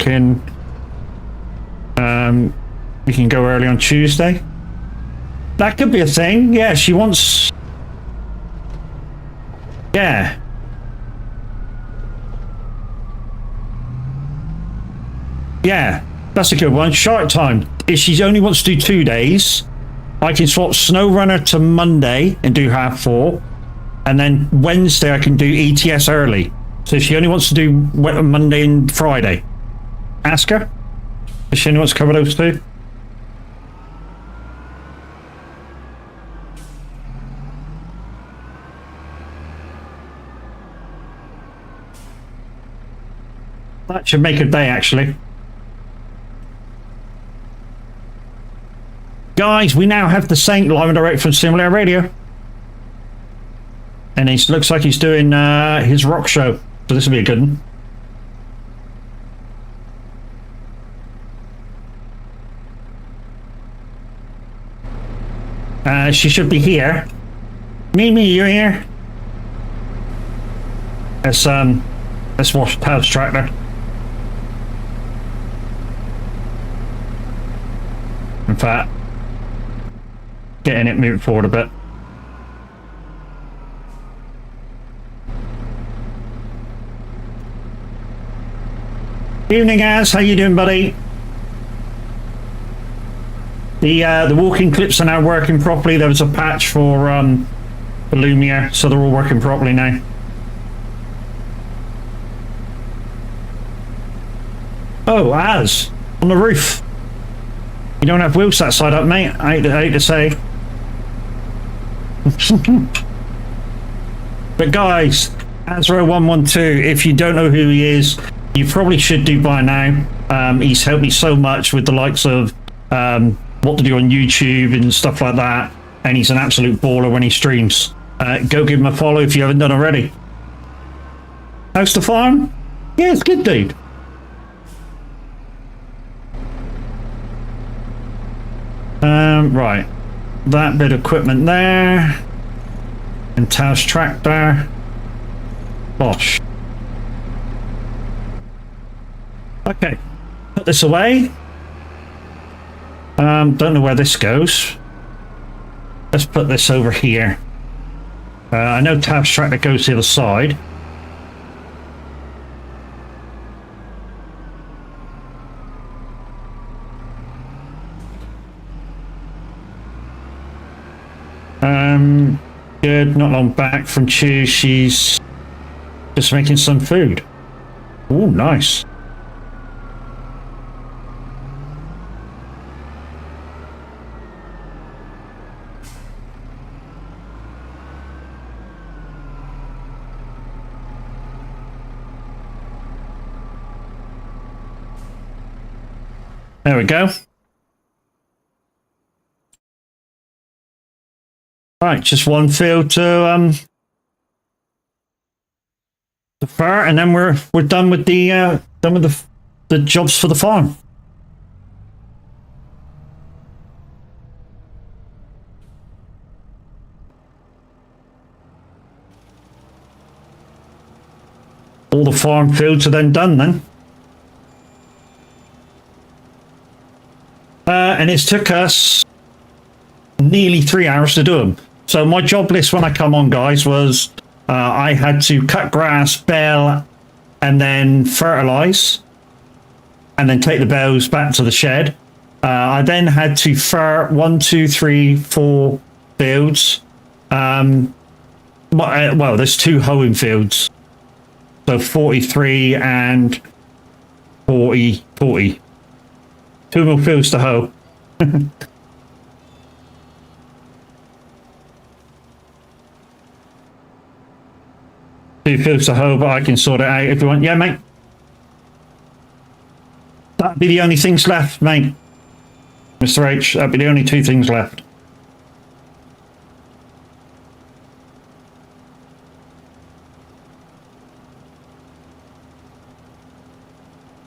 can go early on Tuesday. That could be a thing. Yeah, she wants. Yeah. Yeah, that's a good one. Shark time. If she only wants to do 2 days, I can swap SnowRunner to Monday and do 4:30. And then Wednesday I can do ETS early. So if she only wants to do Monday and Friday, ask her. If she only wants to cover those two. That should make a day, actually. Guys, we now have the Saint live and direct from Simulator Radio. And he looks like he's doing his rock show. So this will be a good one. She should be here. Mimi, you here? Let's watch Tav's tractor. In fact, getting it moving forward a bit. Evening, Az. How you doing, buddy? The walking clips are now working properly. There was a patch for Lumia, so they're all working properly now. Oh, Az, on the roof. You don't have wheels that side up, mate. I hate to say. But guys, Azro112, if you don't know who he is, you probably should do by now. He's helped me so much with the likes of what to do on YouTube and stuff like that. And he's an absolute baller when he streams. Go give him a follow if you haven't done already. How's the farm? Yeah, it's good, dude. Right. That bit of equipment there. And Tav's tractor. Bosh. Okay. Put this away. Don't know where this goes. Let's put this over here. I know Tav's tractor goes to the other side. Good, not long back from Chew. She's just making some food. Oh, nice. There we go. Right, just one field to fur, and then we're done with the jobs for the farm. All the farm fields are then done then. And it's took us nearly 3 hours to do them. So my job list when I come on, guys, was I had to cut grass, bale, and then fertilize, and then take the bales back to the shed. I then had to fur 1, 2, 3, 4 fields. Well, there's 2 hoeing fields. So 43 and 40. 2 more fields to hoe. 2 fields to hoe, but I can sort it out if you want. Yeah, mate. That'd be the only things left, mate. Mr. H, that'd be the only 2 things left.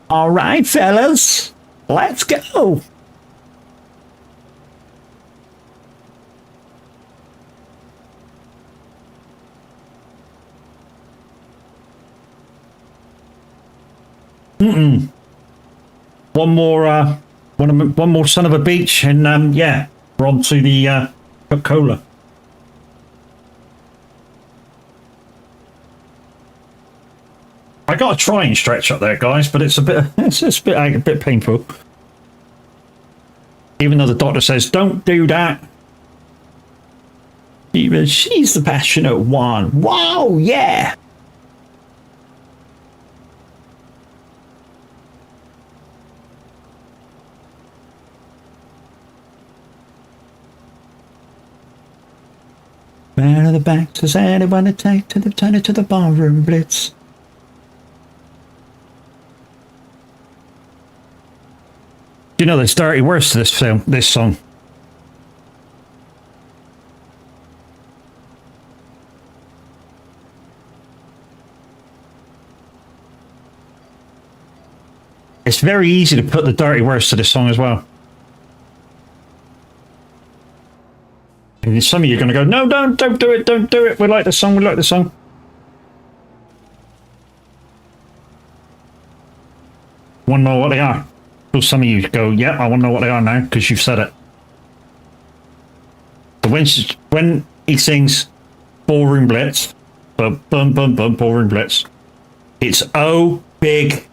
All right, fellas, let's go. One more, one more son of a beach, and yeah, we're on to the Coca-Cola. I got to try and stretch up there, guys, but it's a bit, it's a bit painful. Even though the doctor says, don't do that. Even she's the passionate one. Wow, yeah. Man of the back, does anyone take to the turn it to the barroom blitz? You know, there's dirty words to this song. It's very easy to put the dirty words to this song as well. And some of you are going to go, no, don't do it, don't do it. We like the song, we like the song. Want to know what they are? So some of you go, yeah, I want to know what they are now, because you've said it. So when he sings Ballroom Blitz, bum, bum, bum, bum, Ballroom Blitz, it's O, big.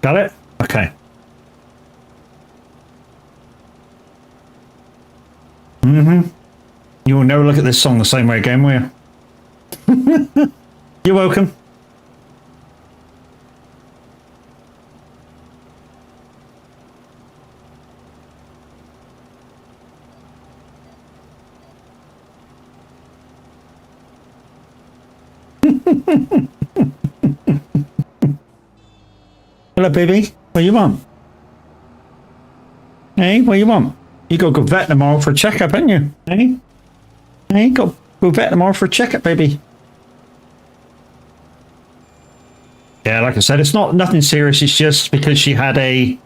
Got it? Okay. You will never look at this song the same way again, will you? You're welcome. Hello, baby. What you want? Hey, what you want? You got to go vet tomorrow for a checkup, haven't you? Hey? Hey, go vet tomorrow for a checkup, baby. Yeah, like I said, it's nothing serious. It's just because she had a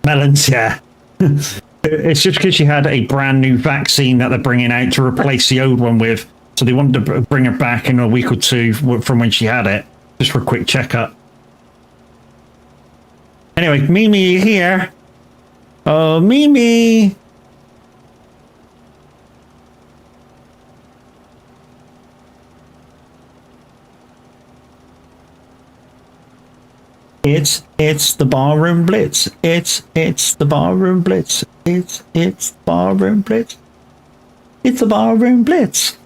melons, yeah. It's just because she had a brand new vaccine that they're bringing out to replace the old one with. So they wanted to bring her back in a week or two from when she had it, just for a quick checkup. Anyway, Mimi here. Oh, Mimi. It's the barroom blitz. It's the barroom blitz. It's the barroom blitz. It's the barroom blitz.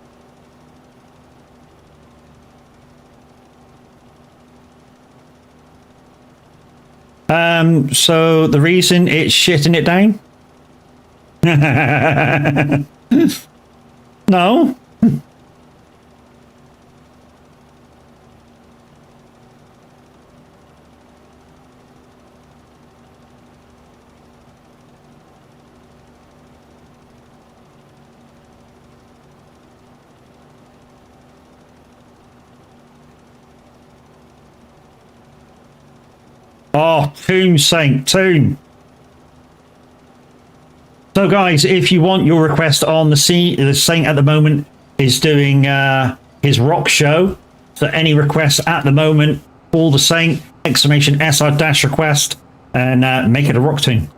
So the reason it's shitting it down? No. Oh, Toon Saint, Toon. So guys, if you want your request on the Saint at the moment is doing his rock show. So any requests at the moment, call the Saint, exclamation SR dash request, and make it a rock tune.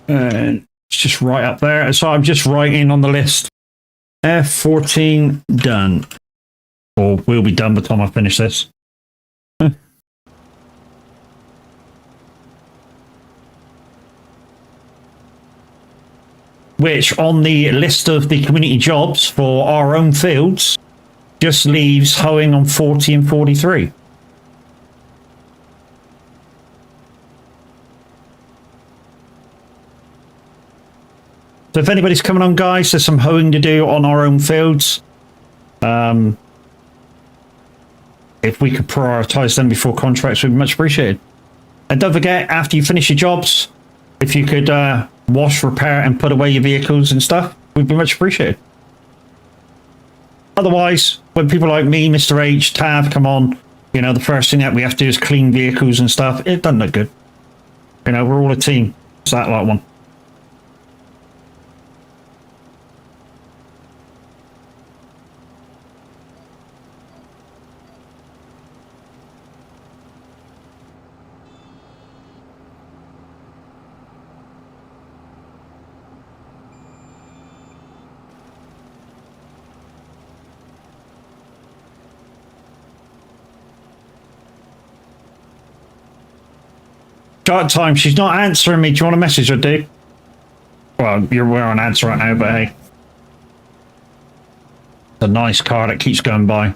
And it's just right up there. So I'm just writing on the list. F14 done. Or we'll be done by the time I finish this. Which on the list of the community jobs for our own fields just leaves hoeing on 40 and 43. So if anybody's coming on, guys, there's some hoeing to do on our own fields. If we could prioritise them before contracts, would be much appreciated. And don't forget, after you finish your jobs, if you could wash, repair, and put away your vehicles and stuff, would be much appreciated. Otherwise, when people like me, Mr. H, Tav come on, you know, the first thing that we have to do is clean vehicles and stuff. It doesn't look good. You know, we're all a team. It's that like one. Short time, she's not answering me. Do you want to message her, dude? Well, we're on answer right now, but hey. It's a nice car that keeps going by.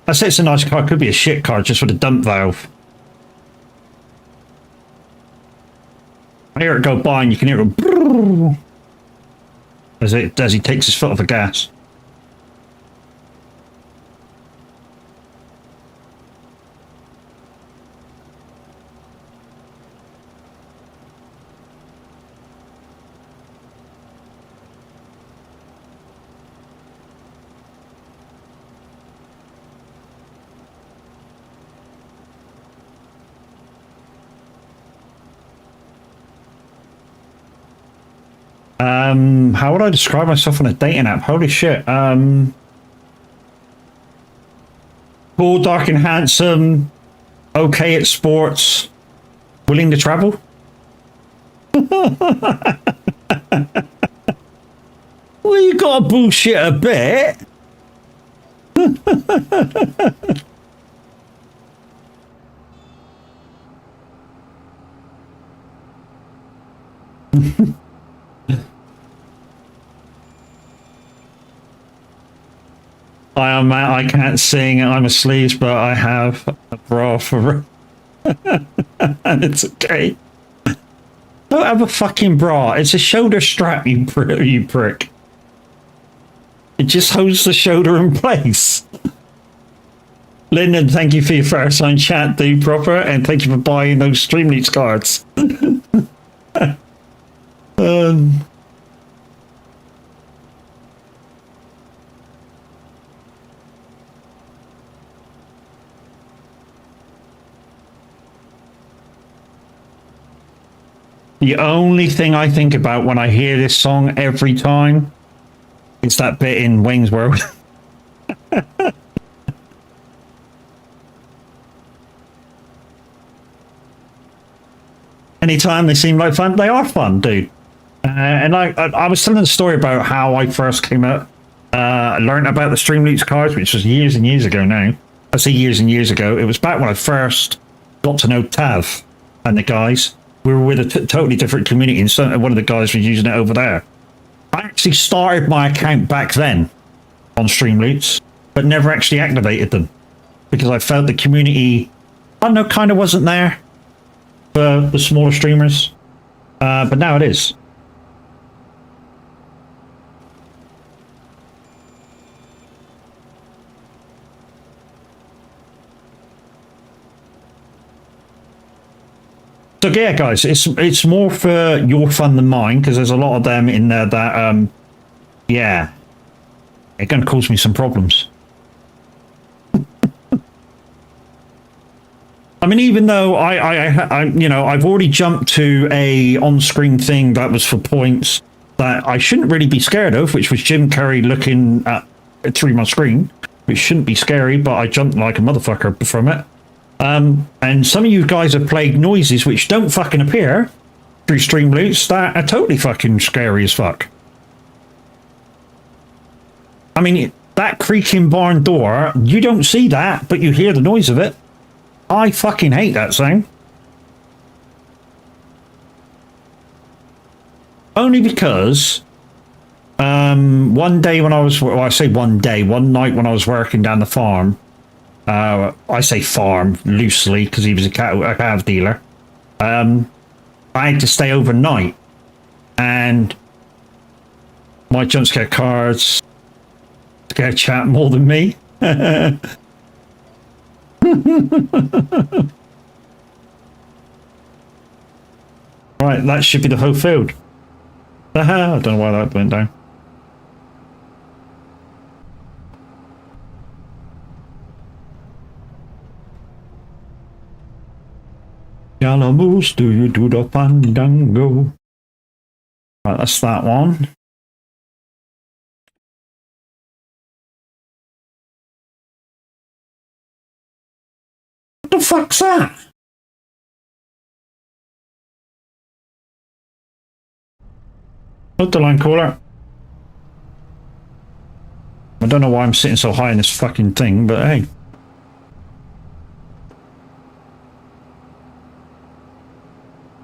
I say it's a nice car, it could be a shit car just with a dump valve. I hear it go by and you can hear it go as he takes his foot off the gas. How would I describe myself on a dating app? Holy shit. Tall, dark and handsome, okay at sports, willing to travel? Well, you gotta bullshit a bit. I am Matt, I can't sing, I'm a sleaze, but I have a bra for and it's okay. Don't have a fucking bra, it's a shoulder strap, you prick. It just holds the shoulder in place. Lyndon, thank you for your first on chat, do proper, and thank you for buying those Streamleets cards. The only thing I think about when I hear this song every time is that bit in Wayne's World. Anytime they seem like fun, they are fun, dude. And I was telling the story about how I first came out, learned about the Streamleets cards, which was years and years ago now. I say years and years ago. It was back when I first got to know Tav and the guys. We were with a totally different community, and so one of the guys was using it over there. I actually started my account back then on Streamleets, but never actually activated them because I felt the community, I don't know, kind of wasn't there for the smaller streamers, but now it is. So yeah, guys, it's more for your fun than mine because there's a lot of them in there that yeah, it's gonna cause me some problems. I mean, even though I you know, I've already jumped to a on-screen thing that was for points that I shouldn't really be scared of, which was Jim Carrey looking at through my screen, which shouldn't be scary, but I jumped like a motherfucker from it. And some of you guys have played noises which don't fucking appear through Streamleets that are totally fucking scary as fuck. I mean, that creaking barn door, you don't see that, but you hear the noise of it. I fucking hate that sound. Only because one day when I was, well, I say one night when I was working down the farm, I say farm loosely because he was a calf dealer. I had to stay overnight, and my jump scare cards scare chat more than me. Right, that should be the whole field. I don't know why that went down. Alamos do you do the fandango? Right, that's that one. What the fuck's that? Not the line caller. I don't know why I'm sitting so high in this fucking thing, but hey.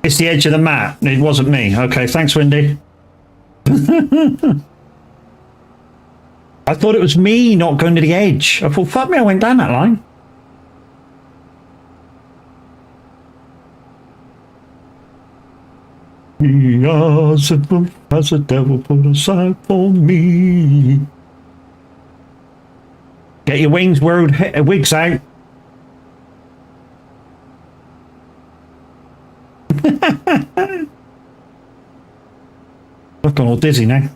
It's the edge of the map. It wasn't me. Okay, thanks, Wendy. I thought it was me not going to the edge. I thought, fuck me, I went down that line. As the devil put aside for me. Get your wigs out. I've gone all dizzy now.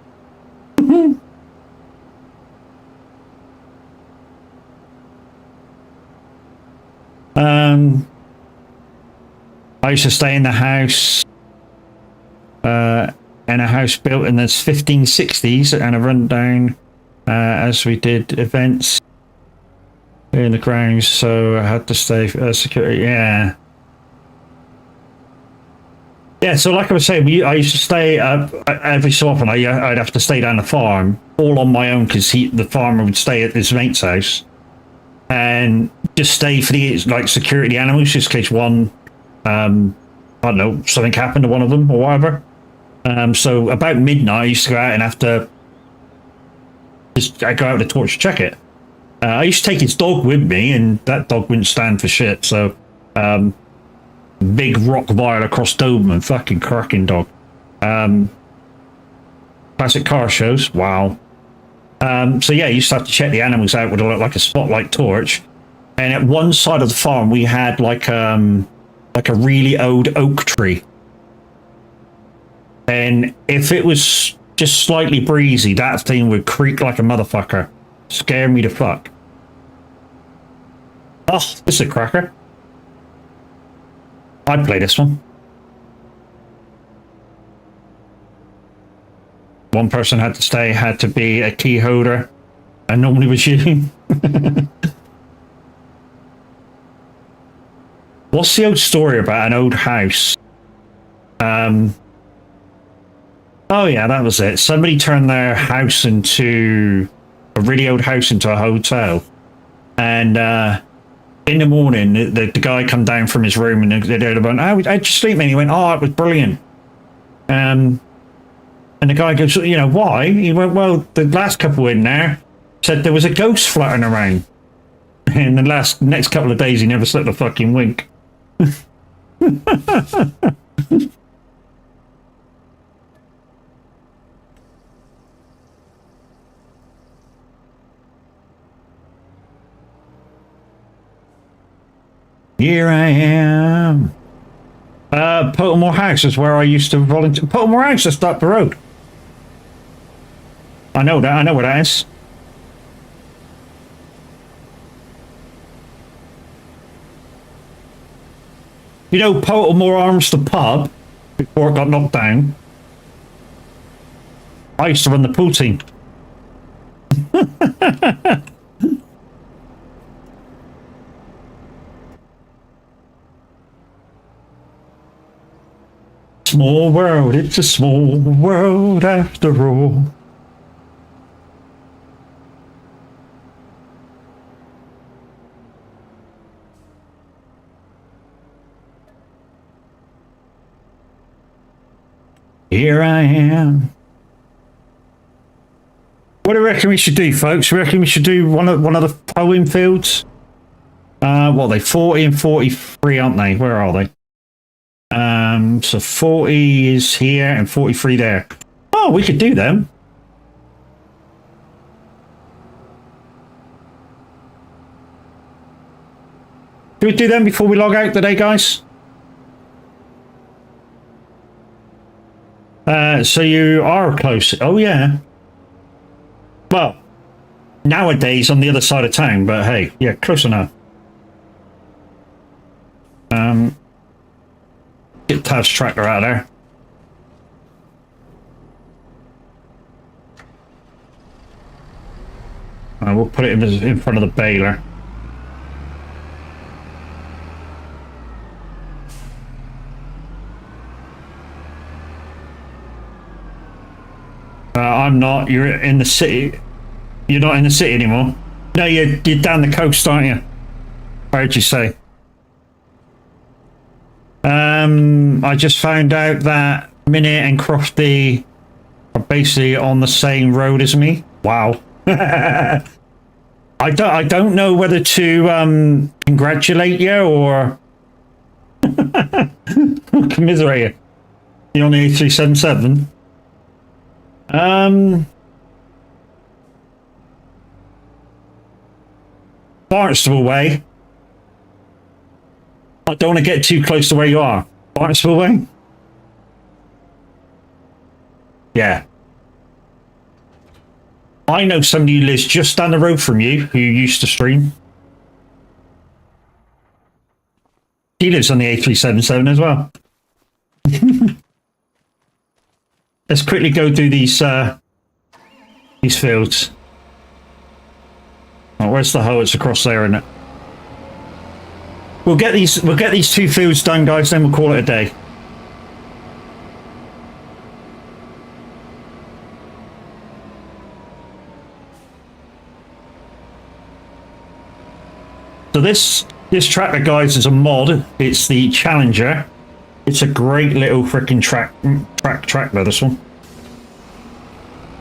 I used to stay in the house, in a house built in the 1560s, and I run down as we did events in the grounds, so I had to stay security. Yeah. Yeah, so like I was saying, I used to stay every so often. I'd have to stay down the farm all on my own because the farmer would stay at his mate's house and just stay for the security animals, just in case one, I don't know, something happened to one of them or whatever. So about midnight, I used to go out and have to I go out with a torch to check it. I used to take his dog with me, and that dog wouldn't stand for shit. So. Big Rottweiler cross Doberman, fucking cracking dog. Classic car shows, wow. So yeah, you used to have to check the animals out with like a spotlight torch. And at one side of the farm, we had like a really old oak tree. And if it was just slightly breezy, that thing would creak like a motherfucker. Scare me to fuck. Oh, this is a cracker. I'd play this one. One person had to stay, had to be a key holder, and normally was you. What's the old story about an old house? Oh yeah, that was it. Somebody turned their house into a really old house into a hotel, and in the morning, the guy come down from his room and they went, "How'd you sleep, man?" He went, "Oh, it was brilliant." And the guy goes, "You know why?" He went, "Well, the last couple in there said there was a ghost fluttering around." And the next couple of days, he never slept a fucking wink. Here I am. Pottermore House is where I used to volunteer. Pottermore House, just up the road. I know that. I know where that is. You know Pottermore Arms, the pub, before it got knocked down. I used to run the pool team. Small world, it's a small world after all. Here I am. What do you reckon we should do, folks? We reckon we should do one of the poem fields? What are they? 40 and 43, aren't they? Where are they? So 40 is here and 43 there. Oh, we could do them. Do we do them before we log out today, guys? So you are close. Oh, yeah. Well, nowadays on the other side of town, but hey, yeah, close enough. Get Tav's tractor out of there. We'll put it in front of the baler. I'm not. You're in the city. You're not in the city anymore. No, you're down the coast, aren't you? What did you say? I just found out that Minute and Crofty are basically on the same road as me. Wow. I don't know whether to congratulate you or commiserate you. You're on the A377. Barnstable way. I don't want to get too close to where you are. Barnstable way? Yeah. I know somebody who lives just down the road from you who used to stream. He lives on the A377 as well. Let's quickly go do these fields. Oh, where's the hoe? It's across there, isn't it? We'll get these 2 fields done, guys, then we'll call it a day. So this tractor, guys, is a mod. It's the Challenger. It's a great little freaking tractor, this one.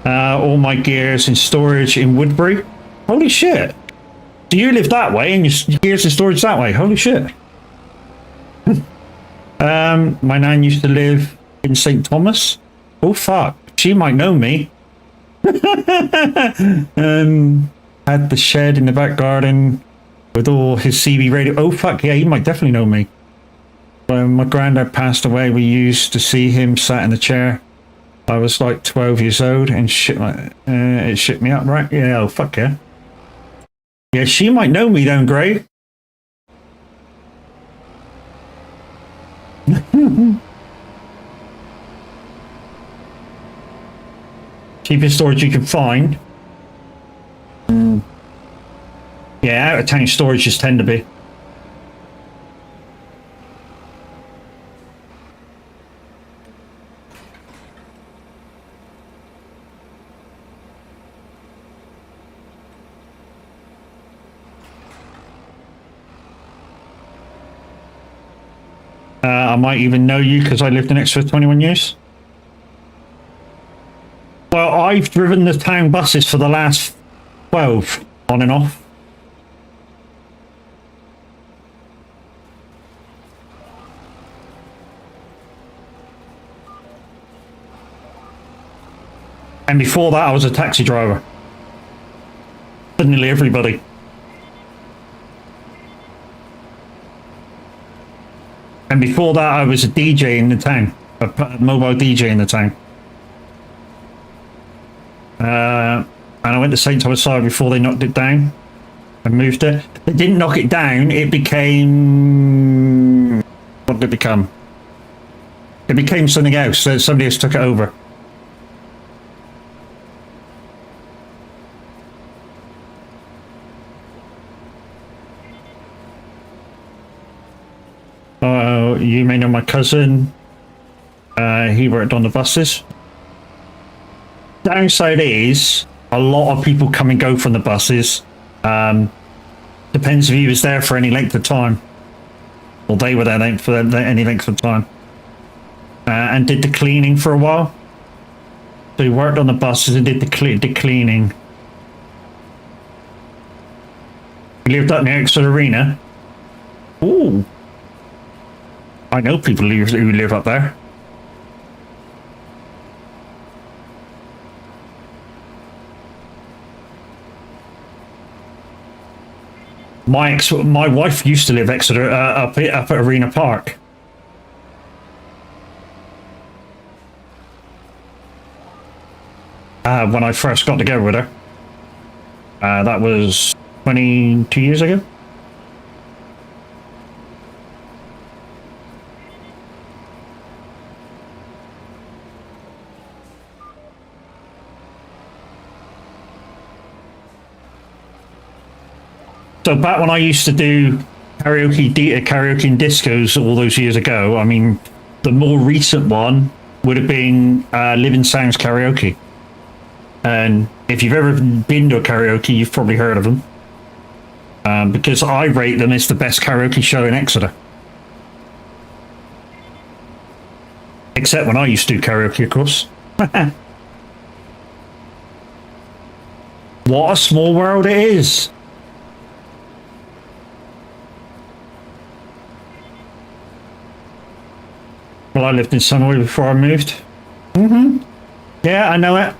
All my gears in storage in Woodbury. Holy shit. Do you live that way and your gears in storage that way? Holy shit. My nan used to live in St. Thomas. Oh, fuck. She might know me. Had the shed in the back garden with all his CB radio. Oh, fuck. Yeah, he might definitely know me. When my granddad passed away, we used to see him sat in the chair. I was like 12 years old and shit like it shit me up, right? Yeah, oh, fuck yeah. Yeah, she might know me down Grey. Cheapest storage you can find. Yeah, out of town storages tend to be. I might even know you because I lived in Exeter for 21 years. Well, I've driven the town buses for the last 12, on and off. And before that, I was a taxi driver. For nearly everybody. And before that, I was a DJ in the town, a mobile DJ in the town. And I went to St. Thomas Side before they knocked it down and moved it. They didn't knock it down, it became... What did it become? It became something else, so somebody else took it over. You may know my cousin. He worked on the buses. Downside is a lot of people come and go from the buses. Depends if he was there for any length of time, or they were there for any length of time, and did the cleaning for a while. So he worked on the buses and did the cleaning. He lived up near Exeter Arena. Ooh. I know people who live up there. My wife used to live Exeter up at Arena Park. When I first got together with her. That was 22 years ago. So back when I used to do karaoke and discos all those years ago, I mean, the more recent one would have been Living Sounds Karaoke. And if you've ever been to a karaoke, you've probably heard of them. Because I rate them as the best karaoke show in Exeter. Except when I used to do karaoke, of course. What a small world it is. Well, I lived in Sunway before I moved. Mm-hmm. Yeah, I know it.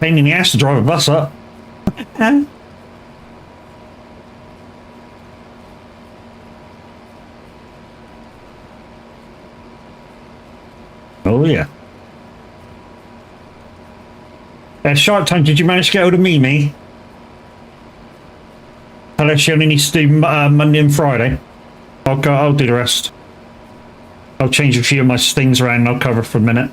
Pain in the ass to drive a bus up. Oh, yeah. Shark Time, did you manage to get hold of Mimi? Tell her she only needs to do Monday and Friday. I'll do the rest. I'll change a few of my things around and I'll cover for a minute.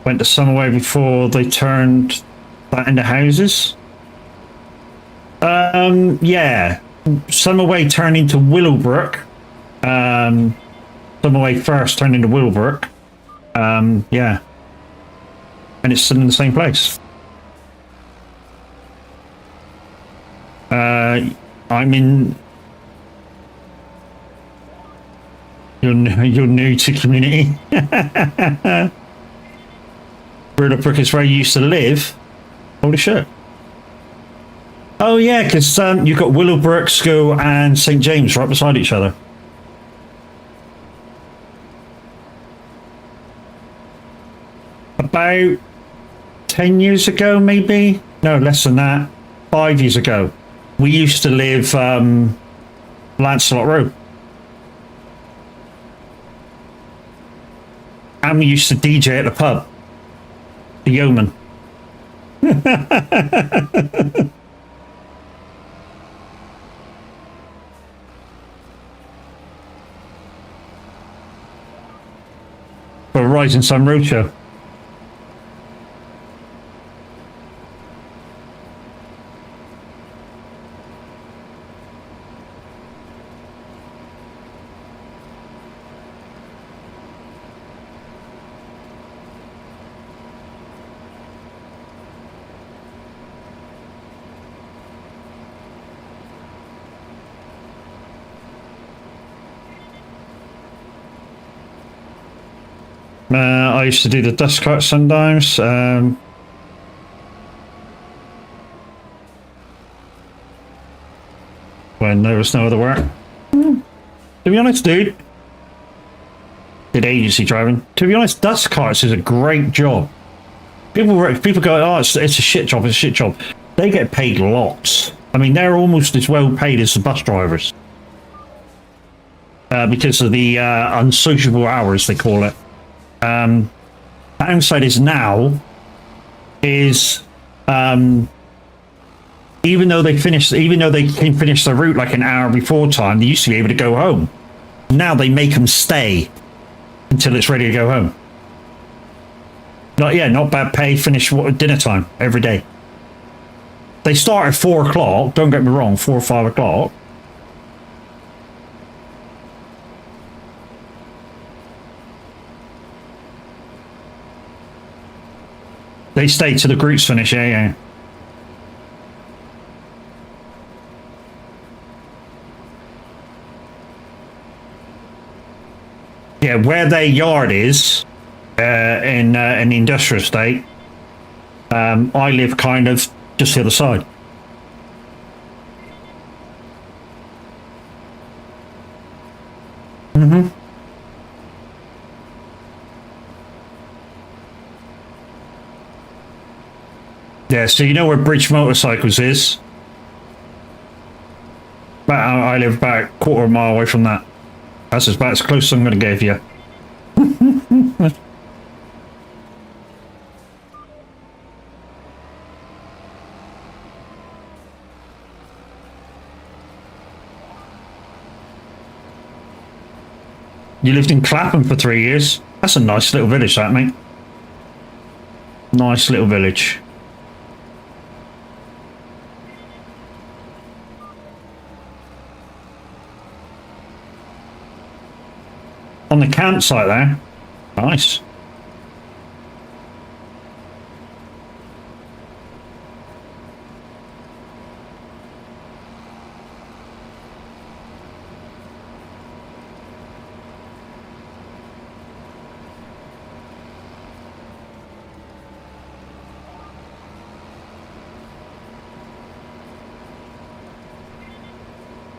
Went to Summerway before they turned that into houses. Yeah. Summerway turned into Willowbrook. Summerway first turned into Willowbrook. Yeah. And it's still in the same place. I'm in... You're new to community. Willowbrook is where you used to live. Holy shit. Oh yeah, because you've got Willowbrook School and St. James right beside each other. About 10 years ago, maybe? No, less than that. 5 years ago. We used to live Lancelot Road. And we used to DJ at the pub. The Yeoman. For Rising Sun Roadshow. I used to do the dust cart sometimes. When there was no other work. To be honest, dude. Did agency driving. To be honest, dust carts is a great job. People go, oh, it's a shit job, it's a shit job. They get paid lots. I mean, they're almost as well paid as the bus drivers. Because of the unsociable hours, they call it. Downside is now is even though they can finish the route like an hour before time, they used to be able to go home. Now they make them stay until it's ready to go home. Not bad pay. Finish dinner time every day. They start at 4 o'clock. Don't get me wrong, 4 or 5 o'clock. They stay till the group's finish, yeah. Yeah, where their yard is, in the industrial estate, I live kind of just the other side. Mm-hmm. Yeah, so you know where Bridge Motorcycles is? I live about a quarter of a mile away from that. That's about as close as I'm going to give you. You lived in Clapham for 3 years. That's a nice little village, that, mate. Nice little village. On the campsite there. Nice.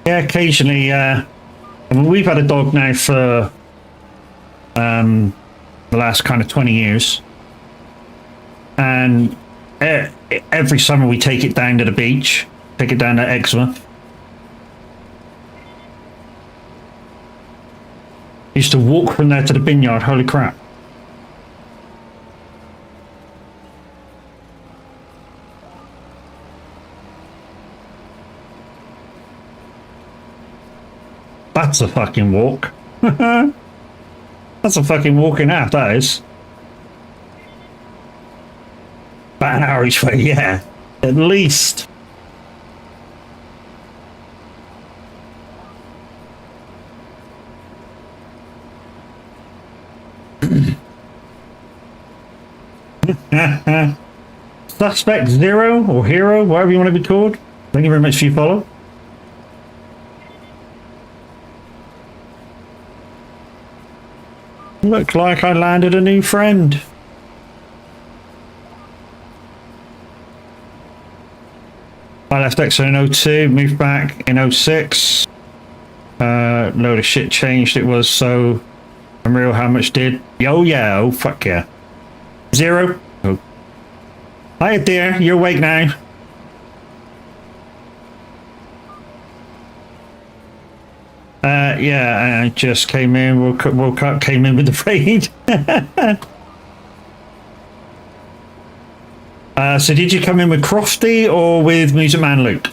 Yeah, occasionally, I mean, we've had a dog now for the last kind of 20 years. And every summer we take it down to the beach, take it down to Exmouth. Used to walk from there to the vineyard, holy crap. That's a fucking walk. That's a fucking walking out, that is. About an hour each way, yeah. At least. Suspect Zero or Hero, whatever you want to be called. Thank you very much for your follow. Look like I landed a new friend. I left Exo in 02, moved back in 06. Load of shit changed. It was so unreal how much did. Oh yeah, oh fuck yeah. Zero. Oh. Hiya dear, you're awake now. Yeah, I just came in, woke up, came in with the raid. So did you come in with Crofty or with Music Man Luke?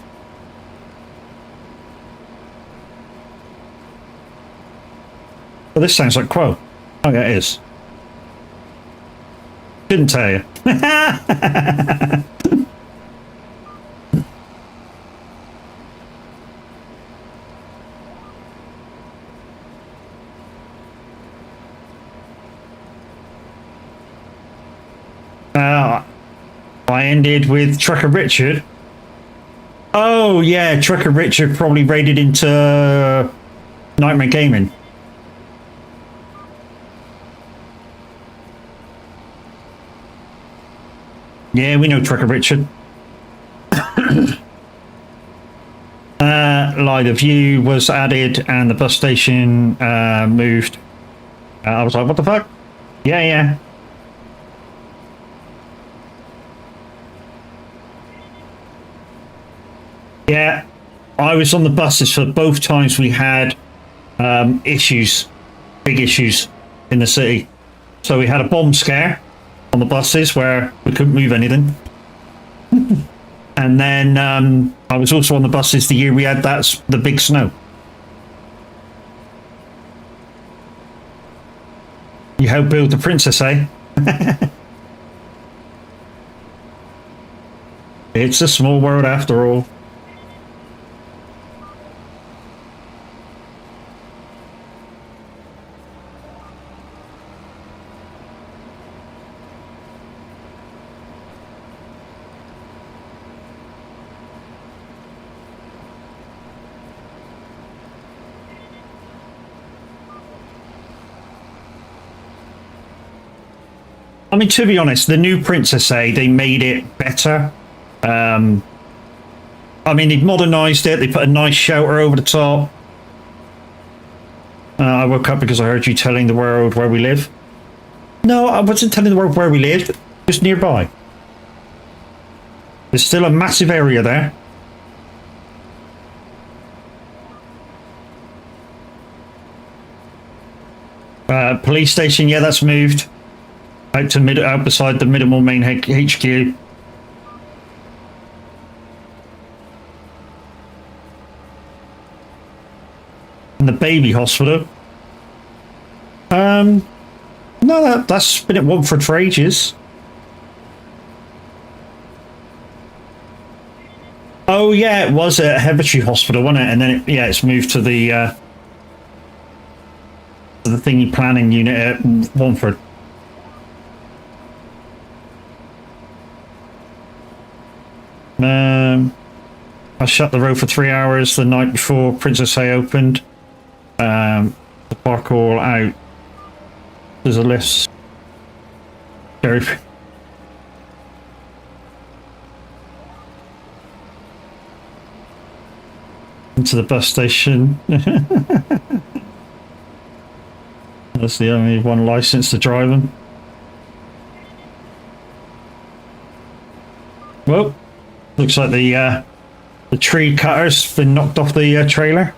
Well, this sounds like Quo. Oh yeah, it is. Didn't tell you. I ended with Trucker Richard. Oh yeah, Trucker Richard probably raided into Nightmare Gaming. Yeah, we know Trucker Richard. Light of View was added and the bus station moved. I was like, what the fuck? Yeah, yeah. Yeah, I was on the buses for both times we had issues, big issues in the city. So we had a bomb scare on the buses where we couldn't move anything. And then I was also on the buses the year we had the big snow. You helped build the princess, eh? It's a small world after all. I mean, to be honest, the new Princess A, they made it better. I mean, they modernised it. They put a nice shelter over the top. I woke up because I heard you telling the world where we live. No, I wasn't telling the world where we lived. Just nearby. There's still a massive area there. Police station, yeah, that's moved. Out beside the Middlemore main HQ. And the baby hospital. No, that's been at Watford for ages. Oh yeah, it was at Hebertree Hospital, wasn't it? And then it's moved to the thingy planning unit at Watford. I shut the road for 3 hours the night before Princess A opened. The park all out. There's a list. Very. Into the bus station. That's the only one license to drive them. Well, looks like the tree cutter's been knocked off the trailer.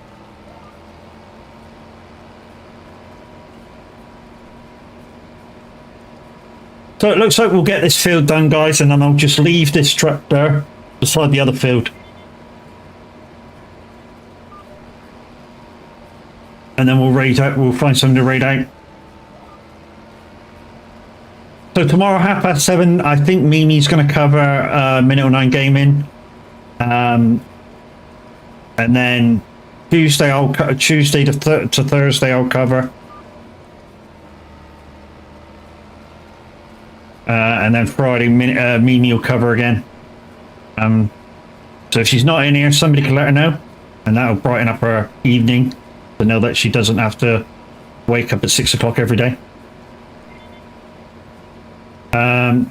So it looks like we'll get this field done, guys, and then I'll just leave this truck there beside the other field. And then we'll raid out, we'll find something to raid out. So tomorrow, 7:30, I think Mimi's going to cover Minute 09 Gaming. And then Tuesday to Thursday I'll cover. And then Friday, Mimi will cover again. So if she's not in here, somebody can let her know. And that'll brighten up her evening to know that she doesn't have to wake up at 6 o'clock every day.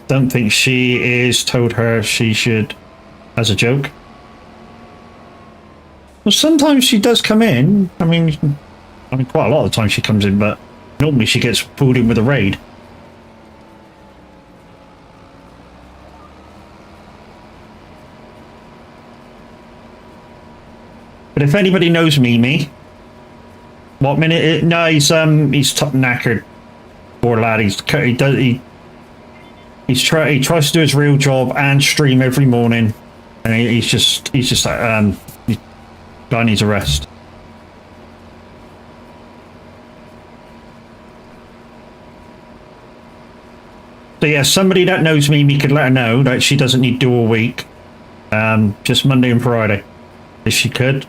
Don't think she is told her she should as a joke. Well, sometimes she does come in. I mean, quite a lot of the time she comes in, but normally she gets pulled in with a raid. But if anybody knows Mimi, what minute? No, he's top knackered. Poor lad. He tries to do his real job and stream every morning, and he's just like guy needs a rest. So yeah, somebody that knows Mimi could let her know that she doesn't need to do all week, just Monday and Friday, if she could.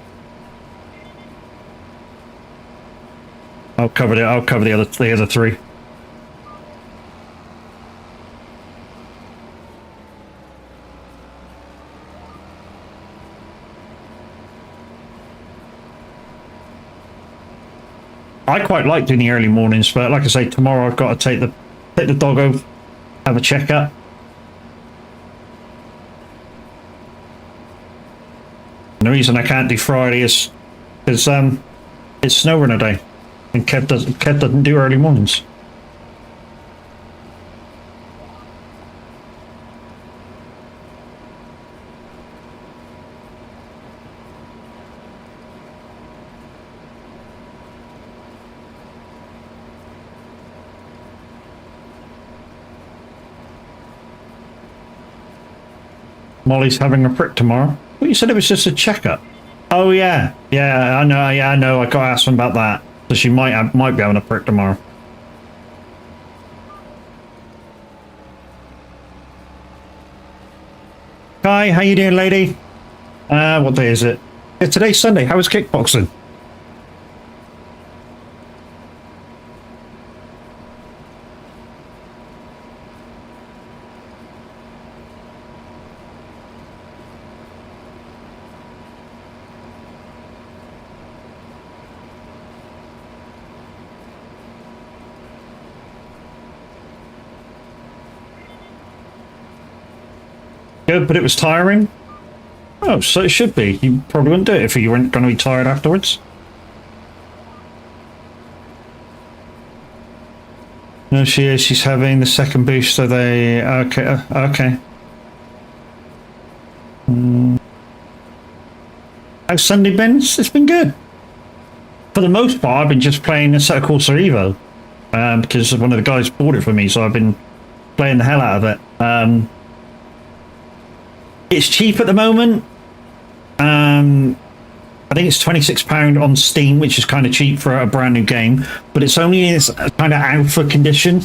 I'll cover the other three. I quite like doing the early mornings, but like I say, tomorrow I've got to take the dog over, have a checkup. And the reason I can't do Friday is because it's snow runner day, and Kev doesn't do early mornings. Molly's having a prick tomorrow. Well, you said it was just a checkup. Oh yeah, I know. I got to ask them about that. So she might be having a prick tomorrow. Hi, how you doing, lady? What day is it? Yeah, today's Sunday. How was kickboxing? Good, but it was tiring. Oh, so it should be. You probably wouldn't do it if you weren't going to be tired afterwards. No, she is. She's having the second boost, so they... Okay, okay. How's Sunday been? It's been good. For the most part, I've been just playing a set of Corsa Evo. Because one of the guys bought it for me, so I've been playing the hell out of it. It's cheap at the moment. I think it's £26 on Steam, which is kind of cheap for a brand new game, but it's only in its kind of alpha condition.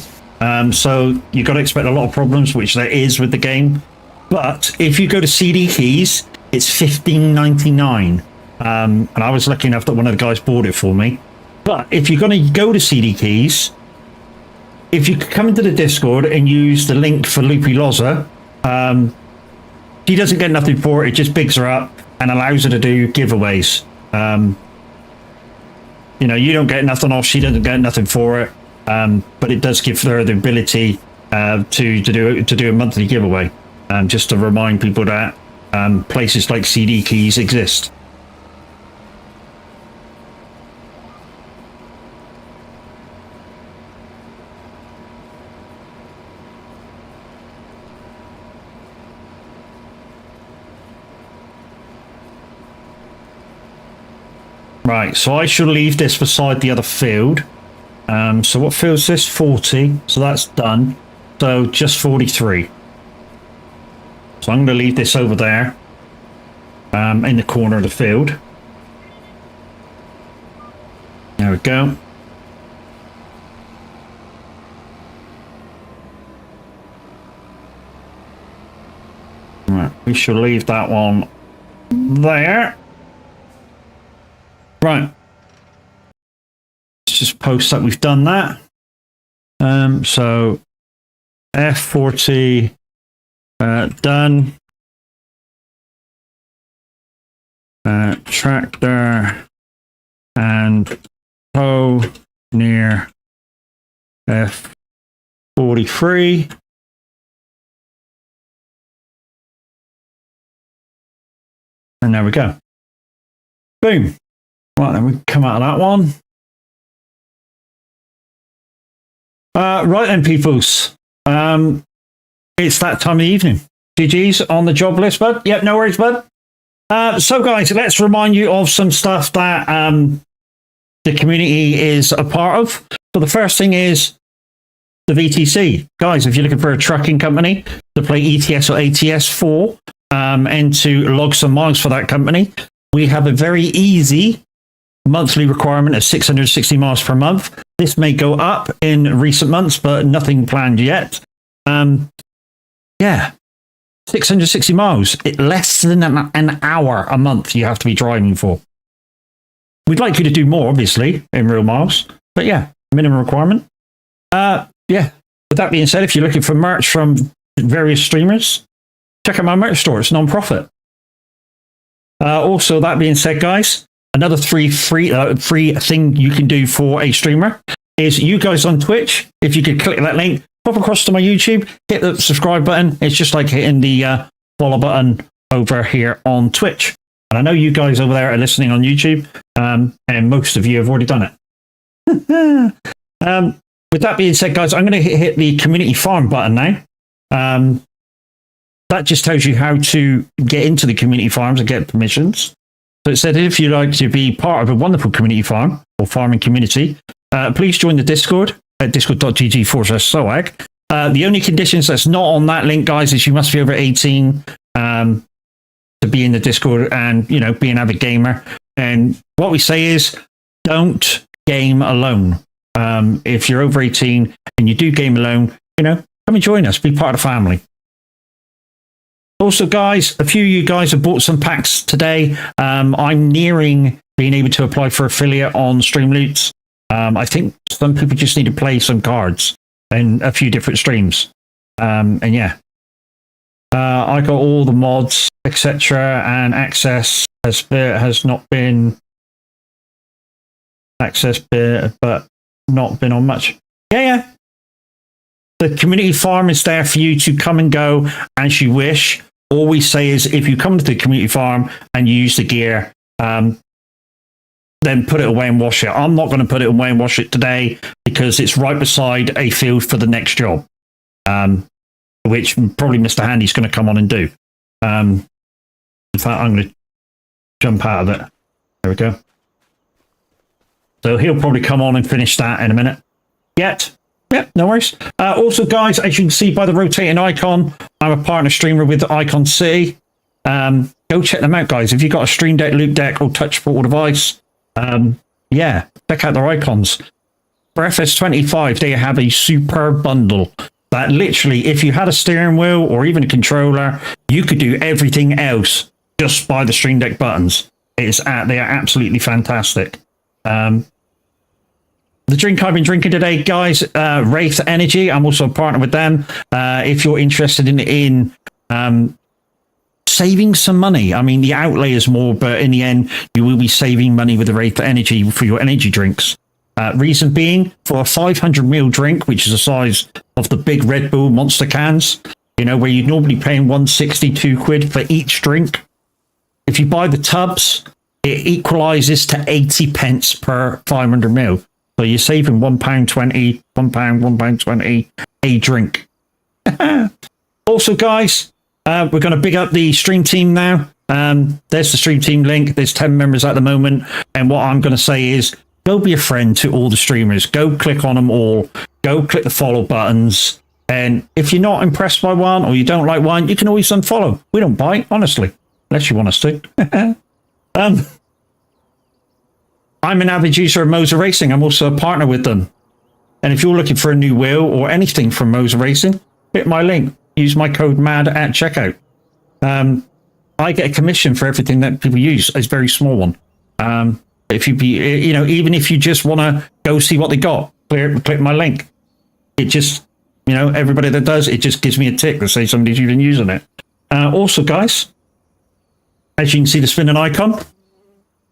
So you've got to expect a lot of problems, which there is with the game. But if you go to CD Keys, it's $15.99. And I was lucky enough that one of the guys bought it for me. But if you're going to go to CD Keys, if you come into the Discord and use the link for Loopy Loza, she doesn't get nothing for it. It just bigs her up and allows her to do giveaways. You know, you don't get nothing off. She doesn't get nothing for it. But it does give her the ability to do a monthly giveaway. Just to remind people that places like CD Keys exist. Right, so I shall leave this beside the other field. So what field's this? 40. So that's done. So just 43. So I'm going to leave this over there in the corner of the field. There we go. Right, we shall leave that one there. Right. Let's just post that we've done that. So F40 done. Tractor and tow near F43. And there we go. Boom. Right, then we can come out of that one. Right then, peoples. It's that time of the evening. GG's on the job list, bud. Yep, no worries, bud. So, guys, let's remind you of some stuff that the community is a part of. So the first thing is the VTC. Guys, if you're looking for a trucking company to play ETS or ATS for and to log some miles for that company, we have a very easy monthly requirement of 660 miles per month. This may go up in recent months, but nothing planned yet. Yeah, 660 miles. Less than an hour a month you have to be driving for. We'd like you to do more, obviously, in real miles. But yeah, minimum requirement. Yeah, with that being said, if you're looking for merch from various streamers, check out my merch store. It's non-profit. Also, that being said, guys, another free thing you can do for a streamer is you guys on Twitch. If you could click that link, pop across to my YouTube, hit the subscribe button. It's just like hitting the follow button over here on Twitch. And I know you guys over there are listening on YouTube, and most of you have already done it. With that being said, guys, I'm going to hit the community farm button now. That just tells you how to get into the community farms and get permissions. So it said, if you'd like to be part of a wonderful community farm or farming community, please join the Discord at discord.gg/soag. The only conditions that's not on that link, guys, is you must be over 18 to be in the Discord and, you know, be an avid gamer. And what we say is, don't game alone. If you're over 18 and you do game alone, you know, come and join us, be part of the family. Also, guys, a few of you guys have bought some packs today. I'm nearing being able to apply for affiliate on Streamloots. I think some people just need to play some cards in a few different streams. And yeah, I got all the mods, etc., and access has not been access bit, but not been on much. Yeah. The community farm is there for you to come and go as you wish. All we say is, if you come to the community farm and you use the gear, then put it away and wash it. I'm not going to put it away and wash it today because it's right beside a field for the next job, which probably Mr. Handy's going to come on and do. In fact, I'm going to jump out of it. There we go. So he'll probably come on and finish that in a minute. Yep, no worries. Also, guys, as you can see by the rotating icon, I'm a partner streamer with Icon City. go check them out, guys. If you've got a Stream Deck, Loop Deck, or touch portable device, yeah, check out their icons. For FS25, they have a superb bundle that literally, if you had a steering wheel or even a controller, you could do everything else just by the Stream Deck buttons. They are absolutely fantastic. The drink I've been drinking today, guys, Wraith Energy. I'm also a partner with them. If you're interested in saving some money, I mean, the outlay is more, but in the end, you will be saving money with the Wraith Energy for your energy drinks. Reason being, for a 500ml drink, which is the size of the big Red Bull Monster cans, you know, where you'd normally paying £162 for each drink. If you buy the tubs, it equalizes to 80 pence per 500ml. So you're saving £1.20, £1.20 a drink. Also, guys, we're going to big up the stream team now. There's the stream team link. There's 10 members at the moment. And what I'm going to say is, go be a friend to all the streamers. Go click on them all. Go click the follow buttons. And if you're not impressed by one or you don't like one, you can always unfollow. We don't bite, honestly, unless you want us to. I'm an avid user of Moser Racing. I'm also a partner with them. And if you're looking for a new wheel or anything from Moser Racing, hit my link. Use my code MAD at checkout. I get a commission for everything that people use. It's a very small one. If you be, you know, even if you just want to go see what they got, click my link. It just, you know, everybody that does, it just gives me a tick to say somebody's even using it. Also, guys, as you can see the spinning icon,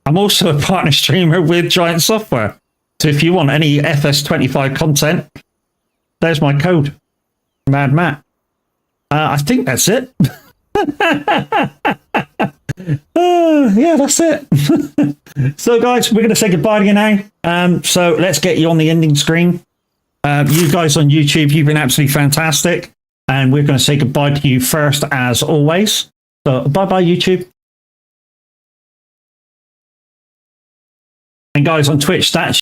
I'm also a partner streamer with Giant Software. So if you want any FS25 content, there's my code, Mad Matt. I think that's it. Yeah, that's it. So, guys, we're going to say goodbye to you now. So let's get you on the ending screen. You guys on YouTube, you've been absolutely fantastic. And we're going to say goodbye to you first, as always. So bye-bye, YouTube. And guys on Twitch, that's